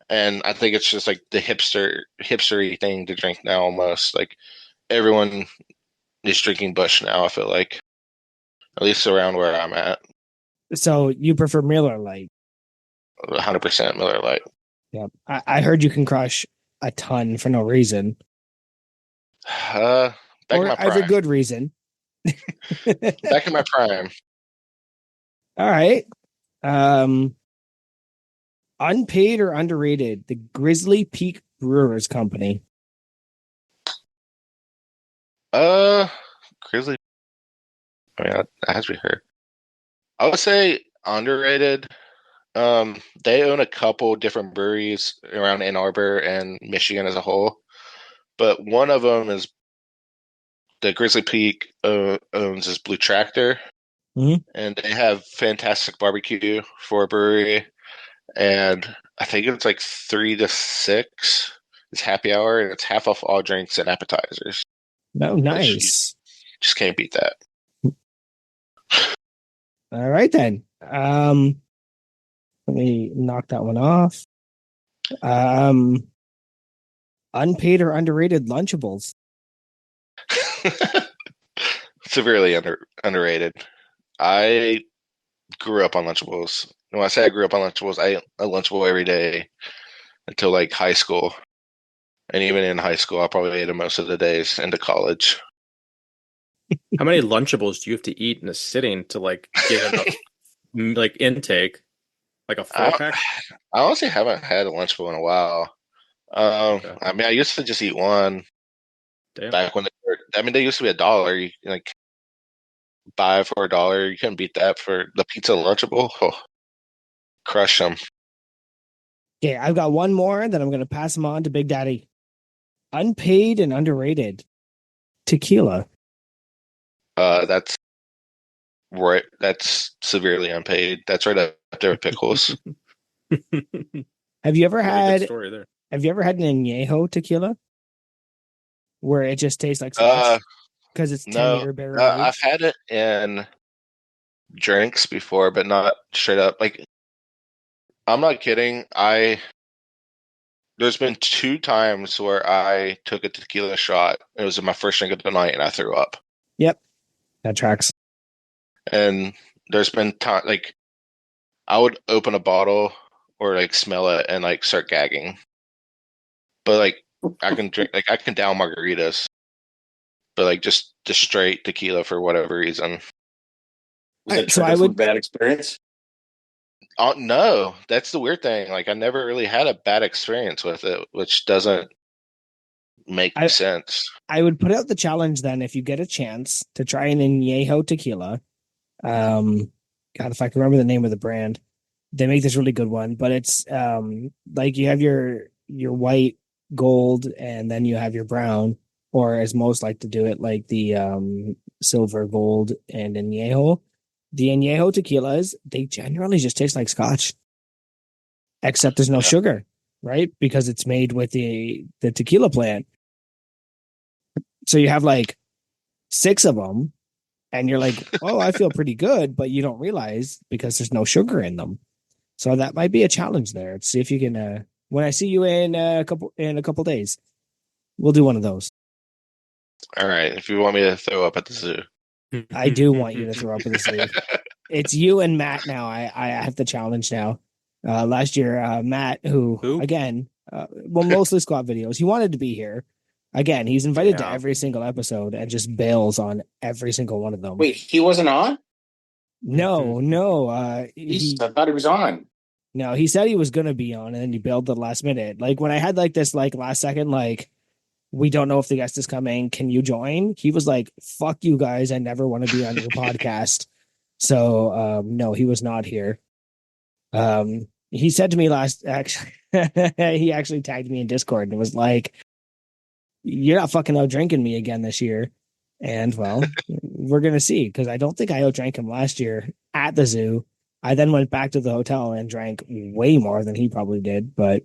Speaker 6: And I think it's just like the hipstery thing to drink now. Almost like everyone is drinking Bush now. I feel like, at least around where I'm at.
Speaker 2: So you prefer Miller Lite?
Speaker 6: 100% Miller Lite.
Speaker 2: Yeah, I heard you can crush a ton for no reason.
Speaker 6: Back in my prime.
Speaker 2: As a good reason.
Speaker 6: Back in my prime.
Speaker 2: All right. Unpaid or underrated? The Grizzly Peak Brewers Company.
Speaker 6: Grizzly. I mean, that has to be her. I would say underrated. They own a couple different breweries around Ann Arbor and Michigan as a whole, but one of them is the Grizzly Peak owns this Blue Tractor, and they have fantastic barbecue for a brewery, and I think it's like 3 to 6 is happy hour, and it's half off all drinks and appetizers.
Speaker 2: No, nice.
Speaker 6: Just can't beat that.
Speaker 2: All right then. Let me knock that one off. Unpaid or underrated Lunchables?
Speaker 6: Severely underrated. I grew up on Lunchables. When I say I grew up on Lunchables, I ate a Lunchable every day until like high school. And even in high school, I probably ate them most of the days into college.
Speaker 1: How many Lunchables do you have to eat in a sitting to like get enough like intake? Like a 4-pack?
Speaker 6: I honestly haven't had a Lunchable in a while.
Speaker 1: Okay.
Speaker 6: I mean, I used to just eat one.
Speaker 1: Damn.
Speaker 6: Back when they used to be $1. You can like buy for $1. You couldn't beat that for the pizza Lunchable. Oh, crush them.
Speaker 2: Okay, I've got one more that I'm going to pass them on to Big Daddy. Unpaid and underrated tequila.
Speaker 6: That's right. That's severely unpaid. That's right up there with pickles.
Speaker 2: Have you ever
Speaker 1: Really
Speaker 2: had?
Speaker 1: good story there.
Speaker 2: Have you ever had an añejo tequila, where it just tastes like scotch because it's 10-year barrel aged?
Speaker 6: I've had it in drinks before, but not straight up. Like, I'm not kidding. There's been 2 times where I took a tequila shot. It was my first drink of the night, and I threw up.
Speaker 2: Yep, that tracks.
Speaker 6: And there's been time like I would open a bottle or like smell it and like start gagging. But like I can down margaritas, but like just straight tequila for whatever reason.
Speaker 3: Was that so? I would bad experience.
Speaker 6: No, that's the weird thing. Like I never really had a bad experience with it, which doesn't make sense.
Speaker 2: I would put out the challenge then if you get a chance to try an añejo tequila. God, if I can remember the name of the brand, they make this really good one. But it's like you have your white, gold, and then you have your brown, or as most like to do it, like the silver, gold, and añejo. The añejo tequilas, they generally just taste like scotch, except there's no sugar, right? Because it's made with the tequila plant. So you have like 6 of them, and you're like, oh, I feel pretty good, but you don't realize because there's no sugar in them. So that might be a challenge there. See if you can. When I see you in a couple days, we'll do one of those.
Speaker 6: All right. If you want me to throw up at the zoo.
Speaker 2: I do want you to throw up at the zoo. It's you and Matt now. I have the challenge now. Last year, Matt, who? Again, mostly squat videos. He wanted to be here. Again, he's invited to every single episode and just bails on every single one of them.
Speaker 3: Wait, he wasn't on?
Speaker 2: No.
Speaker 3: I thought he was on.
Speaker 2: No, he said he was going to be on, and then he bailed at the last minute. Like when I had like this like last second, like, we don't know if the guest is coming. Can you join? He was like, fuck you guys. I never want to be on your podcast. So no, he was not here. He said to me he actually tagged me in Discord and was like, you're not fucking out drinking me again this year. And well, we're going to see, because I don't think I out drank him last year at the zoo. I then went back to the hotel and drank way more than he probably did. But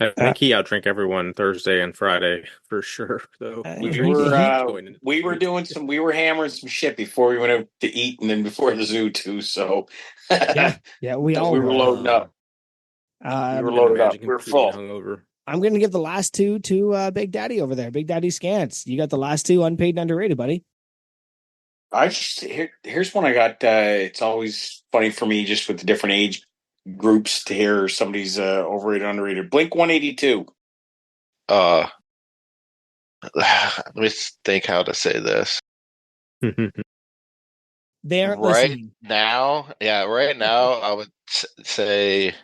Speaker 1: I think he outdrank everyone Thursday and Friday for sure. Though
Speaker 3: we were hammering some shit before we went out to eat, and then before the zoo too. So
Speaker 2: yeah, we were
Speaker 3: loading up. We were loaded up. We were full.
Speaker 1: Hungover.
Speaker 2: I'm going to give the last 2 to Big Daddy over there. Big Daddy Scants. You got the last 2 unpaid and underrated, buddy.
Speaker 3: Here's one I got. It's always funny for me just with the different age groups to hear somebody's overrated, underrated. Blink 182.
Speaker 6: Let me think how to say this.
Speaker 2: They aren't
Speaker 6: right
Speaker 2: listening.
Speaker 6: now. Yeah, right now I would say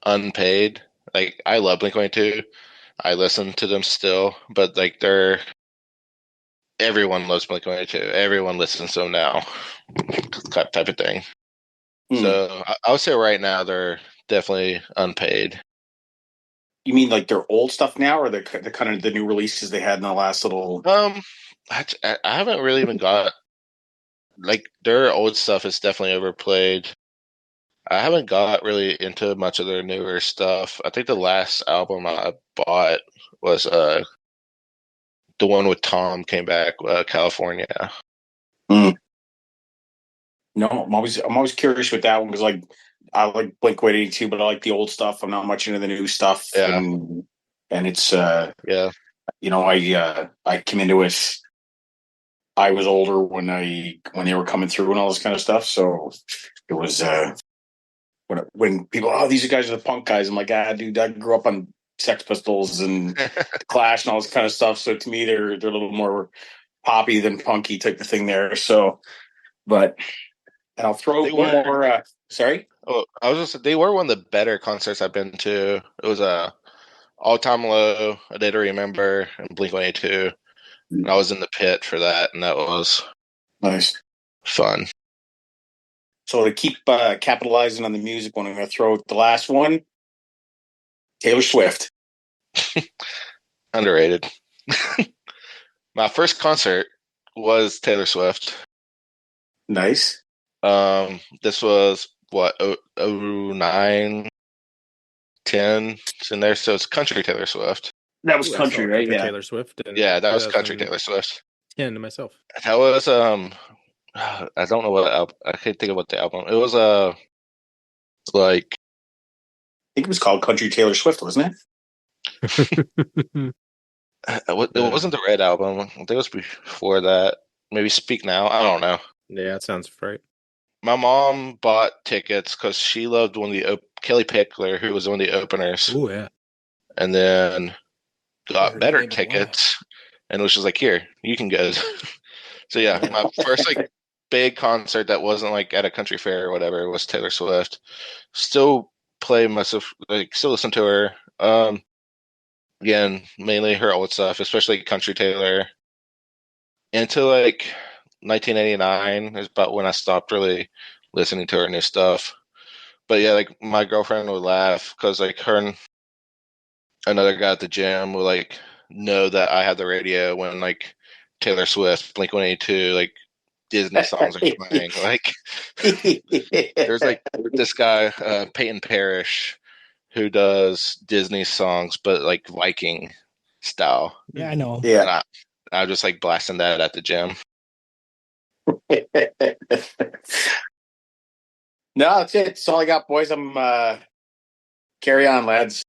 Speaker 6: unpaid. Like I love Blink 182. I listen to them still, but like everyone loves Blink 182. Everyone listens to them now, type of thing. So I would say right now they're definitely unpaid.
Speaker 3: You mean like their old stuff now, or the kind of the new releases they had in the last little?
Speaker 6: I haven't really even got like their old stuff is definitely overplayed. I haven't got really into much of their newer stuff. I think the last album I bought was the one with Tom came back, California.
Speaker 3: No, I'm always curious with that one because like I like Blink 182, but I like the old stuff. I'm not much into the new stuff.
Speaker 6: Yeah.
Speaker 3: And it's you know, I came into it. I was older when they were coming through and all this kind of stuff. So it was when people, these guys are the punk guys. I'm like, dude, I grew up on Sex Pistols and The Clash and all this kind of stuff. So to me, they're a little more poppy than punky type of thing there. So, but and I'll throw one more. Sorry.
Speaker 6: Oh, I was just they were one of the better concerts I've been to. It was All Time Low, A Day to Remember, and Blink-182. And I was in the pit for that, and that was
Speaker 3: nice,
Speaker 6: fun.
Speaker 3: So to keep capitalizing on the music one, I'm going to throw the last one. Taylor Swift.
Speaker 6: Underrated. My first concert was Taylor Swift.
Speaker 3: Nice.
Speaker 6: This was what 09, 10. It's in there, so it's country Taylor Swift.
Speaker 3: That was country, right?
Speaker 1: Yeah, Taylor Swift.
Speaker 6: Yeah, that was country Taylor Swift.
Speaker 1: 10 to myself.
Speaker 6: That was I don't know what album. I can't think of what the album. It was like
Speaker 3: I think it was called Country Taylor Swift, wasn't
Speaker 6: it? It wasn't the Red album. I think it was before that. Maybe Speak Now. I don't know.
Speaker 1: Yeah, that sounds right.
Speaker 6: My mom bought tickets because she loved one of the Kelly Pickler, who was one of the openers.
Speaker 1: Oh yeah.
Speaker 6: And then got better tickets, and was just like, "Here, you can go." So yeah, my first like big concert that wasn't like at a country fair or whatever was Taylor Swift. Still play myself, like still listen to her. Again, mainly her old stuff, especially country Taylor. Until like 1989 is about when I stopped really listening to her new stuff. But yeah, like my girlfriend would laugh because like her and another guy at the gym would like know that I had the radio when like Taylor Swift, Blink-182, like Disney songs are playing. Like there's like this guy, Peyton Parrish, who does Disney songs, but like Viking style.
Speaker 2: Yeah, I know.
Speaker 3: Yeah.
Speaker 6: I was just like blasting that at the gym.
Speaker 3: No, that's it. That's all I got, boys. I'm carry on, lads.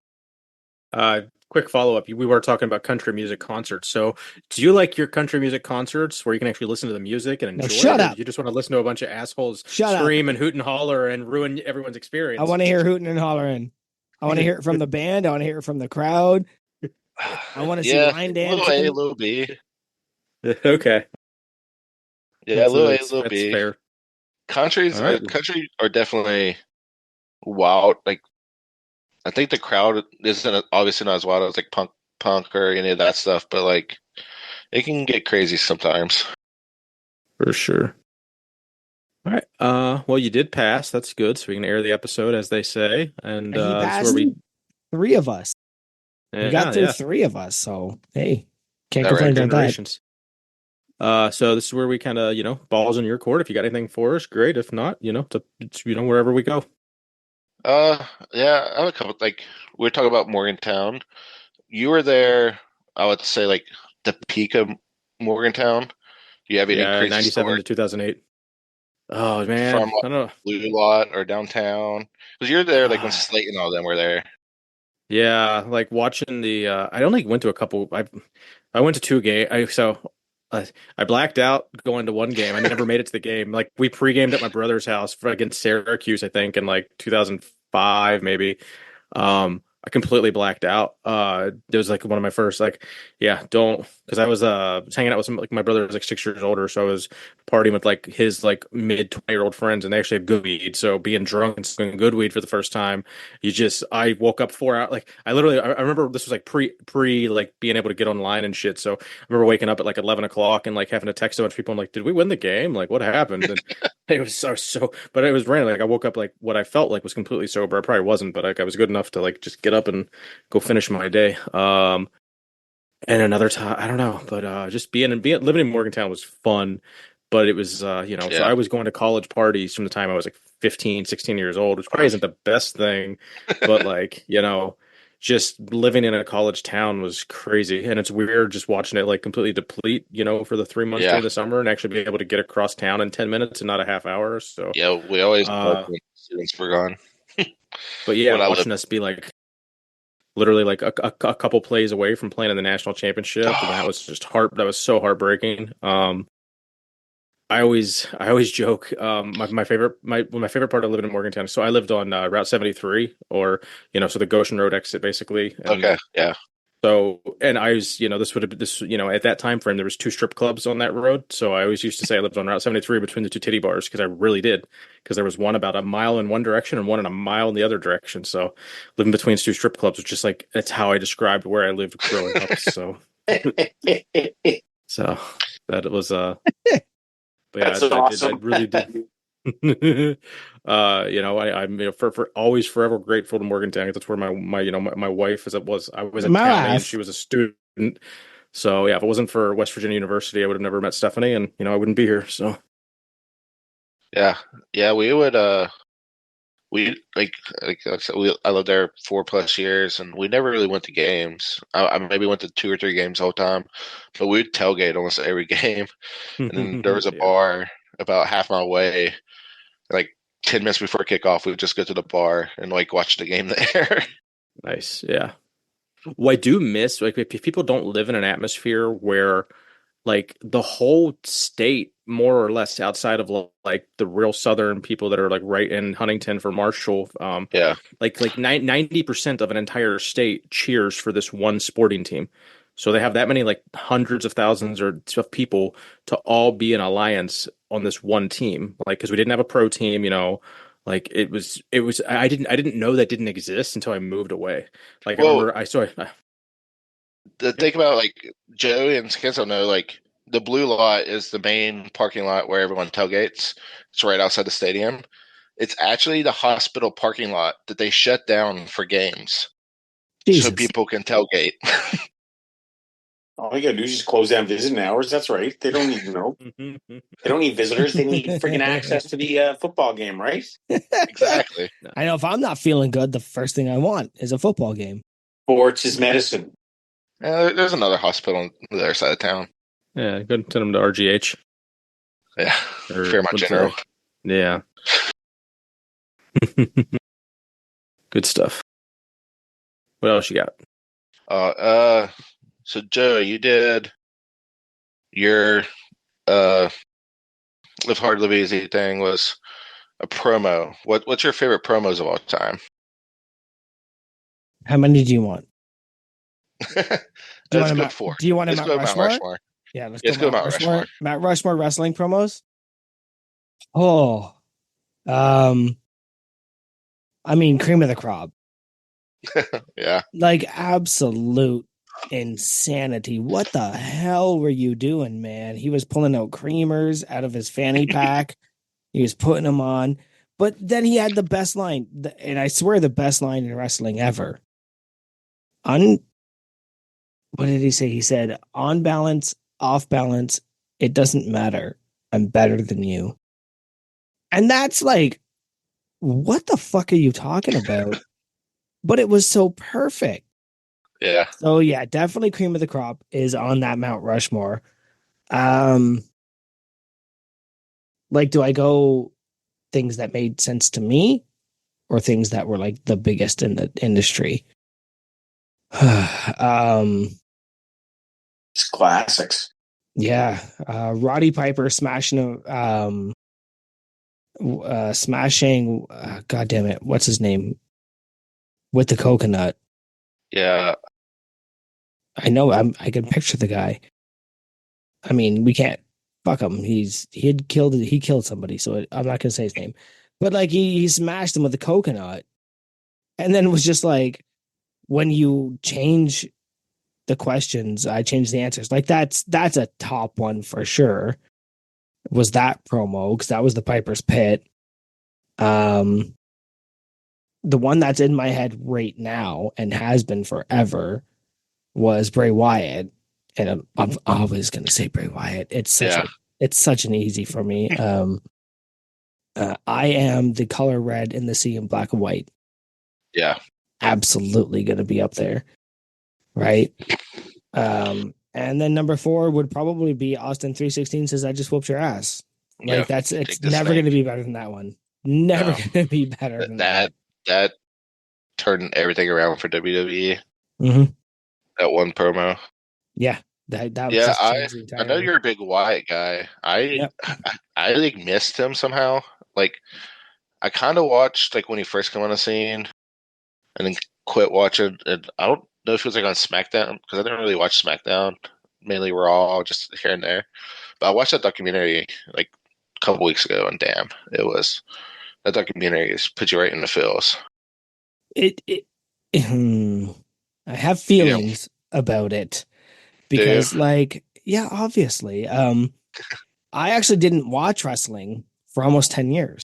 Speaker 1: Quick follow-up. We were talking about country music concerts. So do you like your country music concerts where you can actually listen to the music and enjoy it?
Speaker 2: Shut up.
Speaker 1: You just want to listen to a bunch of assholes scream and hoot and holler and ruin everyone's experience?
Speaker 2: I want to hear hooting and hollering. I want to hear it from the band. I want to hear it from the crowd. I want to see line dancing.
Speaker 6: Little A, little B.
Speaker 1: Okay.
Speaker 6: Yeah, little A, little B.
Speaker 1: Fair.
Speaker 6: Country are definitely wild. Like, I think the crowd isn't obviously not as wild as like punk or any of that stuff, but like it can get crazy sometimes.
Speaker 1: For sure. All right. Well, you did pass. That's good. So we can air the episode, as they say. And
Speaker 2: he passed three of us.
Speaker 1: Yeah,
Speaker 2: we got through three of us. So hey, can't
Speaker 6: All
Speaker 2: complain
Speaker 6: right,
Speaker 2: about that.
Speaker 1: So this is where we kind of, balls in your court. If you got anything for us, great. If not, it's wherever we go.
Speaker 6: Yeah, I have a couple. Like we were talking about Morgantown. You were there. I would say like the peak of Morgantown. Do you have any crazy
Speaker 1: 97
Speaker 6: story
Speaker 1: to 2008. Oh man,
Speaker 6: from
Speaker 1: I don't know.
Speaker 6: Blue Lot or downtown? Because you're there like when Slate and all them were there.
Speaker 1: Yeah, like watching the. I only went to a couple. I went to two games. I blacked out going to one game. I never made it to the game. Like we pre-gamed at my brother's house against Syracuse, I think, in like 2005, maybe. I completely blacked out. It was like one of my first, because I was hanging out with some, like my brother was like 6 years older, so I was partying with like his like mid 20-year-old friends, and they actually have good weed. So being drunk and smoking good weed for the first time, I woke up 4 hours. Like I remember this was like pre like being able to get online and shit. So I remember waking up at like 11 o'clock and like having to text a bunch of people and like, did we win the game? Like what happened? And it was so, but it was random. Like I woke up like what I felt like was completely sober. I probably wasn't, but like I was good enough to like just get up and go finish my day. And another time, I don't know, but just living in Morgantown was fun. But it was, so I was going to college parties from the time I was like 15, 16 years old, which probably isn't the best thing, but like, just living in a college town was crazy. And it's weird just watching it like completely deplete, for the 3 months during the summer and actually be able to get across town in 10 minutes and not a half hour. So
Speaker 6: yeah, we always when students were gone.
Speaker 1: But yeah, watching us be like literally like a couple plays away from playing in the national championship, and that was just that was so heartbreaking. I always joke. My favorite part of living in Morgantown. So I lived on Route 73, or so the Goshen Road exit, basically. And,
Speaker 6: okay, yeah.
Speaker 1: So, and I was, this would have been this, at that time frame, there was two strip clubs on that road. So I always used to say I lived on Route 73 between the two titty bars because I really did. Because there was one about a mile in one direction and one in a mile in the other direction. So living between two strip clubs was just like, that's how I described where I lived growing up. So, so that was, but yeah,
Speaker 3: That's awesome.
Speaker 1: I really did. I'm for always forever grateful to Morgantown. That's where my wife I was at
Speaker 2: My
Speaker 1: County and
Speaker 2: wife.
Speaker 1: she was a student. So yeah, if it wasn't for West Virginia University, I would have never met Stephanie, and I wouldn't be here. So
Speaker 6: yeah, we would we like I said, I lived there 4+ years, and we never really went to games. I maybe went to 2 or 3 games the whole time, but we'd tailgate almost every game. And then there was a
Speaker 1: yeah,
Speaker 6: bar about half-mile away. Like 10 minutes before kickoff, we would just go to the bar and like watch the game there.
Speaker 1: nice. Yeah. Well, I do miss like if people don't live in an atmosphere where like the whole state, more or less, outside of like the real southern people that are like right in Huntington for Marshall,
Speaker 6: Yeah.
Speaker 1: like 90% of an entire state cheers for this one sporting team. So they have that many like hundreds of thousands of people to all be in alliance on this one team. Like because we didn't have a pro team, like it was I didn't know that didn't exist until I moved away. Like I
Speaker 6: Well,
Speaker 1: remember
Speaker 6: the thing about like Joey and Scants don't know, like the blue lot is the main parking lot where everyone tailgates. It's right outside the stadium. It's actually the hospital parking lot that they shut down for games so
Speaker 2: Jesus.
Speaker 6: people can tailgate.
Speaker 3: All you gotta do is just close down visiting hours. That's right. They don't need They don't need visitors. They need freaking access to the football game, right?
Speaker 6: Exactly.
Speaker 2: I know if I'm not feeling good, the first thing I want is a football game.
Speaker 3: Sports is medicine.
Speaker 6: There's another hospital on the other side of town.
Speaker 1: yeah, go send them to RGH.
Speaker 6: Yeah,
Speaker 1: Or
Speaker 6: Fairmont
Speaker 1: what's
Speaker 6: General.
Speaker 1: Yeah. Good stuff. What else you got?
Speaker 6: So Joe, you did your Live Hard, Live Easy thing was a promo. What's your favorite promos of all time?
Speaker 2: How many do you want?
Speaker 6: Let's go 4.
Speaker 2: Do you want a
Speaker 6: Let's
Speaker 2: Mount
Speaker 6: go Mount
Speaker 2: Rushmore?
Speaker 6: Rushmore.
Speaker 2: Yeah, let's
Speaker 6: go
Speaker 2: go Mount Rushmore. Mount Rushmore wrestling promos. Oh, I mean, cream of the crop.
Speaker 6: Yeah.
Speaker 2: Like absolute insanity. What the hell were you doing, man? He was pulling out creamers out of his fanny pack. He was putting them on. But then he had the best line, and I swear the best line in wrestling ever. What did he say? He said, on balance, off balance, it doesn't matter. I'm better than you. And that's like, what the fuck are you talking about? But it was so perfect.
Speaker 6: Yeah.
Speaker 2: So yeah, definitely cream of the crop is on that Mount Rushmore. Like, do I go things that made sense to me or things that were like the biggest in the industry?
Speaker 3: It's classics.
Speaker 2: Yeah. Roddy Piper smashing God damn it, what's his name? With the coconut.
Speaker 6: Yeah.
Speaker 2: I know I can picture the guy. I mean, we can't fuck him. He killed somebody, so I'm not gonna say his name. But like he smashed him with a coconut. And then it was just like when you change the questions, I change the answers. Like that's a top one for sure. Was that promo because that was the Piper's Pit. The one that's in my head right now and has been forever was Bray Wyatt, and I'm always going to say Bray Wyatt. It's such an easy for me. I am the color red in the sea in black and white.
Speaker 6: Yeah,
Speaker 2: absolutely going to be up there, right? And then number 4 would probably be Austin 316 says I just whooped your ass. Like it's never going to be better than that one. Never going to be better than that.
Speaker 6: That turned everything around for WWE.
Speaker 2: Mm-hmm.
Speaker 6: That one promo.
Speaker 2: Yeah. That
Speaker 6: yeah, I know you're a big Wyatt guy. I like missed him somehow. Like I kind of watched like when he first came on the scene, and then quit watching. And I don't know if it was like on SmackDown because I didn't really watch SmackDown, mainly Raw, just here and there. But I watched that documentary like a couple weeks ago, and damn, that documentary is put you right in the feels.
Speaker 2: It I have
Speaker 6: Yeah,
Speaker 2: feelings about it
Speaker 6: do you?
Speaker 2: because, like, yeah, obviously. I actually didn't watch wrestling for almost 10 years.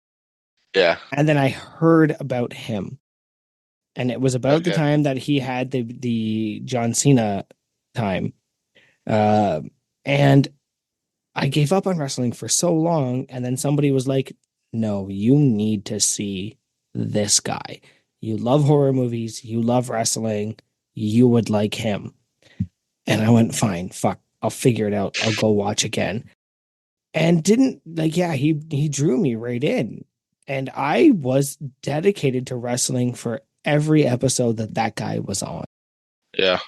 Speaker 6: Yeah.
Speaker 2: And then I heard about him. And it was about the
Speaker 6: Okay.
Speaker 2: time that he had the John Cena time. Uh, and I gave up on wrestling for so long, and then somebody was like, "No, you need to see this guy. You love horror movies, you love wrestling, you would like him." And I went, "Fine, fuck, I'll figure it out. I'll go watch again." And didn't like, yeah, he drew me right in. And I was dedicated to wrestling for every episode that guy was on.
Speaker 6: Yeah.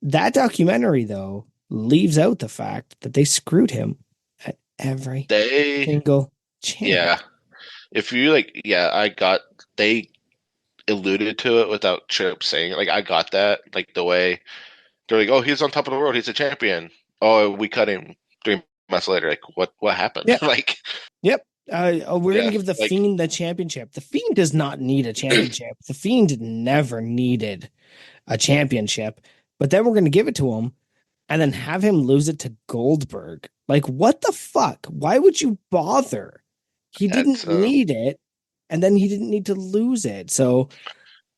Speaker 2: That documentary, though, leaves out the fact that they screwed him at every
Speaker 6: They,
Speaker 2: single chance.
Speaker 6: yeah. If you like, yeah, they alluded to it without straight up saying it. Like, I got that. Like, the way they're like, oh, he's on top of the world. He's a champion. Oh, we cut him 3 months later. Like, what happened?
Speaker 2: Yep.
Speaker 6: Like,
Speaker 2: Yep. We're going
Speaker 6: yeah,
Speaker 2: to give the
Speaker 6: like,
Speaker 2: Fiend the championship. The Fiend does not need a championship. The Fiend never needed a championship. But then we're going to give it to him and then have him lose it to Goldberg. Like, what the fuck? Why would you bother? He
Speaker 6: that's
Speaker 2: didn't need it, and then he didn't need to lose it. So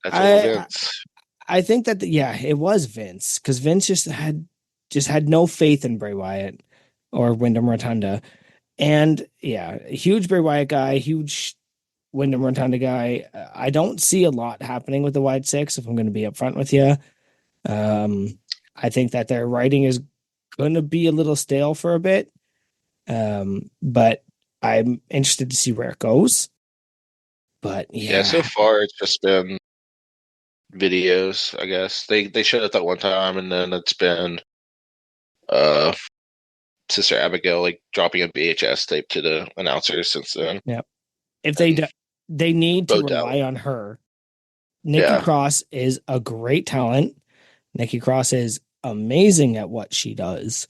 Speaker 6: that's all
Speaker 2: I
Speaker 6: Vince.
Speaker 2: I think that yeah, it was Vince because Vince just had no faith in Bray Wyatt or Wyndham Rotunda, and yeah, huge Bray Wyatt guy, huge Wyndham Rotunda guy. I don't see a lot happening with the Wyatt Six. If I'm going to be upfront with you, I think that their writing is going to be a little stale for a bit, but I'm interested to see where it goes. But
Speaker 6: Yeah, so
Speaker 2: yeah,
Speaker 6: far it's just been videos, I guess. They showed it that one time, and then it's been uh Sister Abigail like dropping a VHS tape to the announcers since then.
Speaker 2: yeah. If they
Speaker 6: And
Speaker 2: do, they need to
Speaker 6: Bo Dallas.
Speaker 2: rely on her. Nikki
Speaker 6: Yeah.
Speaker 2: Cross is a great talent. Nikki Cross is amazing at what she does.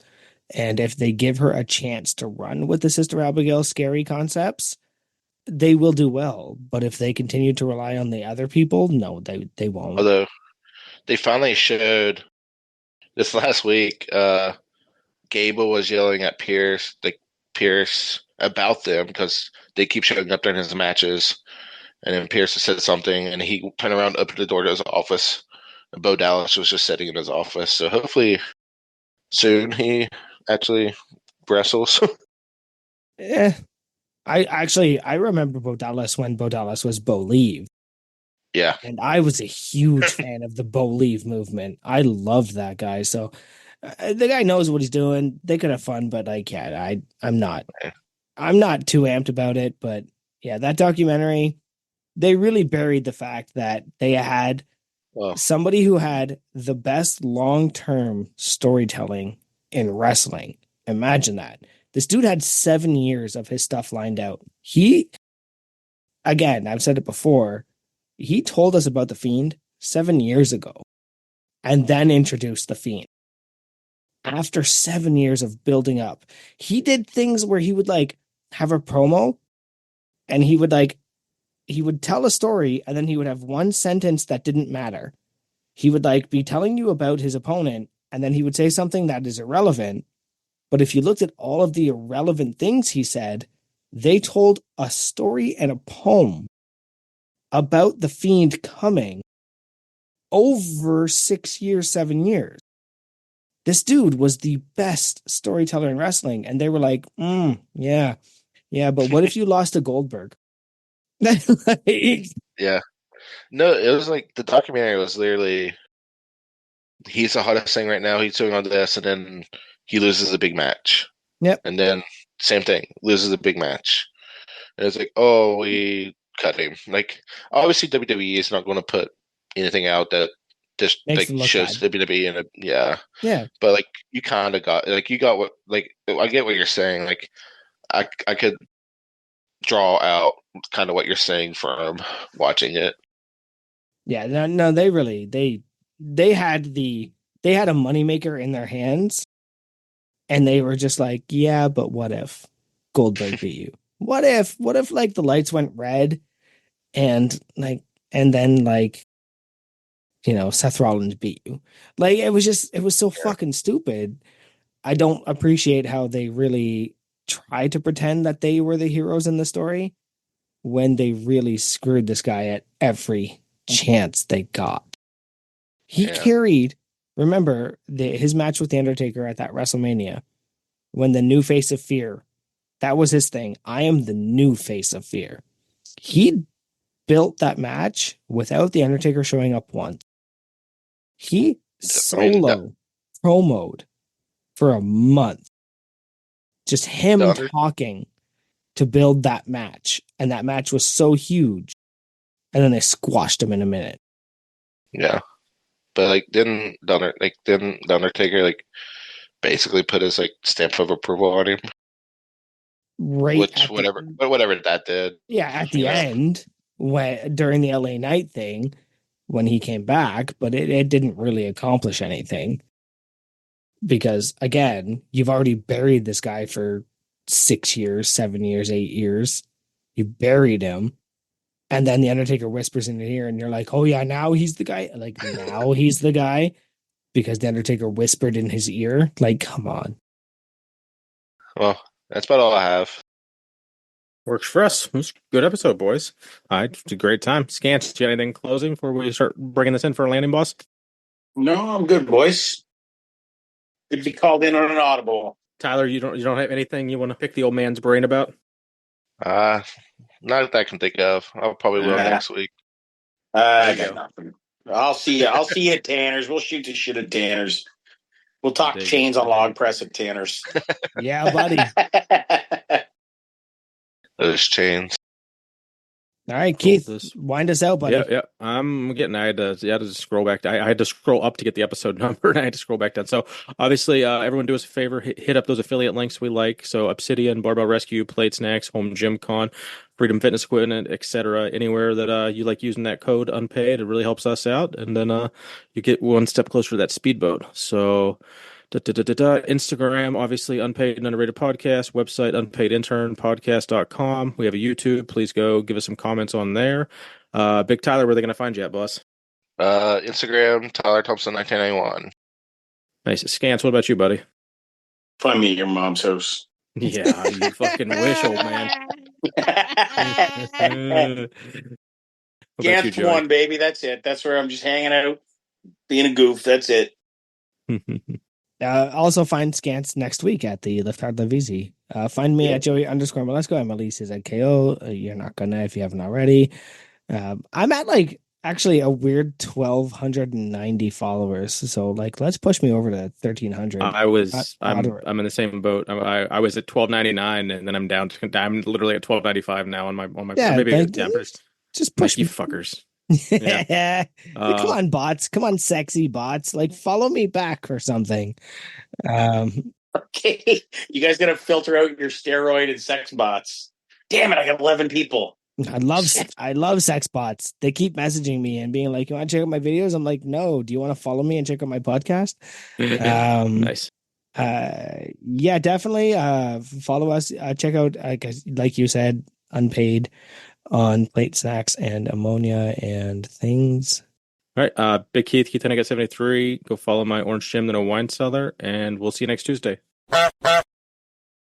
Speaker 2: And if they give her a chance to run with the Sister Abigail scary concepts, they will do well. But if they continue to rely on the other people, no, they won't.
Speaker 6: Although they finally showed this last week, Gable was yelling at Pierce about them because they keep showing up during his matches. And then Pierce said something, and he turned around, opened the door to his office. And Bo Dallas was just sitting in his office. So hopefully soon he actually wrestles.
Speaker 2: Eh, I remember Bo Dallas when Bo Dallas was Bo Leave.
Speaker 6: Yeah.
Speaker 2: And I was a huge fan of the Bo Leave movement. I loved that guy. So the guy knows what he's doing. They could have fun, but I can't. I'm not. I'm not too amped about it. But yeah, that documentary, they really buried the fact that they had somebody who had the best long-term storytelling in wrestling. Imagine that. This dude had 7 years of his stuff lined out. Again, I've said it before, he told us about the Fiend 7 years ago and then introduced the Fiend. After 7 years of building up, he did things where he would like have a promo and he would tell a story and then he would have one sentence that didn't matter. He would like be telling you about his opponent and then he would say something that is irrelevant. But if you looked at all of the irrelevant things he said, they told a story and a poem about the Fiend coming over 6 years, 7 years. This dude was the best storyteller in wrestling. And they were like, yeah, but what if you lost to Goldberg?
Speaker 6: Yeah. No, it was like the documentary was literally he's the hottest thing right now. He's doing all this, and then he loses a big match.
Speaker 2: Yep.
Speaker 6: And then same thing, loses a big match. And it's like, oh, we cut him. Like, obviously, WWE is not going to put anything out that just
Speaker 2: Makes
Speaker 6: like shows
Speaker 2: bad.
Speaker 6: WWE in a
Speaker 2: Yeah.
Speaker 6: But like, you kind of got like you got what like I get what you're saying. Like, I could draw out kind of what you're saying from watching it.
Speaker 2: Yeah, no, they they had a moneymaker in their hands, and they were just like, yeah, but what if Goldberg beat you? What if like the lights went red and then Seth Rollins beat you? Like it was so fucking stupid. I don't appreciate how they really try to pretend that they were the heroes in the story when they really screwed this guy at every chance they got. He carried, remember his match with The Undertaker at that WrestleMania when the new face of fear, that was his thing. I am the new face of fear. He built that match without The Undertaker showing up once. He solo promoed for a month. Just him talking to build that match. And that match was so huge. And then they squashed him in a minute.
Speaker 6: Yeah. But like didn't the Undertaker like basically put his like stamp of approval on him?
Speaker 2: Right.
Speaker 6: Whatever that did.
Speaker 2: Yeah, at the end, during the LA Knight thing, when he came back, but it didn't really accomplish anything. Because again, you've already buried this guy for 6 years, 7 years, 8 years. You buried him. And then the Undertaker whispers in your ear, and you're like, oh yeah, now he's the guy. Like, now he's the guy because the Undertaker whispered in his ear. Like, come on.
Speaker 6: Well, that's about all I have.
Speaker 1: Works for us. It was a good episode, boys. All right, it's a great time. Scants, do you have anything closing before we start bringing this in for a landing, boss?
Speaker 3: No, I'm good, boys. Good to be called in on an audible.
Speaker 1: Tyler, you don't have anything you want to pick the old man's brain about?
Speaker 6: Not that I can think of. I'll probably will next week.
Speaker 3: I got nothing. I'll see you. I'll see you at Tanner's. We'll shoot the shit at Tanner's. We'll talk chains on log press at Tanner's.
Speaker 2: Yeah, buddy.
Speaker 6: Those chains.
Speaker 2: All right, Keith, wind us out, buddy.
Speaker 1: Yeah. I had to scroll back. I had to scroll up to get the episode number, and I had to scroll back down. So obviously, everyone do us a favor, hit up those affiliate links we like. So Obsidian, Barbell Rescue, Plate Snacks, Home Gym Con, Freedom Fitness Equipment, etc. Anywhere that you like using that code unpaid, it really helps us out, and then you get one step closer to that speedboat. So. Instagram, obviously, Unpaid and Underrated Podcast. Website, unpaidinternpodcast.com. We have a YouTube. Please go give us some comments on there. Big Tyler, where are they going to find you at, boss?
Speaker 6: Instagram, Tyler Thompson 1991.
Speaker 1: Nice. Scants, what about you, buddy?
Speaker 3: Find me at your mom's house.
Speaker 1: Yeah, you fucking wish, old man.
Speaker 3: Scants one, baby. That's it. That's where I'm just hanging out, being a goof. That's it.
Speaker 2: Also find Scants next week at the Lift Hard Live Easy. Find me at Joey_Malesko. I'm Elise at KO. You're not gonna if you haven't already. I'm at like actually a weird 1,290 followers. So like, let's push me over to 1,300.
Speaker 1: I'm in the same boat. I was at 1,299, and then I'm literally at 1,295 now on my.
Speaker 2: Just push
Speaker 1: you fuckers.
Speaker 2: Yeah. Come on, bots. Come on, sexy bots. Like, follow me back or something.
Speaker 3: Okay. You guys got to filter out your steroid and sex bots. Damn it. I got 11 people.
Speaker 2: I love sex bots. They keep messaging me and being like, you want to check out my videos? I'm like, no. Do you want to follow me and check out my podcast?
Speaker 1: Nice.
Speaker 2: Yeah, definitely. Follow us. Check out, like you said, Unpaid on Plate Snacks and Ammonia and things.
Speaker 1: All right. Big Keith, Keith 73. Go follow my Orange Gym, the No Wine Cellar, and we'll see you next Tuesday.